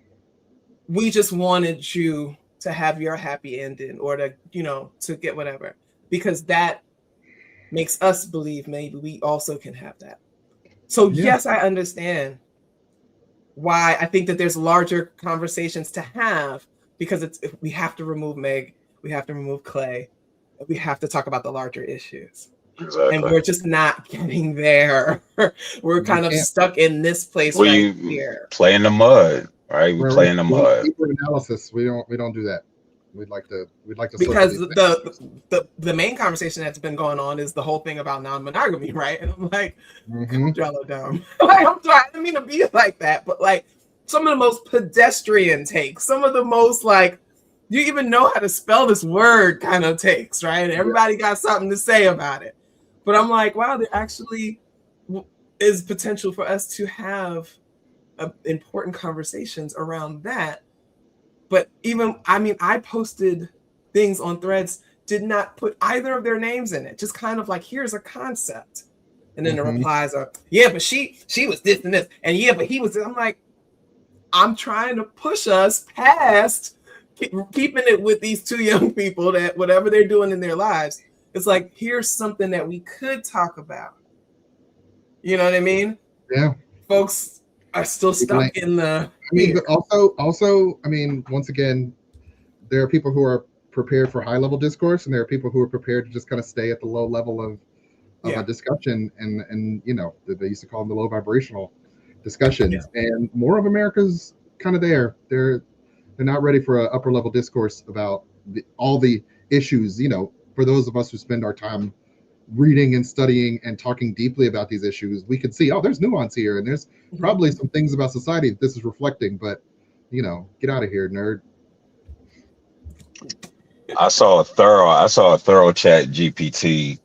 we just wanted you to have your happy ending, or to get whatever, because that makes us believe maybe we also can have that. So yes, I understand why I think that there's larger conversations to have, because we have to remove Meg, we have to remove Clay, we have to talk about the larger issues. Exactly. And we're just not getting there. We're kind of stuck in this place right here. Play in the mud, right? We play in the mud. Deeper analysis. We don't do that. We'd like to because the main conversation that's been going on is the whole thing about non-monogamy, right? And I'm like, y'all are dumb. Like, I'm sorry, I didn't mean to be like that, but like some of the most pedestrian takes, some of the most like, you even know how to spell this word kind of takes, right? Everybody got something to say about it. But I'm like, wow, there actually is potential for us to have important conversations around that. But even, I mean, I posted things on Threads, did not put either of their names in it. Just kind of like, here's a concept. And then the replies are, yeah, but she was this and this. And yeah, but he was this. I'm like, I'm trying to push us past keeping it with these two young people that whatever they're doing in their lives, it's like, here's something that we could talk about. You know what I mean? Yeah. Folks are still stuck in the... I mean, but also, I mean, once again, there are people who are prepared for high-level discourse, and there are people who are prepared to just kind of stay at the low level of a discussion, and they used to call them the low vibrational discussions. And more of America's kind of there. They're not ready for an upper level discourse about all the issues. For those of us who spend our time reading and studying and talking deeply about these issues, we can see, there's nuance here, and there's probably some things about society that this is reflecting, but get out of here, nerd. I saw a thorough Chat GPT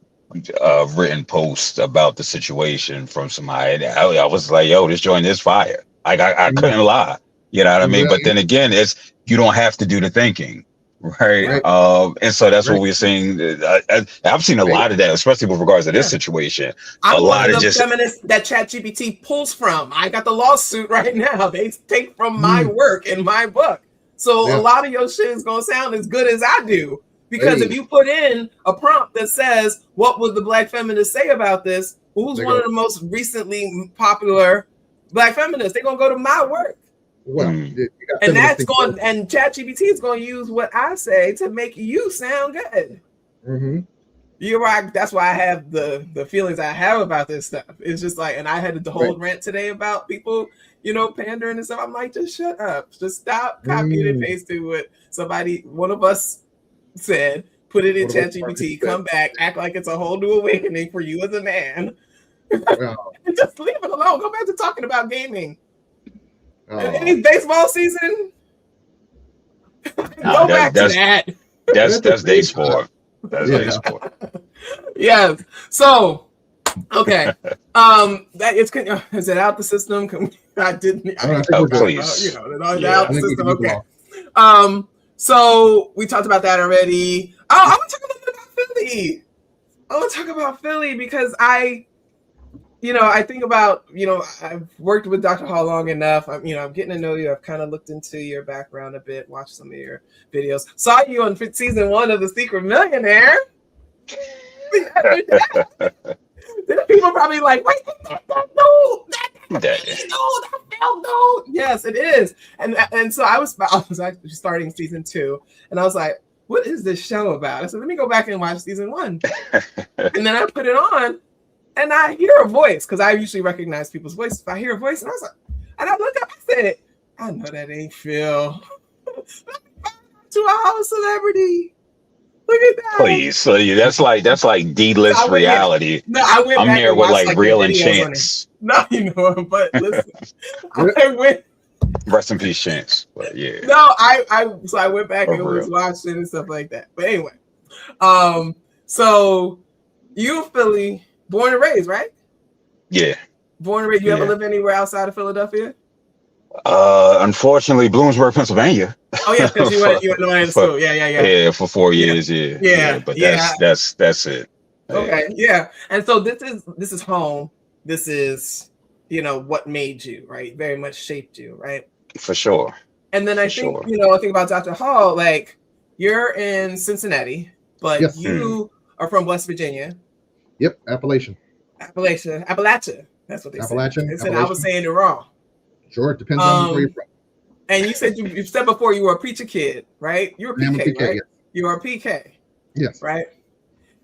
written post about the situation from somebody. I was like, yo, this joint is fire. Like I couldn't lie. You know what I mean? But then again, you don't have to do the thinking. Right. And so that's what we're seeing. I've seen a lot of that, especially with regards to this situation. I'm one of the feminists that ChatGPT pulls from. I got the lawsuit right now. They take from my work in my book. So a lot of your shit is going to sound as good as I do. Because if you put in a prompt that says, what would the Black feminists say about this? Who's one of the most recently popular Black feminists? They're going to go to my work. Well, and that's going, and ChatGPT is going to use what I say to make you sound good. You're right. That's why I have the feelings I have about this stuff. It's just like, and I had the whole rant today about people, pandering and stuff. I'm like, just shut up. Just stop copying and pasting what one of us said, put it in ChatGPT, come back, act like it's a whole new awakening for you as a man. And just leave it alone. Go back to talking about gaming. Any baseball season? Go back to that. That's day sport. That's day sport. Yes. So, okay. Is it out the system? I didn't. Please. Out the system. Okay. So we talked about that already. I want to talk a little bit about Philly. I want to talk about Philly because I think about, I've worked with Dr. Hall long enough. I'm getting to know you. I've kind of looked into your background a bit, watched some of your videos. Saw you on season 1 of The Secret Millionaire. Then people probably like, wait, no. Yes, it is. And so I was actually starting season 2, and I was like, what is this show about? I said, let me go back and watch season 1. And then I put it on. And I hear a voice, because I usually recognize people's voices. If I hear a voice, and I was like, and I looked up, I said, I know that ain't Phil. To a Hollywood celebrity. Look at that. Please. So that's like D-list reality. No, I went I'm back there and with watched, like Real and Chance. No, but listen. I went. Rest in peace, Chance. But yeah. No, I went back and was watching and stuff like that. But anyway. So you Philly. Born and raised, right? Yeah. Born and raised. You ever live anywhere outside of Philadelphia? Unfortunately, Bloomsburg, Pennsylvania. Oh yeah, because you went to school. Yeah. Yeah, for 4 years. Yeah. But that's it. Okay. Yeah. And so this is home. This is what made you, right? Very much shaped you, right? For sure. And then I think I think about Dr. Hall. Like you're in Cincinnati, but you are from West Virginia. Yep, Appalachian. Appalachia. That's what they said. Appalachian. They said I was saying it wrong. Sure, it depends on where you're from. And you said you said before you were a preacher kid, right? You were PK, PK, right? yes. You were a PK. Yes. Right.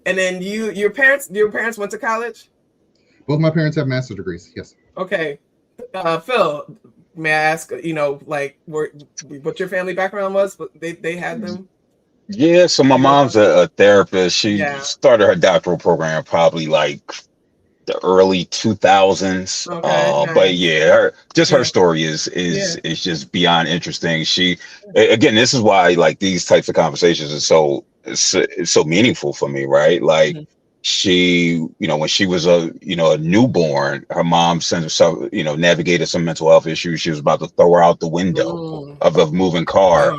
And then your parents went to college? Both my parents have master's degrees. Yes. Okay. Phil, may I ask, like what your family background was? They had them? Yeah, so my mom's a therapist. She started her doctoral program probably like the early 2000s. Okay, but yeah, her story is Yeah. just beyond interesting. She, again, this is why like these types of conversations are so meaningful for me, right? Like she, when she was a newborn, her mom sent herself, navigated some mental health issues. She was about to throw her out the window of a moving car.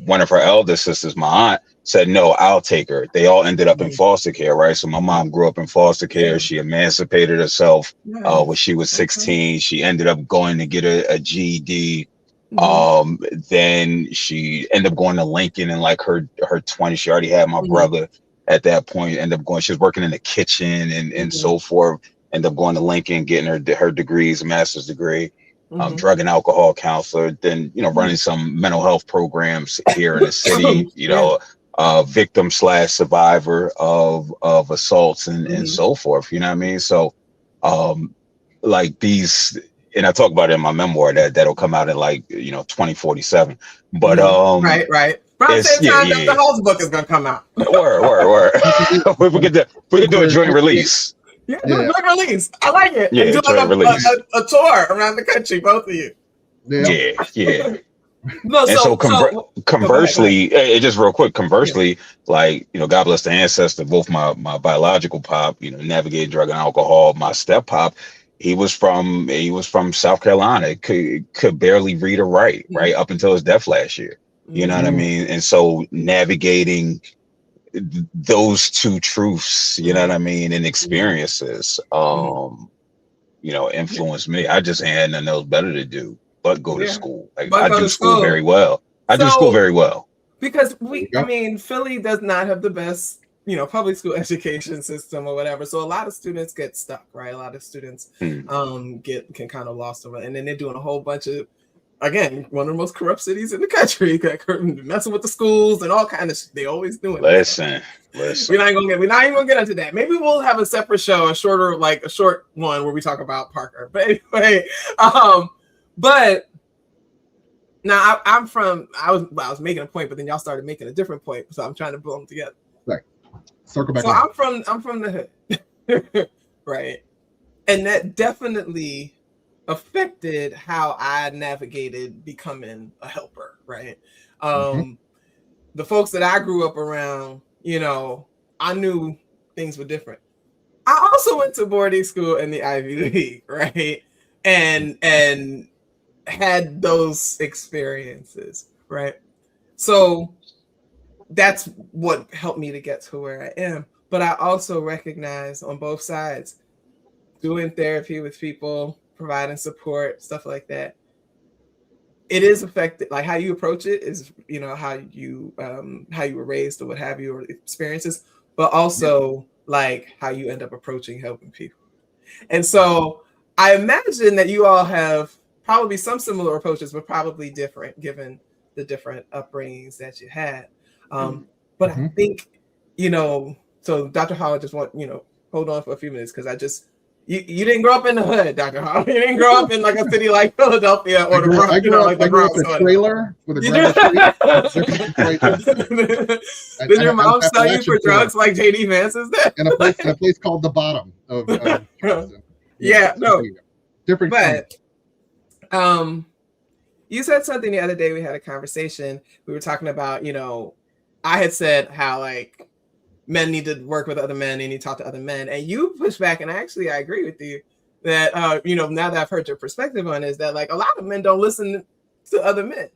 One of her elder sisters, my aunt, said, no, I'll take her. They all ended up in foster care, right? So my mom grew up in foster care. She emancipated herself when she was 16. She ended up going to get a GED. Then she ended up going to Lincoln in like her 20s. She already had my brother at that point. Ended up going, she was working in the kitchen and so forth. Ended up going to Lincoln, getting her degrees, a master's degree. Drug and alcohol counselor, then running some mental health programs here in the city, victim / survivor of assaults and so forth, you know what I mean? So like these, and I talk about it in my memoir that'll come out in like 2047, but right around the same time that the Hall's book is gonna come out. Word. we could do a joint release. Yeah, do a joint release. I like it. Yeah, and do like a tour around the country, both of you. Yeah. No, and conversely, just real quick, conversely, like, God bless the ancestor, both my biological pop, navigated drug and alcohol, my step pop, he was from South Carolina, could barely read or write, right, up until his death last year. You know what I mean? And so navigating those two truths, you know what I mean, and experiences, influenced me. I just had nothing else better to do but go to school. Like I do school very well. I do school very well. Because Philly does not have the best, public school education system or whatever. So a lot of students get stuck, right? A lot of students can kind of lost over, and then they're doing a whole bunch of, again, one of the most corrupt cities in the country, messing with the schools and all kind of shit. They always doing. Listen. We're not even gonna get into that. Maybe we'll have a separate show, a short one where we talk about Parker. But anyway, but now I was making a point, but then y'all started making a different point, so I'm trying to pull them together. Right. Circle back. So I'm from the hood, right? And that definitely affected how I navigated becoming a helper, right? The folks that I grew up around, I knew things were different. I also went to boarding school in the Ivy League, right? And had those experiences, right? So that's what helped me to get to where I am. But I also recognize on both sides, doing therapy with people, providing support, stuff like that, it is affected. Like how you approach it is, how you were raised or what have you, or experiences, but also like how you end up approaching helping people. And so I imagine that you all have probably some similar approaches, but probably different given the different upbringings that you had. But I think, so Dr. Hall, I just want, hold on for a few minutes because you didn't grow up in the hood, Dr. Hall. You didn't grow up in like a city like Philadelphia or the Bronx. I grew up in a trailer with a street. Did your mom sell you for drugs like JD Vance's did? In a place called the Bottom of different. But you said something the other day. We had a conversation. We were talking about, I had said how like men need to work with other men and you talk to other men, and you push back, and I agree with you that now that I've heard your perspective on it, is that like a lot of men don't listen to other men.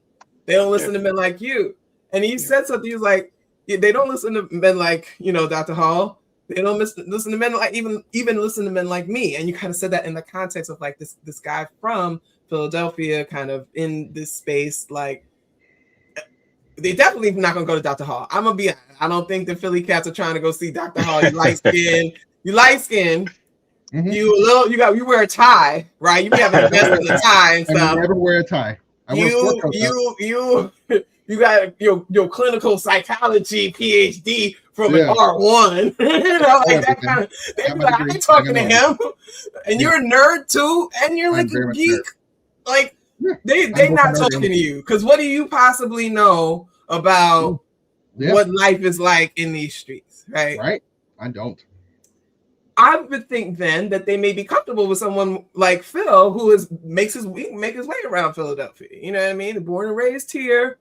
They don't listen to men like you. And you said something, you was like, they don't listen to men like, Dr. Hall. They don't listen to men like even listen to men like me. And you kind of said that in the context of like this guy from Philadelphia, kind of in this space, like they definitely not gonna go to Dr. Hall. I'm gonna be honest. I don't think the Philly cats are trying to go see Dr. Hall. You light skin. You wear a tie, right? You be having a vest and a tie and stuff. I never wear a tie. You got your clinical psychology PhD from an R1. You know, like that kind of. They be like, I ain't talking to him. And you're a nerd too, and you're like a geek. Like they not talking to you because what do you possibly know about what life is like in these streets, right? Right. I don't. I would think then that they may be comfortable with someone like Phil, who make his way around Philadelphia. You know what I mean? Born and raised here,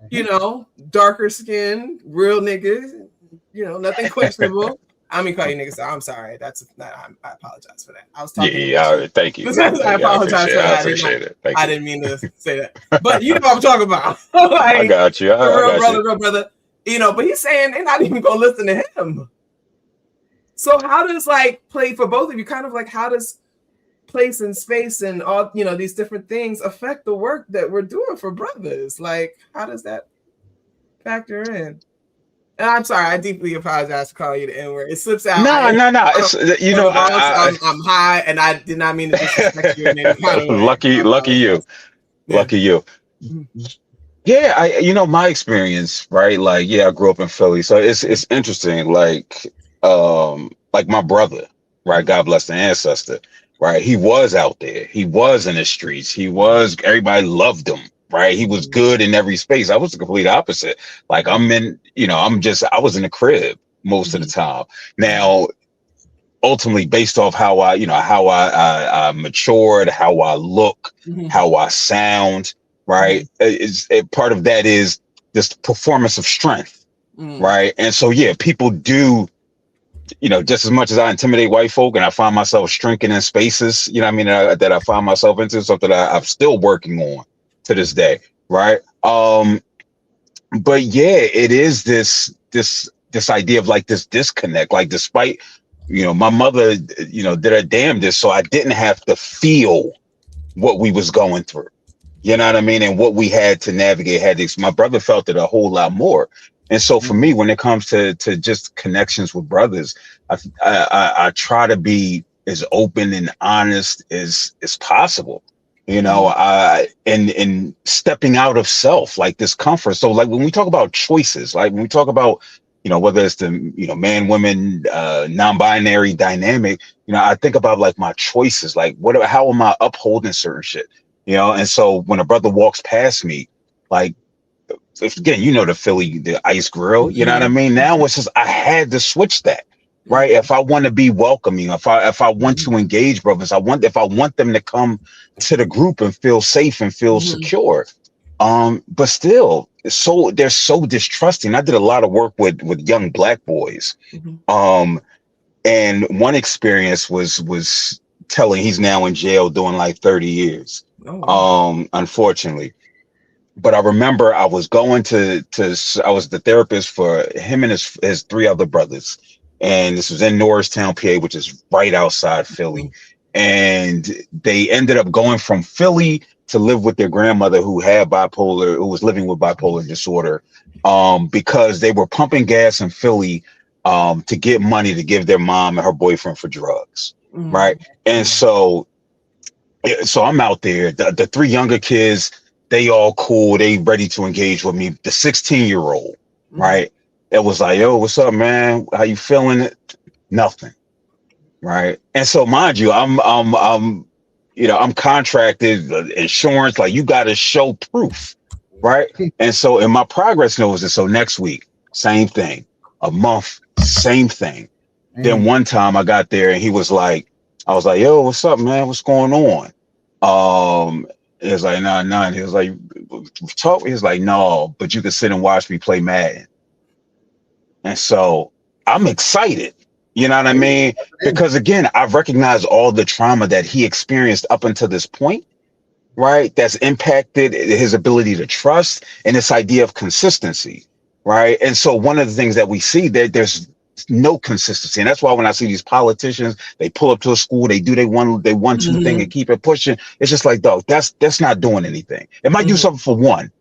you know, darker skin, real niggas, you know, nothing questionable. I mean, call you niggas. I'm sorry. That's not. I apologize for that. I was talking. Yeah, thank you. I apologize for that. I appreciate it. I didn't mean to say that, but you know what I'm talking about. Like, I got you. Real brother. You know, but he's saying they're not even gonna listen to him. So how does like play for both of you? Kind of like how does place and space and all, you know, these different things affect the work that we're doing for brothers? Like, how does that factor in? And I'm sorry, I deeply apologize for calling you the N-word. It slips out. No. It's, you know, I'm high, and I did not mean to disrespect you in any kind of way. Lucky you. Yeah. Lucky you. Yeah, you know, my experience, right? Like, yeah, I grew up in Philly, so it's interesting. Like my brother, right? God bless the ancestor, right? He was out there. He was in the streets. Everybody loved him, right? He was good in every space. I was the complete opposite. Like I was in the crib most of the time. Now, ultimately, based off how I matured, how I look, how I sound, right? Part of that is this performance of strength, right? And so, yeah, people do, you know, just as much as I intimidate white folk and I find myself shrinking in spaces, you know what I mean, that I find myself into, something that I'm still working on to this day, right? But yeah, it is this idea of like this disconnect, like despite, you know, my mother, you know, did her damnedest so I didn't have to feel what we was going through. You know what I mean? And what we had to navigate, my brother felt it a whole lot more. And so for me, when it comes to just connections with brothers, I try to be as open and honest as possible, you know, and stepping out of self, like this comfort. So like when we talk about choices, like when we talk about, you know, whether it's the, you know, man, woman, non-binary dynamic, you know, I think about like my choices, like how am I upholding certain shit, you know? And so when a brother walks past me, like, again, you know, the ice grill, you know what I mean? Now it's just, I had to switch that, right? If I want to be welcoming, if I want to engage brothers, if I want them to come to the group and feel safe and feel secure. But still, they're so distrusting. I did a lot of work with young Black boys. And one experience was telling, he's now in jail doing like 30 years, unfortunately. But I remember I was going I was the therapist for him and his three other brothers. And this was in Norristown, PA, which is right outside Philly. And they ended up going from Philly to live with their grandmother who was living with bipolar disorder, because they were pumping gas in Philly to get money to give their mom and her boyfriend for drugs. Right. And so I'm out there, the three younger kids, they all cool. They ready to engage with me. The 16-year-old, right? It was like, yo, what's up, man? How you feeling? Nothing. Right. And so mind you, I'm contracted, insurance, like you got to show proof. Right. And so in my progress notes, and so next week, same thing, a month, same thing. Then one time I got there and he was like, I was like, yo, what's up, man? What's going on? He was like, nah. And he was like, talk. He was like, no, but you can sit and watch me play Madden. And so I'm excited. You know what I mean? Because again, I've recognized all the trauma that he experienced up until this point, right? That's impacted his ability to trust and this idea of consistency, right? And so one of the things that we see there's no consistency. And that's why when I see these politicians, they pull up to a school, they do they one two thing and keep it pushing. It's just like, dog, that's not doing anything. It might do something for one,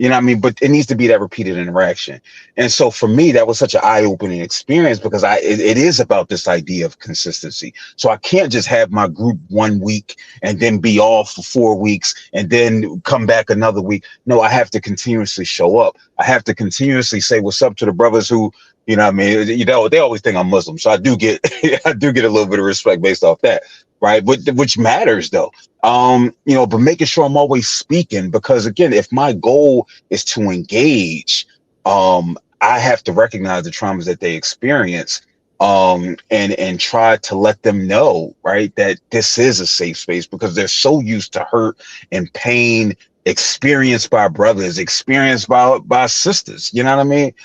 You know what I mean? But it needs to be that repeated interaction. And so for me, that was such an eye-opening experience because it is about this idea of consistency. So I can't just have my group 1 week and then be off for 4 weeks and then come back another week. No, I have to continuously show up. I have to continuously say what's up to the brothers who, you know what I mean? You know, they always think I'm Muslim. So I do get a little bit of respect based off that. Right. But which matters, though, you know, but making sure I'm always speaking, because, again, if my goal is to engage, I have to recognize the traumas that they experience and try to let them know, right, that this is a safe space because they're so used to hurt and pain experienced by brothers, experienced by sisters. You know what I mean?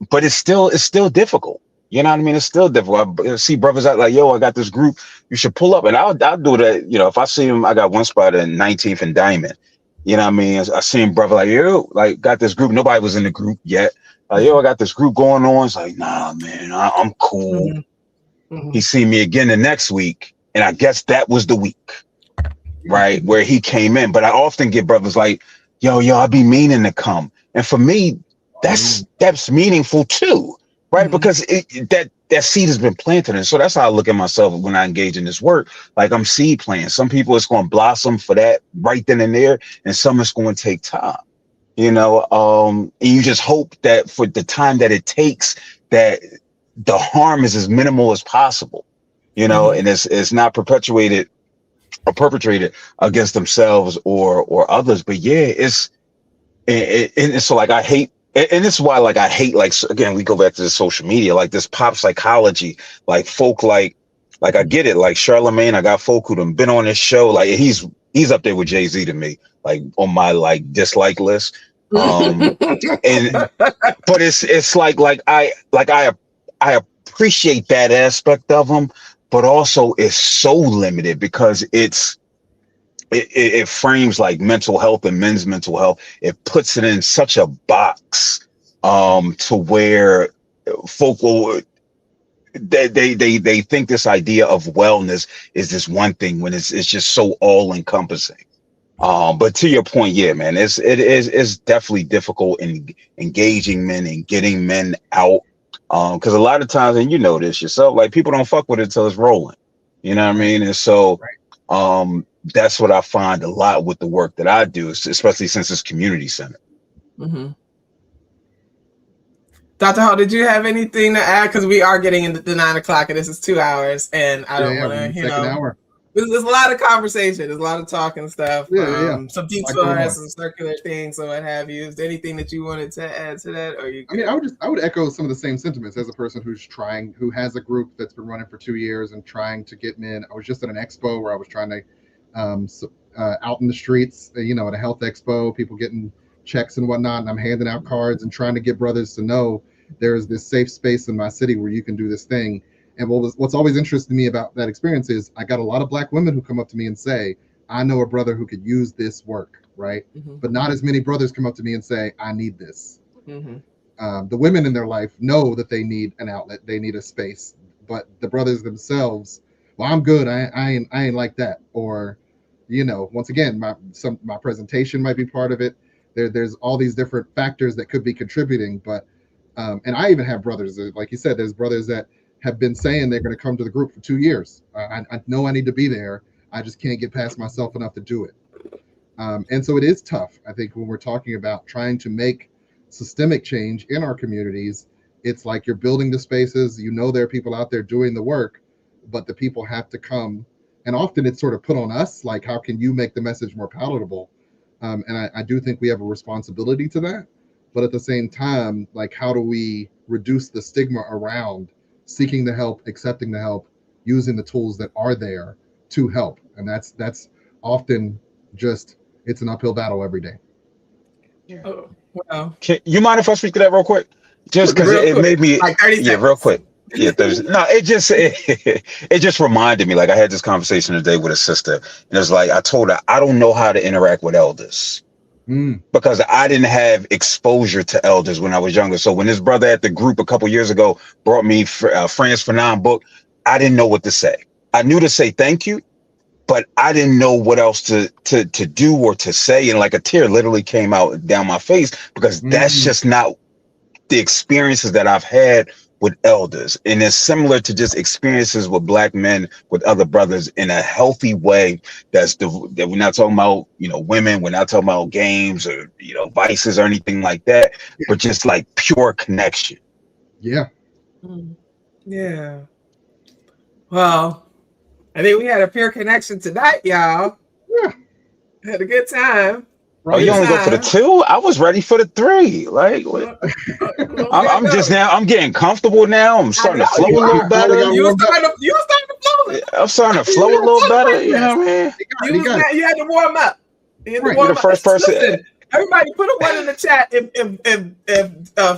But it's still difficult. You know what I mean? It's still difficult. I see brothers out like, yo, I got this group. You should pull up. And I'll do that. You know, if I see him, I got one spot in 19th and Diamond. You know what I mean? I see him, brother, like, yo, like, got this group. Nobody was in the group yet. Like, yo, I got this group going on. It's like, nah, man, I'm cool. Mm-hmm. He seen me again the next week. And I guess that was the week, right, where he came in. But I often get brothers like, yo, I be meaning to come. And for me, that's meaningful too. Right. Because that seed has been planted. And so that's how I look at myself when I engage in this work. Like I'm seed planting. Some people it's going to blossom for that right then and there. And some it's going to take time, you know, and you just hope that for the time that it takes that the harm is as minimal as possible, you know, and it's not perpetuated or perpetrated against themselves or others. But yeah, and so like I hate. And this is why, like, I hate, like, again, we go back to the social media, like this pop psychology, like folk, like I get it, like Charlemagne, I got folk who done been on this show, like he's up there with Jay-Z to me, like on my like dislike list. But it's like I appreciate that aspect of him, but also it's so limited because it frames like mental health and men's mental health. It puts it in such a box to where folk will they think this idea of wellness is this one thing when it's just so all encompassing. But to your point, yeah, man, it's definitely difficult in engaging men and getting men out. Because a lot of times, and you know this yourself, like people don't fuck with it until it's rolling. You know what I mean? And so that's what I find a lot with the work that I do, especially since it's community centered. Mm-hmm. Dr. Hall, did you have anything to add? Because we are getting into the 9 o'clock and this is 2 hours, and I don't want to, hour. There's a lot of conversation, there's a lot of talking stuff, some deep stories, some circular things, so what have you. Is there anything that you wanted to add to that? Or I would echo some of the same sentiments as a person who has a group that's been running for 2 years and trying to get men. I was just at an expo where I was trying to out in the streets, at a health expo, people getting checks and whatnot, and I'm handing out cards and trying to get brothers to know there's this safe space in my city where you can do this thing. And what's always interested me about that experience is I got a lot of Black women who come up to me and say, I know a brother who could use this work, right? Mm-hmm. But not as many brothers come up to me and say, I need this. Mm-hmm. The women in their life know that they need an outlet, they need a space, but the brothers themselves, well, I'm good, I ain't like that. Or, once again, my presentation might be part of it. There's all these different factors that could be contributing, but and I even have brothers, like you said, there's brothers that have been saying they're going to come to the group for 2 years. I know I need to be there. I just can't get past myself enough to do it. And so it is tough, I think, when we're talking about trying to make systemic change in our communities. It's like you're building the spaces, there are people out there doing the work, but the people have to come. And often it's sort of put on us, like, how can you make the message more palatable? And I do think we have a responsibility to that. But at the same time, like, how do we reduce the stigma around seeking the help, accepting the help, using the tools that are there to help? And that's often just, it's an uphill battle every day. Oh, wow. You mind if I speak to that real quick? Just because it made me, like 30 seconds. Real quick. Yeah, it just reminded me, like I had this conversation today with a sister, and it's like I told her I don't know how to interact with elders because I didn't have exposure to elders when I was younger. So when this brother at the group a couple years ago brought me Friends for Nine book, I didn't know what to say. I knew to say thank you, but I didn't know what else to do or to say. And like a tear literally came out down my face because that's just not the experiences that I've had with elders. And it's similar to just experiences with Black men with other brothers in a healthy way. That we're not talking about, women, we're not talking about games or, vices or anything like that, but just like pure connection. Yeah. Yeah. Well, I think we had a pure connection tonight, y'all. Yeah. Had a good time. Oh, you only go for the 2? I was ready for the 3. Like, I'm getting comfortable now. I'm starting to flow a little better. You were starting to flow. I'm starting to flow a little better. You know what I mean? You had to warm up. You're the first person. Listen, everybody put a 1 in the chat if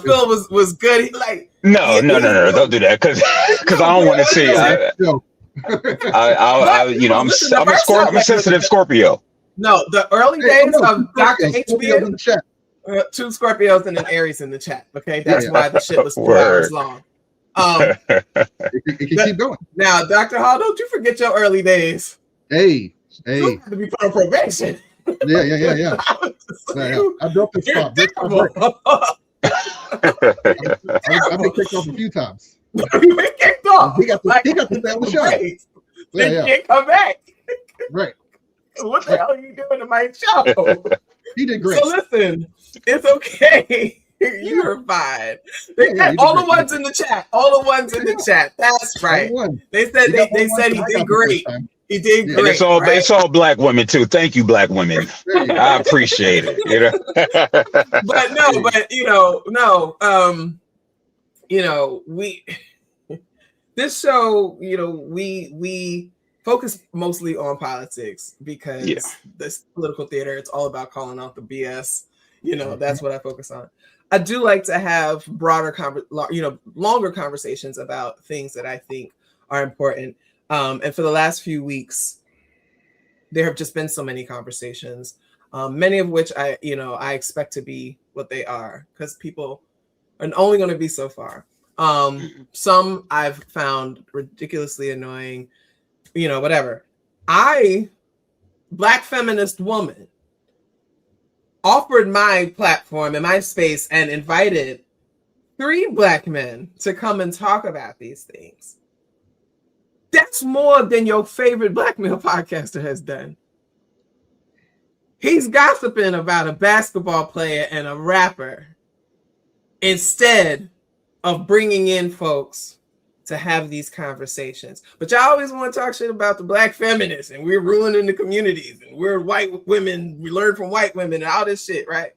Phil was good. He, like no, don't do that because I don't want to see. I'm a sensitive Scorpio. No, the early days of Dr. HB in the chat. 2 Scorpios and an Aries in the chat. Okay, that's why the shit was 4 hours long. It can keep going. Now, Dr. Hall, don't you forget your early days. Hey. You have to be put on probation. Yeah. I built this spot. I've been kicked off a few times. You've been kicked off. He got to stay on the show. Right. You can't come back. Right. What the hell are you doing to my show? He did great. So listen, it's okay. You're fine. All the ones in the chat. All the ones in the chat. That's right. They said he did great. He did great. And it's all Black women too. Thank you, Black women. I appreciate it. We this show, we focus mostly on politics because this political theater, it's all about calling out the BS. That's what I focus on. I do like to have broader, longer conversations about things that I think are important. And for the last few weeks, there have just been so many conversations, many of which I expect to be what they are because people are only going to be so far. Some I've found ridiculously annoying, whatever. Black feminist woman, offered my platform and my space and invited 3 Black men to come and talk about these things. That's more than your favorite Black male podcaster has done. He's gossiping about a basketball player and a rapper instead of bringing in folks to have these conversations. But y'all always want to talk shit about the Black feminists and we're ruining the communities and we're white women. We learn from white women and all this shit, right?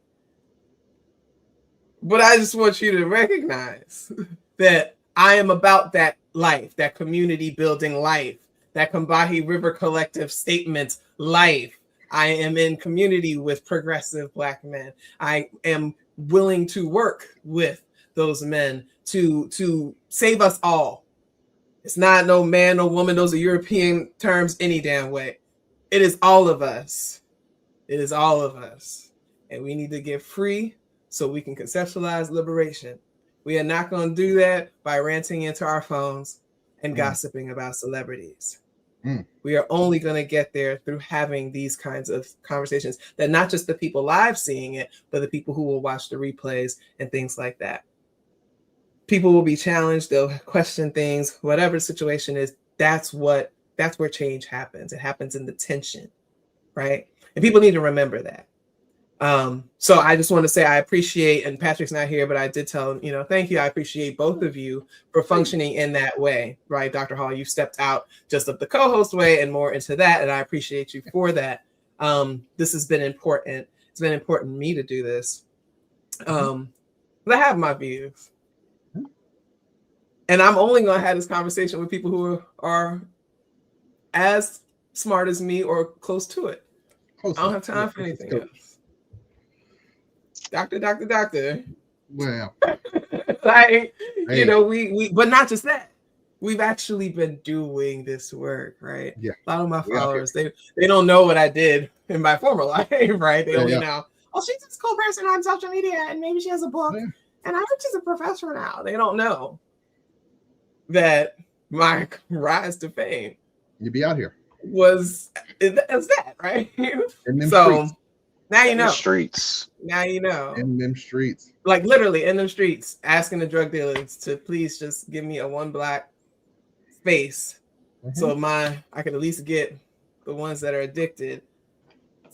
But I just want you to recognize that I am about that life, that community building life, that Combahee River Collective statement life. I am in community with progressive Black men. I am willing to work with those men to save us all. It's not no man, no woman. Those are European terms any damn way. It is all of us. It is all of us. And we need to get free so we can conceptualize liberation. We are not going to do that by ranting into our phones and gossiping about celebrities. We are only going to get there through having these kinds of conversations that not just the people live seeing it, but the people who will watch the replays and things like that. People will be challenged. They'll question things, whatever the situation is. That's where change happens. It happens in the tension, right? And people need to remember that. So I just want to say I appreciate, and Patrick's not here, but I did tell him, thank you. I appreciate both of you for functioning in that way, right? Dr. Hall, you stepped out just of the co-host way and more into that. And I appreciate you for that. This has been important. It's been important to me to do this. I have my views. And I'm only going to have this conversation with people who are as smart as me or close to it. I don't have time for anything else. Doctor. Well, but not just that. We've actually been doing this work, right? Yeah. A lot of my followers, they don't know what I did in my former life, right? They only know, she's this cool person on social media, and maybe she has a book, and I work as a professor now. They don't know that my rise to fame. You be out here. was that, right? In them So streets. now you know. Streets. Now you know. In them streets. Like literally in them streets, asking the drug dealers to please just give me a 1 block space, so I could at least get the ones that are addicted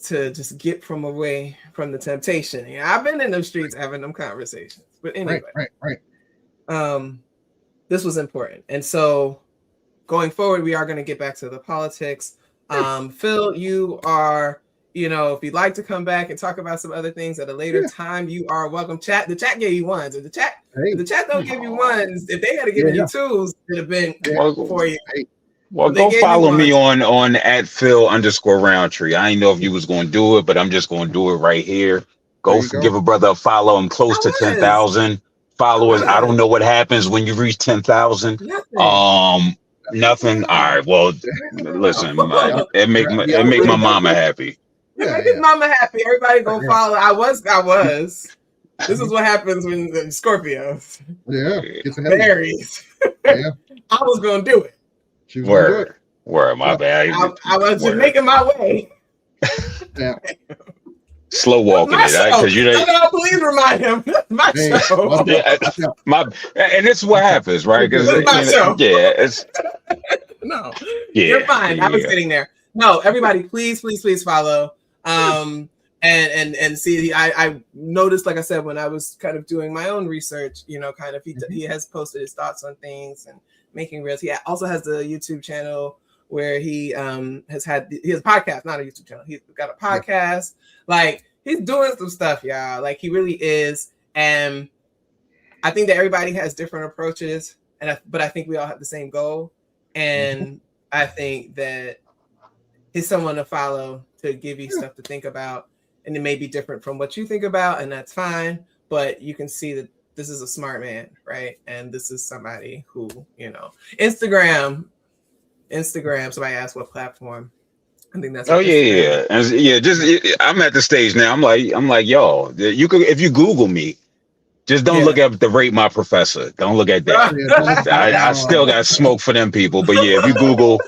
to just get from away from the temptation. Yeah, I've been in them streets having them conversations. But anyway, right. This was important, and so going forward, we are going to get back to the politics. Phil, you are. If you'd like to come back and talk about some other things at a later time, you are welcome. The chat gave you ones. If the chat don't give you ones, if they had to give you twos, it'd have been for you. Well, go follow me on @Phil_Roundtree. I didn't know if you was going to do it, but I'm just going to do it right here. Go give a brother a follow. I'm close to 10,000 followers. I don't know what happens when you reach 10,000. Nothing. All right. Well, listen, it make my mama happy. Make his mama happy. Everybody go follow. I was. This is what happens when the Scorpios. Yeah. Berries. I was gonna do it. Word. My bad. I was just making my way. Yeah. Slow walking it, because you know. Please remind him. My show. And it's what happens, right? Because it's no. You're fine. I was sitting there. No, everybody, please follow. And see, I noticed, like I said, when I was kind of doing my own research, kind of he has posted his thoughts on things and making reels. He also has a YouTube channel where he has a podcast, not a YouTube channel. He's got a podcast. Like, he's doing some stuff, y'all. Like, he really is. And I think that everybody has different approaches, but I think we all have the same goal. And I think that he's someone to follow, to give you stuff to think about. And it may be different from what you think about, and that's fine. But you can see that this is a smart man, right? And this is somebody who, Instagram. Somebody asked what platform. I think that's. I'm at the stage now. I'm like, yo, you could, if you Google me, just don't look at the Rate My Professor. Don't look at that. I still got smoke for them people. But yeah, if you Google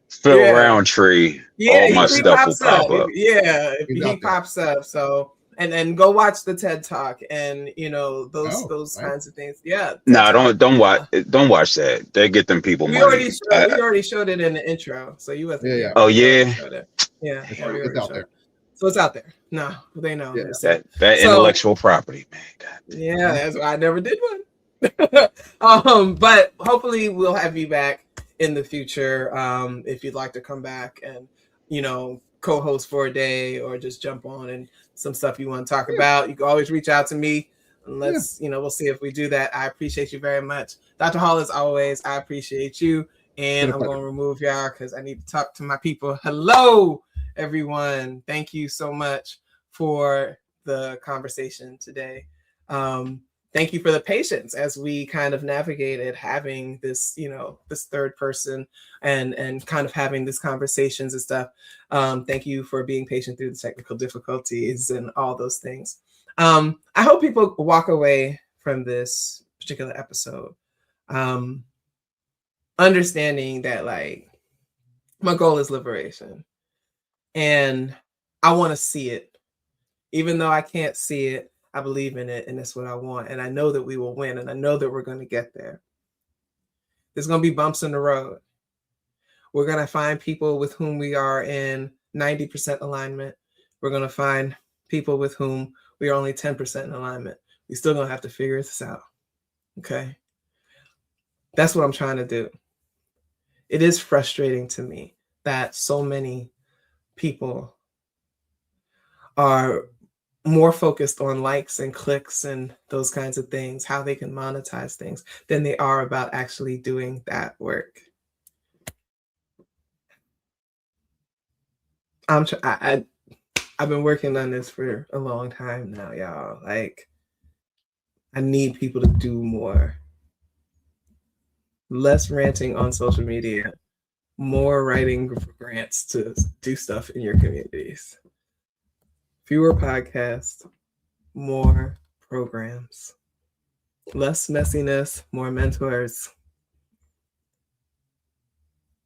Phil Roundtree, all my stuff will pop up. He pops up. So and go watch the TED Talk and those kinds of things. Yeah. Don't watch that. They get them people money. We already showed it in the intro. So you have to. Oh yeah. It's out there. So it's out there. No, they know. That intellectual property, man. Yeah, that's why I never did one. But hopefully we'll have you back in the future. If you'd like to come back and co-host for a day, or just jump on and some stuff you want to talk about, you can always reach out to me, and let's we'll see if we do that. I appreciate you very much, Dr. Hall. As always, I appreciate you, and I'm going to remove y'all because I need to talk to my people. Hello, everyone. Thank you so much for the conversation today. Thank you for the patience as we kind of navigated having this, this third person and kind of having these conversations and stuff. Thank you for being patient through the technical difficulties and all those things. I hope people walk away from this particular episode understanding that, like, my goal is liberation. And I want to see it. Even though I can't see it, I believe in it, and that's what I want. And I know that we will win, and I know that we're going to get there. There's going to be bumps in the road. We're going to find people with whom we are in 90% alignment. We're going to find people with whom we are only 10% in alignment. We're still going to have to figure this out. Okay? That's what I'm trying to do. It is frustrating to me that so many people are more focused on likes and clicks and those kinds of things, how they can monetize things, than they are about actually doing that work. I've been working on this for a long time now, y'all. Like, I need people to do more. Less ranting on social media, more writing grants to do stuff in your communities. Fewer podcasts, more programs. Less messiness, more mentors.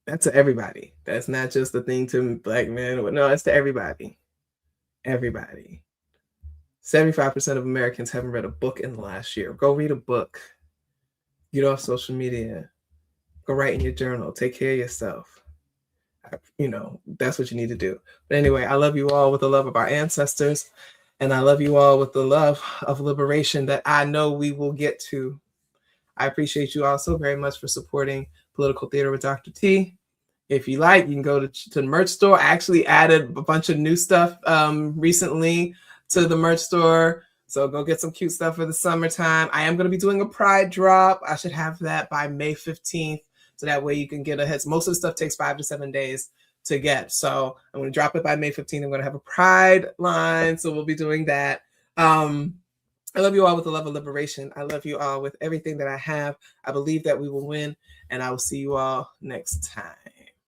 That's to everybody. That's not just the thing to Black men. No, it's to everybody. Everybody. 75% of Americans haven't read a book in the last year. Go read a book. Get off social media. Go write in your journal. Take care of yourself. That's what you need to do. But anyway, I love you all with the love of our ancestors. And I love you all with the love of liberation that I know we will get to. I appreciate you all so very much for supporting Political Theater with Dr. T. If you like, you can go to the merch store. I actually added a bunch of new stuff recently to the merch store. So go get some cute stuff for the summertime. I am going to be doing a Pride drop. I should have that by May 15th. So that way you can get ahead. Most of the stuff takes 5 to 7 days to get. So I'm going to drop it by May 15th. I'm going to have a Pride line. So we'll be doing that. I love you all with the love of liberation. I love you all with everything that I have. I believe that we will win. And I will see you all next time.